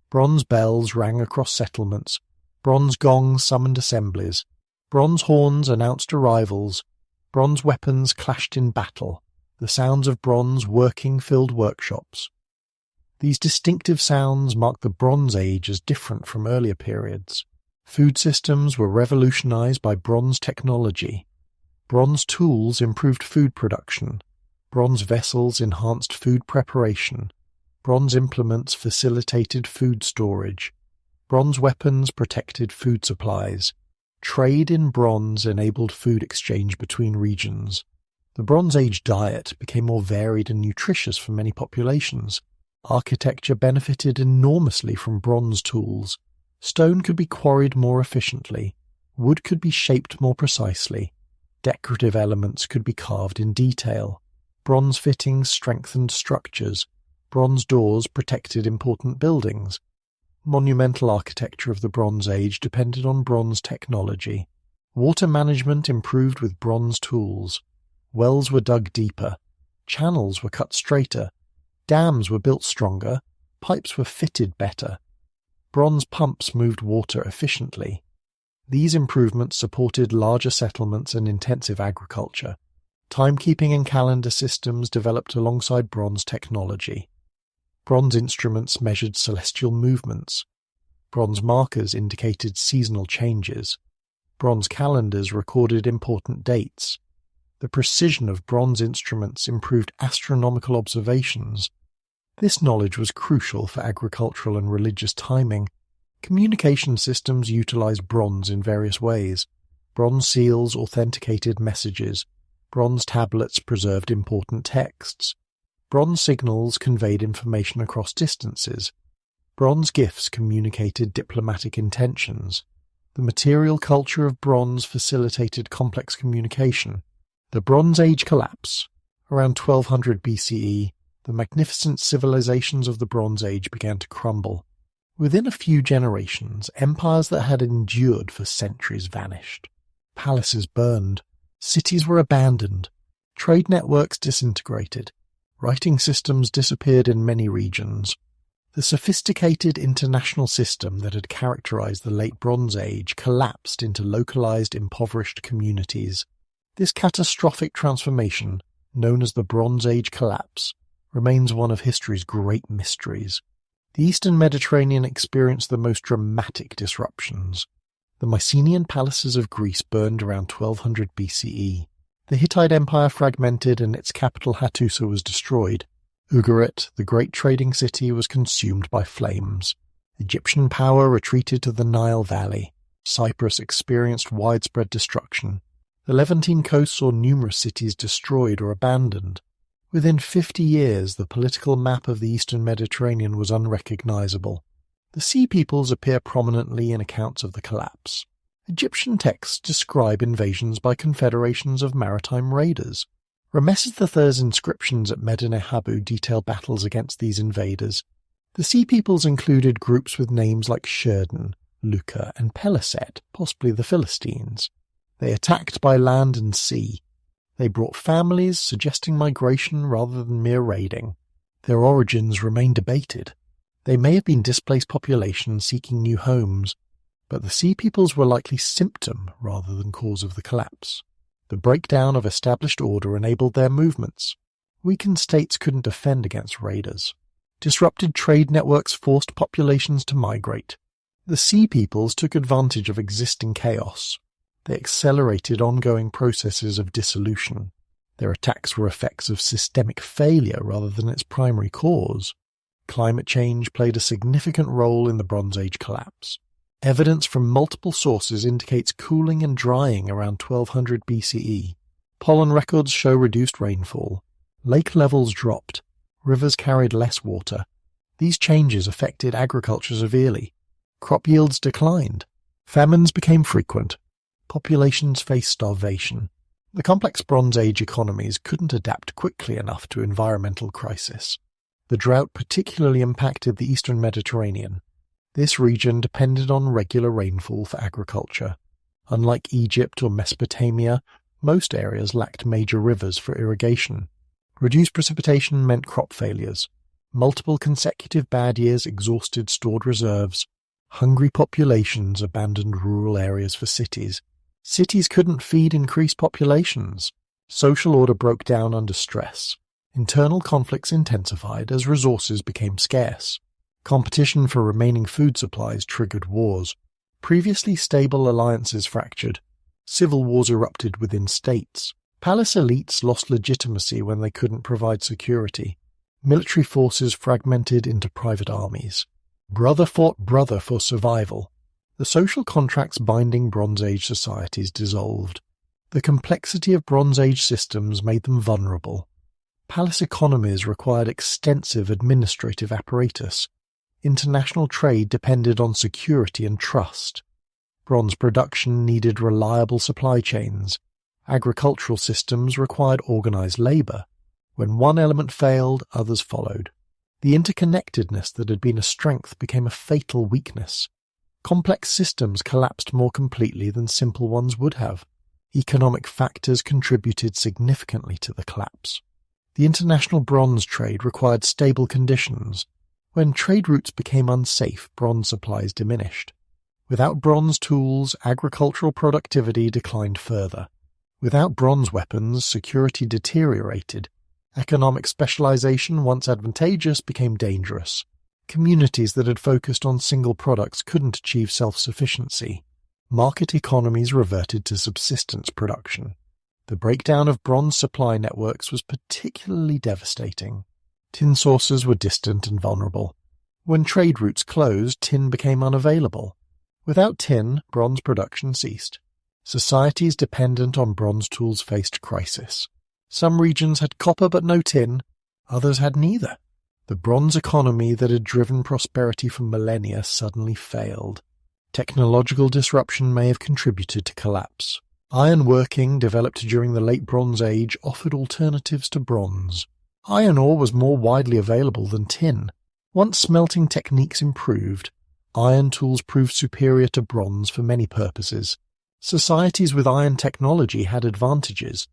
Bronze bells rang across settlements. Bronze gongs summoned assemblies. Bronze horns announced arrivals. Bronze weapons clashed in battle. The sounds of bronze working filled workshops. These distinctive sounds marked the Bronze Age as different from earlier periods. Food systems were revolutionized by bronze technology. Bronze tools improved food production. Bronze vessels enhanced food preparation. Bronze implements facilitated food storage. Bronze weapons protected food supplies. Trade in bronze enabled food exchange between regions. The Bronze Age diet became more varied and nutritious for many populations. Architecture benefited enormously from bronze tools. Stone could be quarried more efficiently. Wood could be shaped more precisely. Decorative elements could be carved in detail. Bronze fittings strengthened structures. Bronze doors protected important buildings. Monumental architecture of the Bronze Age depended on bronze technology. Water management improved with bronze tools. Wells were dug deeper. Channels were cut straighter. Dams were built stronger. Pipes were fitted better. Bronze pumps moved water efficiently. These improvements supported larger settlements and intensive agriculture. Timekeeping and calendar systems developed alongside bronze technology. Bronze instruments measured celestial movements. Bronze markers indicated seasonal changes. Bronze calendars recorded important dates. The precision of bronze instruments improved astronomical observations. This knowledge was crucial for agricultural and religious timing. Communication systems utilized bronze in various ways. Bronze seals authenticated messages. Bronze tablets preserved important texts. Bronze signals conveyed information across distances. Bronze gifts communicated diplomatic intentions. The material culture of bronze facilitated complex communication. The Bronze Age collapse. Around 1200 BCE, the magnificent civilizations of the Bronze Age began to crumble. Within a few generations, empires that had endured for centuries vanished. Palaces burned. Cities were abandoned. Trade networks disintegrated. Writing systems disappeared in many regions. The sophisticated international system that had characterized the Late Bronze Age collapsed into localized, impoverished communities. This catastrophic transformation, known as the Bronze Age collapse, remains one of history's great mysteries. The Eastern Mediterranean experienced the most dramatic disruptions. The Mycenaean palaces of Greece burned around 1200 BCE. The Hittite Empire fragmented and its capital Hattusa was destroyed. Ugarit, the great trading city, was consumed by flames. Egyptian power retreated to the Nile Valley. Cyprus experienced widespread destruction. The Levantine coast saw numerous cities destroyed or abandoned. Within 50 years, the political map of the Eastern Mediterranean was unrecognizable. The Sea Peoples appear prominently in accounts of the collapse. Egyptian texts describe invasions by confederations of maritime raiders. Rameses III's inscriptions at Medinet Habu detail battles against these invaders. The Sea Peoples included groups with names like Sherden, Lucca, and Peliset, possibly the Philistines. They attacked by land and sea. They brought families, suggesting migration rather than mere raiding. Their origins remain debated. They may have been displaced populations seeking new homes, but the Sea Peoples were likely symptom rather than cause of the collapse. The breakdown of established order enabled their movements. Weakened states couldn't defend against raiders. Disrupted trade networks forced populations to migrate. The Sea Peoples took advantage of existing chaos. They accelerated ongoing processes of dissolution. Their attacks were effects of systemic failure rather than its primary cause. Climate change played a significant role in the Bronze Age collapse. Evidence from multiple sources indicates cooling and drying around 1200 BCE. Pollen records show reduced rainfall. Lake levels dropped. Rivers carried less water. These changes affected agriculture severely. Crop yields declined. Famines became frequent. Populations faced starvation. The complex Bronze Age economies couldn't adapt quickly enough to environmental crisis. The drought particularly impacted the eastern Mediterranean. This region depended on regular rainfall for agriculture. Unlike Egypt or Mesopotamia, most areas lacked major rivers for irrigation. Reduced precipitation meant crop failures. Multiple consecutive bad years exhausted stored reserves. Hungry populations abandoned rural areas for cities. Cities couldn't feed increased populations. Social order broke down under stress. Internal conflicts intensified as resources became scarce. Competition for remaining food supplies triggered wars. Previously stable alliances fractured. Civil wars erupted within states. Palace elites lost legitimacy when they couldn't provide security. Military forces fragmented into private armies. Brother fought brother for survival. The social contracts binding Bronze Age societies dissolved. The complexity of Bronze Age systems made them vulnerable. Palace economies required extensive administrative apparatus. International trade depended on security and trust. Bronze production needed reliable supply chains. Agricultural systems required organized labor. When one element failed, others followed. The interconnectedness that had been a strength became a fatal weakness. Complex systems collapsed more completely than simple ones would have. Economic factors contributed significantly to the collapse. The international bronze trade required stable conditions. When trade routes became unsafe, bronze supplies diminished. Without bronze tools, agricultural productivity declined further. Without bronze weapons, security deteriorated. Economic specialization, once advantageous, became dangerous. Communities that had focused on single products couldn't achieve self-sufficiency. Market economies reverted to subsistence production. The breakdown of bronze supply networks was particularly devastating. Tin sources were distant and vulnerable. When trade routes closed, tin became unavailable. Without tin, bronze production ceased. Societies dependent on bronze tools faced crisis. Some regions had copper but no tin, others had neither. The bronze economy that had driven prosperity for millennia suddenly failed. Technological disruption may have contributed to collapse. Ironworking, developed during the Late Bronze Age, offered alternatives to bronze. Iron ore was more widely available than tin. Once smelting techniques improved, iron tools proved superior to bronze for many purposes. Societies with iron technology had advantages.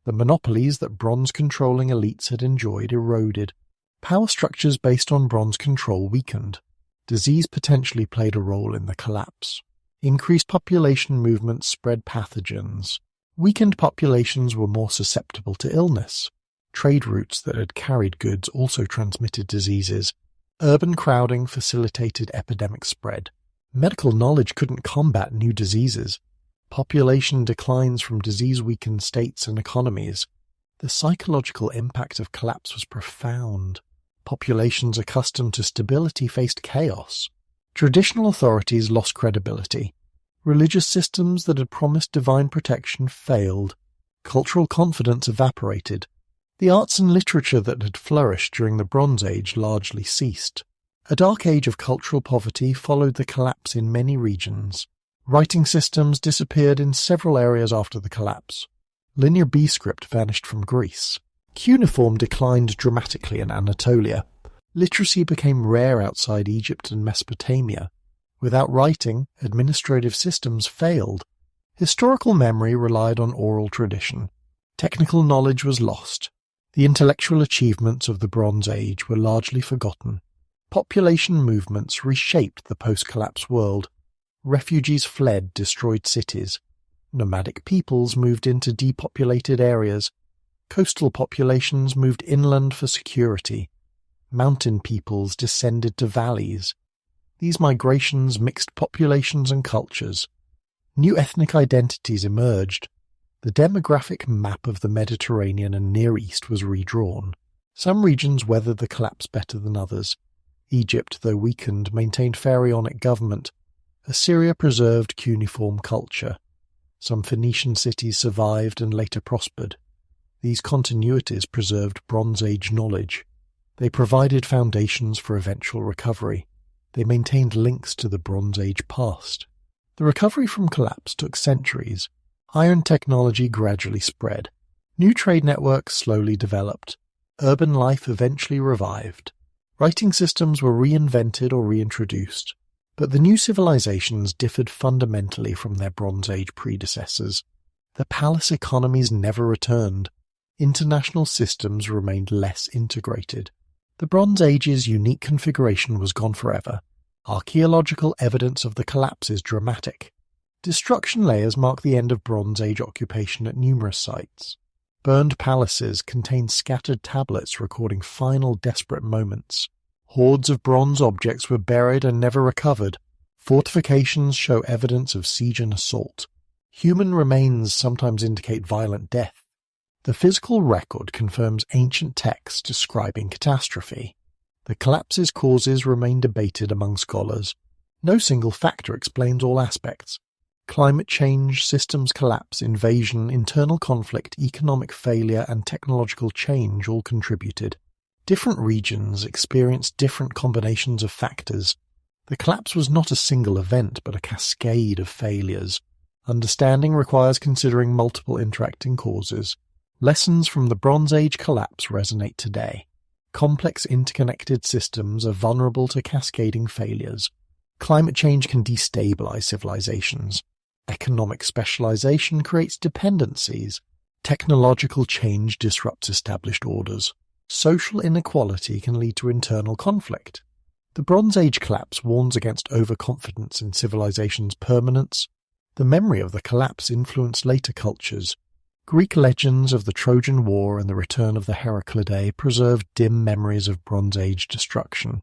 The monopolies that bronze-controlling elites had enjoyed eroded. Power structures based on bronze control weakened. Disease potentially played a role in the collapse. Increased population movements spread pathogens. Weakened populations were more susceptible to illness. Trade routes that had carried goods also transmitted diseases. Urban crowding facilitated epidemic spread. Medical knowledge couldn't combat new diseases. Population declines from disease-weakened states and economies. The psychological impact of collapse was profound. Populations accustomed to stability faced chaos. Traditional authorities lost credibility. Religious systems that had promised divine protection failed. Cultural confidence evaporated. The arts and literature that had flourished during the Bronze Age largely ceased. A dark age of cultural poverty followed the collapse in many regions. Writing systems disappeared in several areas after the collapse. Linear B script vanished from Greece. Cuneiform declined dramatically in Anatolia. Literacy became rare outside Egypt and Mesopotamia. Without writing, administrative systems failed. Historical memory relied on oral tradition. Technical knowledge was lost. The intellectual achievements of the Bronze Age were largely forgotten. Population movements reshaped the post-collapse world. Refugees fled destroyed cities. Nomadic peoples moved into depopulated areas. Coastal populations moved inland for security. Mountain peoples descended to valleys. These migrations mixed populations and cultures. New ethnic identities emerged. The demographic map of the Mediterranean and Near East was redrawn. Some regions weathered the collapse better than others. Egypt, though weakened, maintained pharaonic government. Assyria preserved cuneiform culture. Some Phoenician cities survived and later prospered. These continuities preserved Bronze Age knowledge. They provided foundations for eventual recovery. They maintained links to the Bronze Age past. The recovery from collapse took centuries. Iron technology gradually spread. New trade networks slowly developed. Urban life eventually revived. Writing systems were reinvented or reintroduced. But the new civilizations differed fundamentally from their Bronze Age predecessors. The palace economies never returned. International systems remained less integrated. The Bronze Age's unique configuration was gone forever. Archaeological evidence of the collapse is dramatic. Destruction layers mark the end of Bronze Age occupation at numerous sites. Burned palaces contain scattered tablets recording final desperate moments. Hordes of bronze objects were buried and never recovered. Fortifications show evidence of siege and assault. Human remains sometimes indicate violent death. The physical record confirms ancient texts describing catastrophe. The collapse's causes remain debated among scholars. No single factor explains all aspects. Climate change, systems collapse, invasion, internal conflict, economic failure, and technological change all contributed. Different regions experienced different combinations of factors. The collapse was not a single event, but a cascade of failures. Understanding requires considering multiple interacting causes. Lessons from the Bronze Age collapse resonate today. Complex interconnected systems are vulnerable to cascading failures. Climate change can destabilize civilizations. Economic specialization creates dependencies. Technological change disrupts established orders. Social inequality can lead to internal conflict. The Bronze Age collapse warns against overconfidence in civilization's permanence. The memory of the collapse influenced later cultures. Greek legends of the Trojan War and the return of the Heraclidae preserved dim memories of Bronze Age destruction.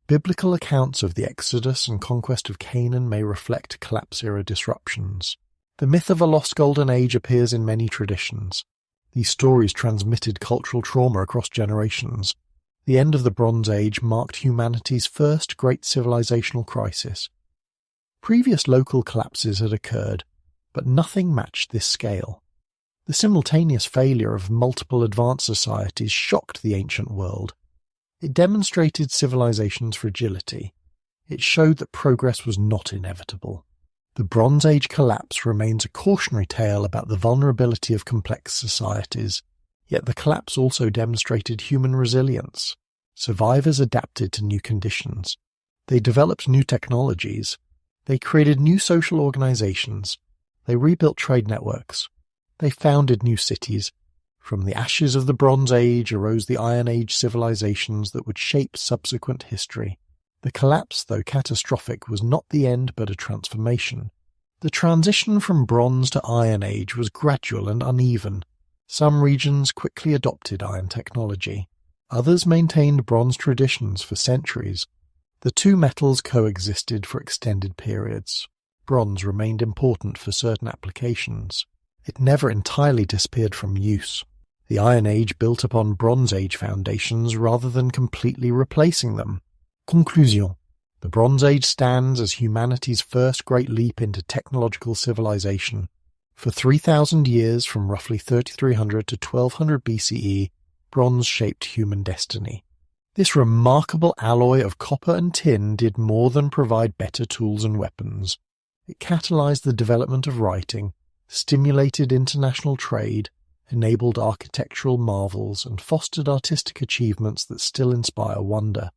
Biblical accounts of the Exodus and conquest of Canaan may reflect collapse-era disruptions. The myth of a lost golden age appears in many traditions. These stories transmitted cultural trauma across generations. The end of the Bronze Age marked humanity's first great civilizational crisis. Previous local collapses had occurred, but nothing matched this scale. The simultaneous failure of multiple advanced societies shocked the ancient world. It demonstrated civilization's fragility. It showed that progress was not inevitable. The Bronze Age collapse remains a cautionary tale about the vulnerability of complex societies, yet the collapse also demonstrated human resilience. Survivors adapted to new conditions. They developed new technologies. They created new social organizations. They rebuilt trade networks. They founded new cities. From the ashes of the Bronze Age arose the Iron Age civilizations that would shape subsequent history. The collapse, though catastrophic, was not the end but a transformation. The transition from Bronze to Iron Age was gradual and uneven. Some regions quickly adopted iron technology. Others maintained bronze traditions for centuries. The two metals coexisted for extended periods. Bronze remained important for certain applications. It never entirely disappeared from use. The Iron Age built upon Bronze Age foundations rather than completely replacing them. Conclusion. The Bronze Age stands as humanity's first great leap into technological civilization. For 3,000 years, from roughly 3300 to 1200 BCE, bronze shaped human destiny. This remarkable alloy of copper and tin did more than provide better tools and weapons. It catalyzed the development of writing, stimulated international trade, enabled architectural marvels, and fostered artistic achievements that still inspire wonder.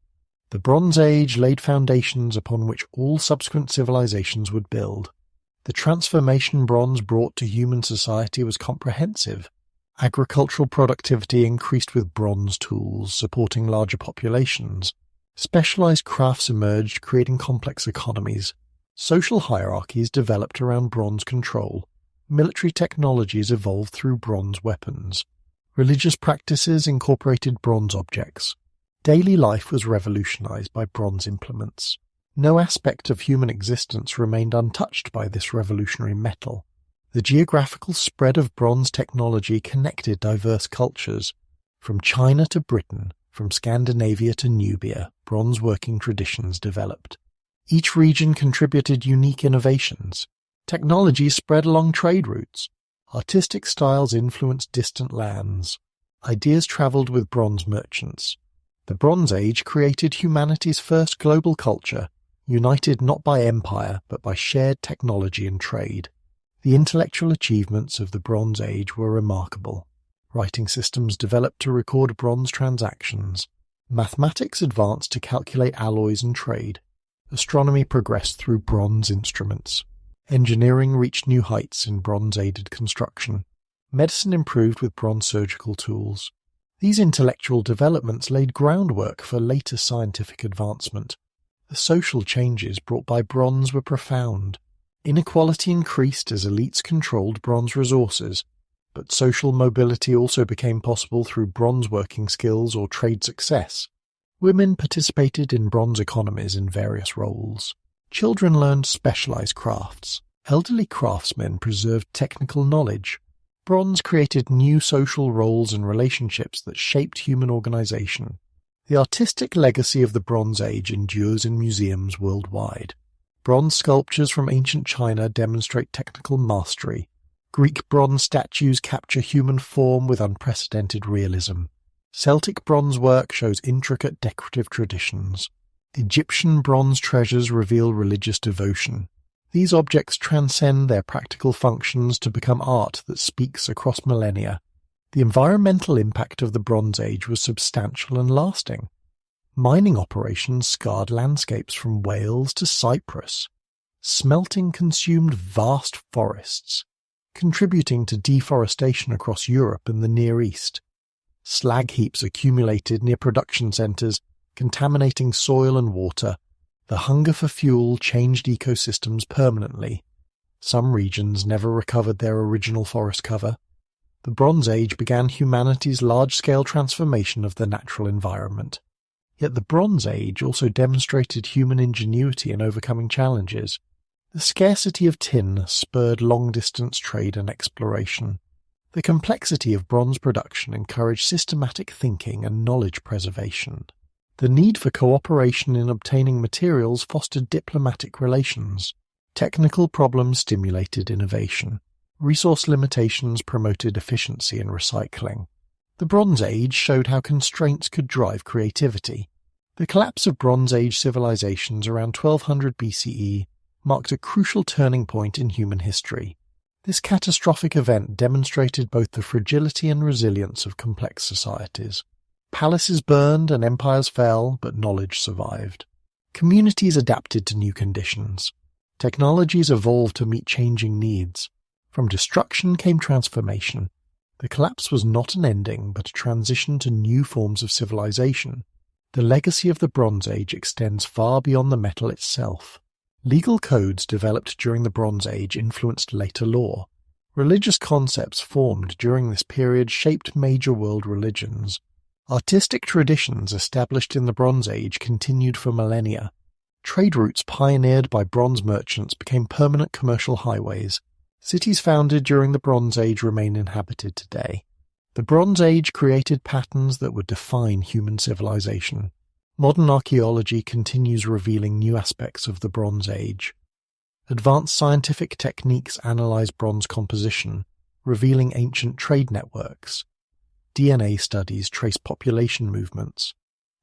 The Bronze Age laid foundations upon which all subsequent civilizations would build. The transformation bronze brought to human society was comprehensive. Agricultural productivity increased with bronze tools, supporting larger populations. Specialized crafts emerged, creating complex economies. Social hierarchies developed around bronze control. Military technologies evolved through bronze weapons. Religious practices incorporated bronze objects. Daily life was revolutionized by bronze implements. No aspect of human existence remained untouched by this revolutionary metal. The geographical spread of bronze technology connected diverse cultures. From China to Britain, from Scandinavia to Nubia, bronze working traditions developed. Each region contributed unique innovations. Technology spread along trade routes. Artistic styles influenced distant lands. Ideas traveled with bronze merchants. The Bronze Age created humanity's first global culture, united not by empire but by shared technology and trade. The intellectual achievements of the Bronze Age were remarkable. Writing systems developed to record bronze transactions. Mathematics advanced to calculate alloys and trade. Astronomy progressed through bronze instruments. Engineering reached new heights in bronze-aided construction. Medicine improved with bronze surgical tools. These intellectual developments laid groundwork for later scientific advancement. The social changes brought by bronze were profound. Inequality increased as elites controlled bronze resources, but social mobility also became possible through bronze working skills or trade success. Women participated in bronze economies in various roles. Children learned specialized crafts. Elderly craftsmen preserved technical knowledge. Bronze created new social roles and relationships that shaped human organization. The artistic legacy of the Bronze Age endures in museums worldwide. Bronze sculptures from ancient China demonstrate technical mastery. Greek bronze statues capture human form with unprecedented realism. Celtic bronze work shows intricate decorative traditions. Egyptian bronze treasures reveal religious devotion. These objects transcend their practical functions to become art that speaks across millennia. The environmental impact of the Bronze Age was substantial and lasting. Mining operations scarred landscapes from Wales to Cyprus. Smelting consumed vast forests, contributing to deforestation across Europe and the Near East. Slag heaps accumulated near production centres, contaminating soil and water. The hunger for fuel changed ecosystems permanently. Some regions never recovered their original forest cover. The Bronze Age began humanity's large-scale transformation of the natural environment. Yet the Bronze Age also demonstrated human ingenuity in overcoming challenges. The scarcity of tin spurred long-distance trade and exploration. The complexity of bronze production encouraged systematic thinking and knowledge preservation. The need for cooperation in obtaining materials fostered diplomatic relations. Technical problems stimulated innovation. Resource limitations promoted efficiency and recycling. The Bronze Age showed how constraints could drive creativity. The collapse of Bronze Age civilizations around 1200 BCE marked a crucial turning point in human history. This catastrophic event demonstrated both the fragility and resilience of complex societies. Palaces burned and empires fell, but knowledge survived. Communities adapted to new conditions. Technologies evolved to meet changing needs. From destruction came transformation. The collapse was not an ending, but a transition to new forms of civilization. The legacy of the Bronze Age extends far beyond the metal itself. Legal codes developed during the Bronze Age influenced later law. Religious concepts formed during this period shaped major world religions. Artistic traditions established in the Bronze Age continued for millennia. Trade routes pioneered by bronze merchants became permanent commercial highways. Cities founded during the Bronze Age remain inhabited today. The Bronze Age created patterns that would define human civilization. Modern archaeology continues revealing new aspects of the Bronze Age. Advanced scientific techniques analyze bronze composition, revealing ancient trade networks. DNA studies trace population movements.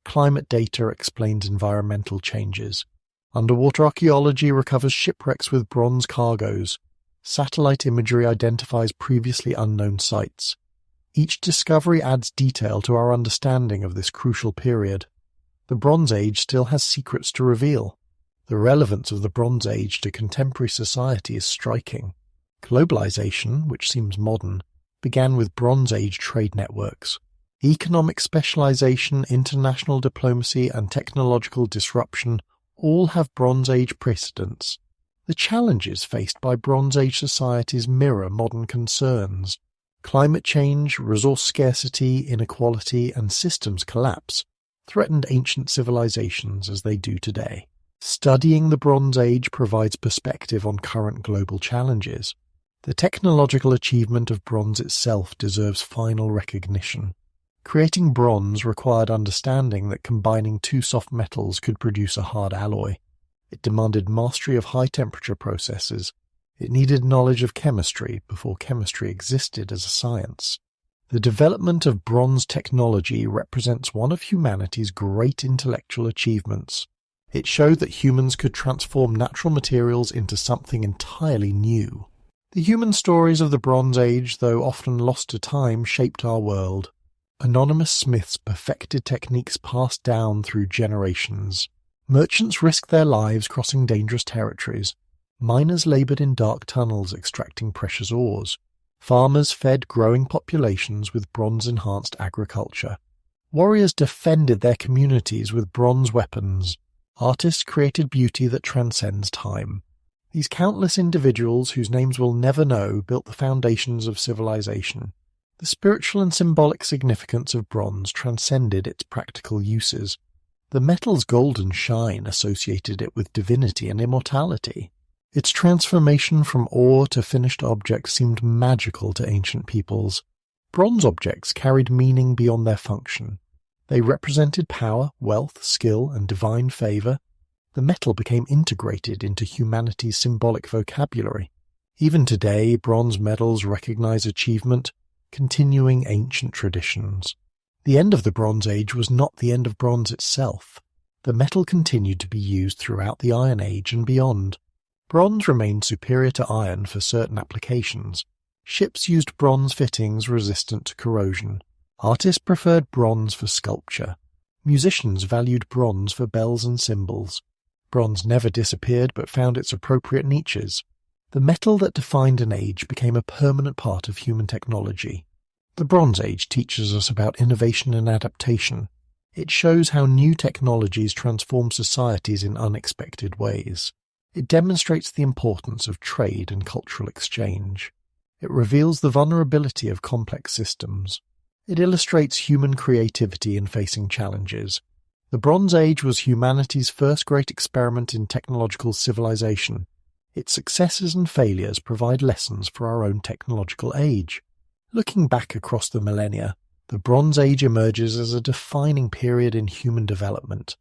Climate data explains environmental changes. Underwater archaeology recovers shipwrecks with bronze cargoes. Satellite imagery identifies previously unknown sites. Each discovery adds detail to our understanding of this crucial period. The Bronze Age still has secrets to reveal. The relevance of the Bronze Age to contemporary society is striking. Globalization, which seems modern, began with Bronze Age trade networks. Economic specialization, international diplomacy, and technological disruption all have Bronze Age precedents. The challenges faced by Bronze Age societies mirror modern concerns. Climate change, resource scarcity, inequality, and systems collapse threatened ancient civilizations as they do today. Studying the Bronze Age provides perspective on current global challenges. The technological achievement of bronze itself deserves final recognition. Creating bronze required understanding that combining two soft metals could produce a hard alloy. It demanded mastery of high-temperature processes. It needed knowledge of chemistry before chemistry existed as a science. The development of bronze technology represents one of humanity's great intellectual achievements. It showed that humans could transform natural materials into something entirely new. The human stories of the Bronze Age, though often lost to time, shaped our world. Anonymous smiths perfected techniques passed down through generations. Merchants risked their lives crossing dangerous territories. Miners laboured in dark tunnels extracting precious ores. Farmers fed growing populations with bronze-enhanced agriculture. Warriors defended their communities with bronze weapons. Artists created beauty that transcends time. These countless individuals, whose names we'll never know, built the foundations of civilization. The spiritual and symbolic significance of bronze transcended its practical uses. The metal's golden shine associated it with divinity and immortality. Its transformation from ore to finished object seemed magical to ancient peoples. Bronze objects carried meaning beyond their function. They represented power, wealth, skill, and divine favor. The metal became integrated into humanity's symbolic vocabulary. Even today, bronze medals recognize achievement, continuing ancient traditions. The end of the Bronze Age was not the end of bronze itself. The metal continued to be used throughout the Iron Age and beyond. Bronze remained superior to iron for certain applications. Ships used bronze fittings resistant to corrosion. Artists preferred bronze for sculpture. Musicians valued bronze for bells and cymbals. Bronze never disappeared but found its appropriate niches. The metal that defined an age became a permanent part of human technology. The Bronze Age teaches us about innovation and adaptation. It shows how new technologies transform societies in unexpected ways. It demonstrates the importance of trade and cultural exchange. It reveals the vulnerability of complex systems. It illustrates human creativity in facing challenges. The Bronze Age was humanity's first great experiment in technological civilization. Its successes and failures provide lessons for our own technological age. Looking back across the millennia, the Bronze Age emerges as a defining period in human development.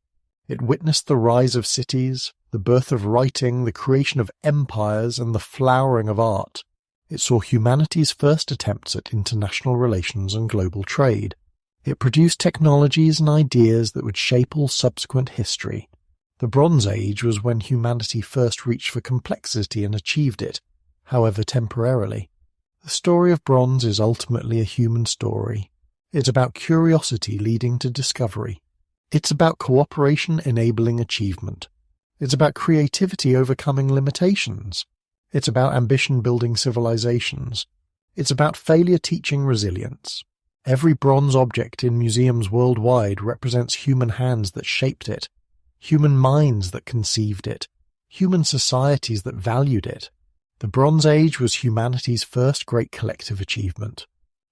It witnessed the rise of cities, the birth of writing, the creation of empires, and the flowering of art. It saw humanity's first attempts at international relations and global trade. It produced technologies and ideas that would shape all subsequent history. The Bronze Age was when humanity first reached for complexity and achieved it, however temporarily. The story of bronze is ultimately a human story. It's about curiosity leading to discovery. It's about cooperation enabling achievement. It's about creativity overcoming limitations. It's about ambition building civilizations. It's about failure teaching resilience. Every bronze object in museums worldwide represents human hands that shaped it, human minds that conceived it, human societies that valued it. The Bronze Age was humanity's first great collective achievement.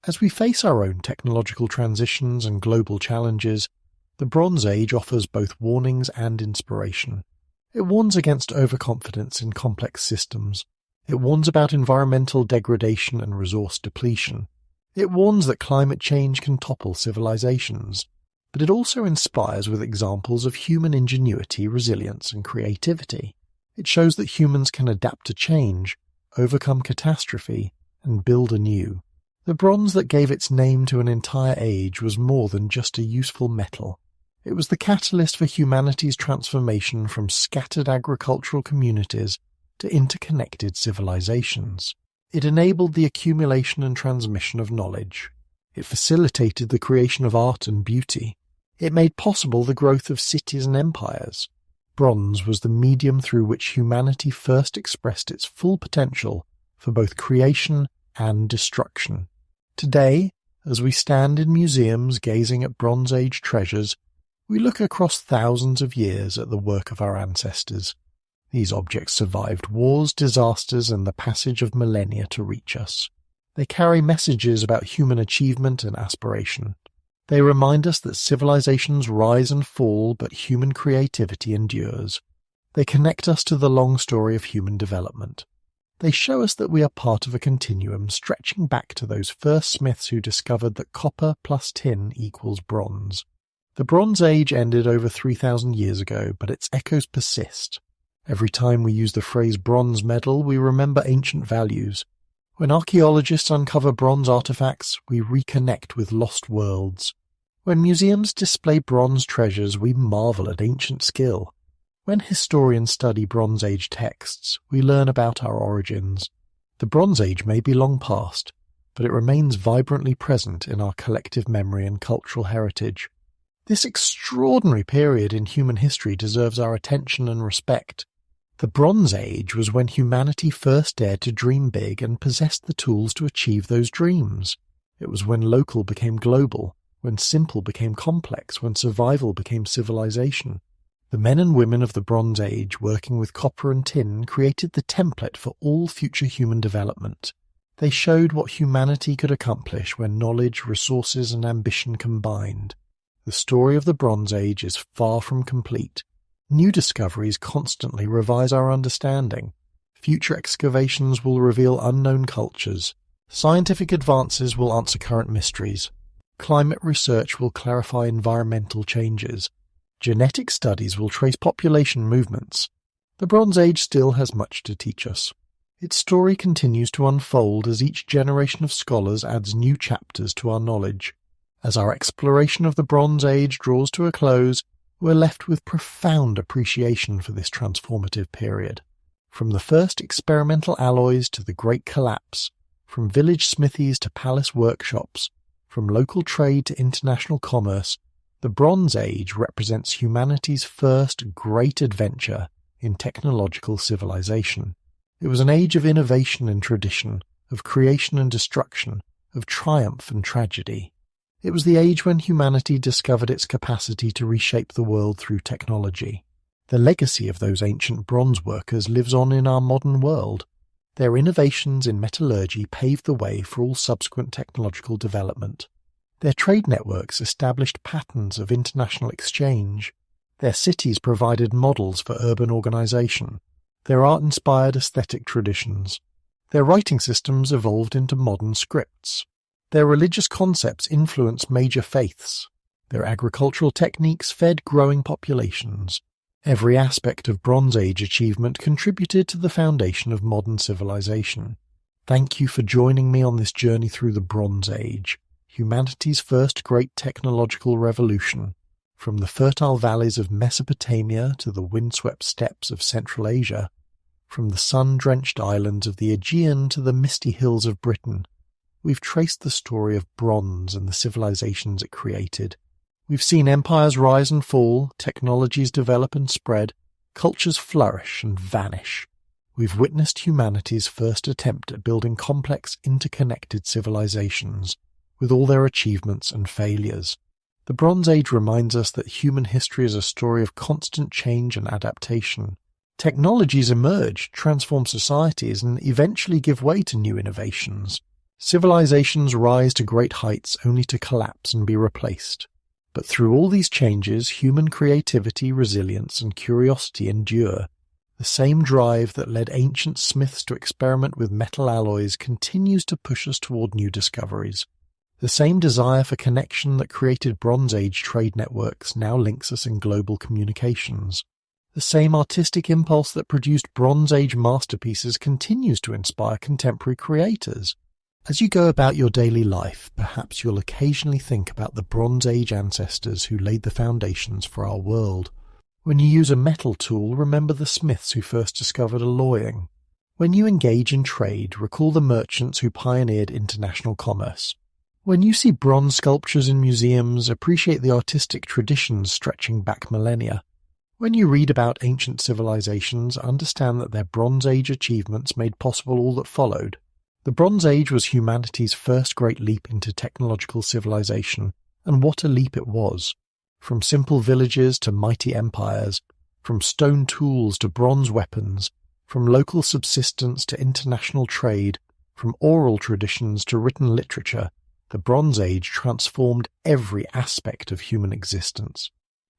As we face our own technological transitions and global challenges, the Bronze Age offers both warnings and inspiration. It warns against overconfidence in complex systems. It warns about environmental degradation and resource depletion. It warns that climate change can topple civilizations. But it also inspires with examples of human ingenuity, resilience, and creativity. It shows that humans can adapt to change, overcome catastrophe, and build anew. The bronze that gave its name to an entire age was more than just a useful metal. It was the catalyst for humanity's transformation from scattered agricultural communities to interconnected civilizations. It enabled the accumulation and transmission of knowledge. It facilitated the creation of art and beauty. It made possible the growth of cities and empires. Bronze was the medium through which humanity first expressed its full potential for both creation and destruction. Today, as we stand in museums gazing at Bronze Age treasures, we look across thousands of years at the work of our ancestors. These objects survived wars, disasters, and the passage of millennia to reach us. They carry messages about human achievement and aspiration. They remind us that civilizations rise and fall, but human creativity endures. They connect us to the long story of human development. They show us that we are part of a continuum stretching back to those first smiths who discovered that copper plus tin equals bronze. The Bronze Age ended over 3,000 years ago, but its echoes persist. Every time we use the phrase bronze medal, we remember ancient values. When archaeologists uncover bronze artifacts, we reconnect with lost worlds. When museums display bronze treasures, we marvel at ancient skill. When historians study Bronze Age texts, we learn about our origins. The Bronze Age may be long past, but it remains vibrantly present in our collective memory and cultural heritage. This extraordinary period in human history deserves our attention and respect. The Bronze Age was when humanity first dared to dream big and possessed the tools to achieve those dreams. It was when local became global, when simple became complex, when survival became civilization. The men and women of the Bronze Age, working with copper and tin, created the template for all future human development. They showed what humanity could accomplish when knowledge, resources, and ambition combined. The story of the Bronze Age is far from complete. New discoveries constantly revise our understanding. Future excavations will reveal unknown cultures. Scientific advances will answer current mysteries. Climate research will clarify environmental changes. Genetic studies will trace population movements. The Bronze Age still has much to teach us. Its story continues to unfold as each generation of scholars adds new chapters to our knowledge. As our exploration of the Bronze Age draws to a close, we're left with profound appreciation for this transformative period. From the first experimental alloys to the Great Collapse, from village smithies to palace workshops, from local trade to international commerce, the Bronze Age represents humanity's first great adventure in technological civilization. It was an age of innovation and tradition, of creation and destruction, of triumph and tragedy. It was the age when humanity discovered its capacity to reshape the world through technology. The legacy of those ancient bronze workers lives on in our modern world. Their innovations in metallurgy paved the way for all subsequent technological development. Their trade networks established patterns of international exchange. Their cities provided models for urban organization. Their art inspired aesthetic traditions. Their writing systems evolved into modern scripts. Their religious concepts influenced major faiths. Their agricultural techniques fed growing populations. Every aspect of Bronze Age achievement contributed to the foundation of modern civilization. Thank you for joining me on this journey through the Bronze Age, humanity's first great technological revolution. From the fertile valleys of Mesopotamia to the windswept steppes of Central Asia, from the sun-drenched islands of the Aegean to the misty hills of Britain, we've traced the story of bronze and the civilizations it created. We've seen empires rise and fall, technologies develop and spread, cultures flourish and vanish. We've witnessed humanity's first attempt at building complex, interconnected civilizations, with all their achievements and failures. The Bronze Age reminds us that human history is a story of constant change and adaptation. Technologies emerge, transform societies, and eventually give way to new innovations. Civilizations rise to great heights only to collapse and be replaced. But through all these changes, human creativity, resilience, and curiosity endure. The same drive that led ancient smiths to experiment with metal alloys continues to push us toward new discoveries. The same desire for connection that created Bronze Age trade networks now links us in global communications. The same artistic impulse that produced Bronze Age masterpieces continues to inspire contemporary creators. As you go about your daily life, perhaps you'll occasionally think about the Bronze Age ancestors who laid the foundations for our world. When you use a metal tool, remember the smiths who first discovered alloying. When you engage in trade, recall the merchants who pioneered international commerce. When you see bronze sculptures in museums, appreciate the artistic traditions stretching back millennia. When you read about ancient civilizations, understand that their Bronze Age achievements made possible all that followed. The Bronze Age was humanity's first great leap into technological civilization, and what a leap it was. From simple villages to mighty empires, from stone tools to bronze weapons, from local subsistence to international trade, from oral traditions to written literature, the Bronze Age transformed every aspect of human existence.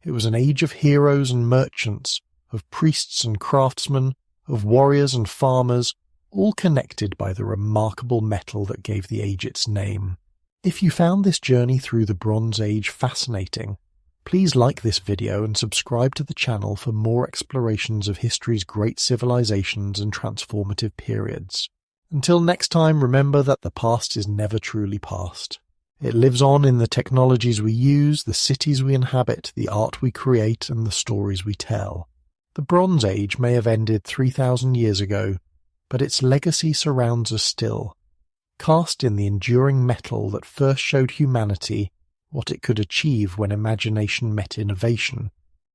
It was an age of heroes and merchants, of priests and craftsmen, of warriors and farmers, all connected by the remarkable metal that gave the age its name. If you found this journey through the Bronze Age fascinating, please like this video and subscribe to the channel for more explorations of history's great civilizations and transformative periods. Until next time, remember that the past is never truly past. It lives on in the technologies we use, the cities we inhabit, the art we create, and the stories we tell. The Bronze Age may have ended 3,000 years ago, but its legacy surrounds us still, cast in the enduring metal that first showed humanity what it could achieve when imagination met innovation.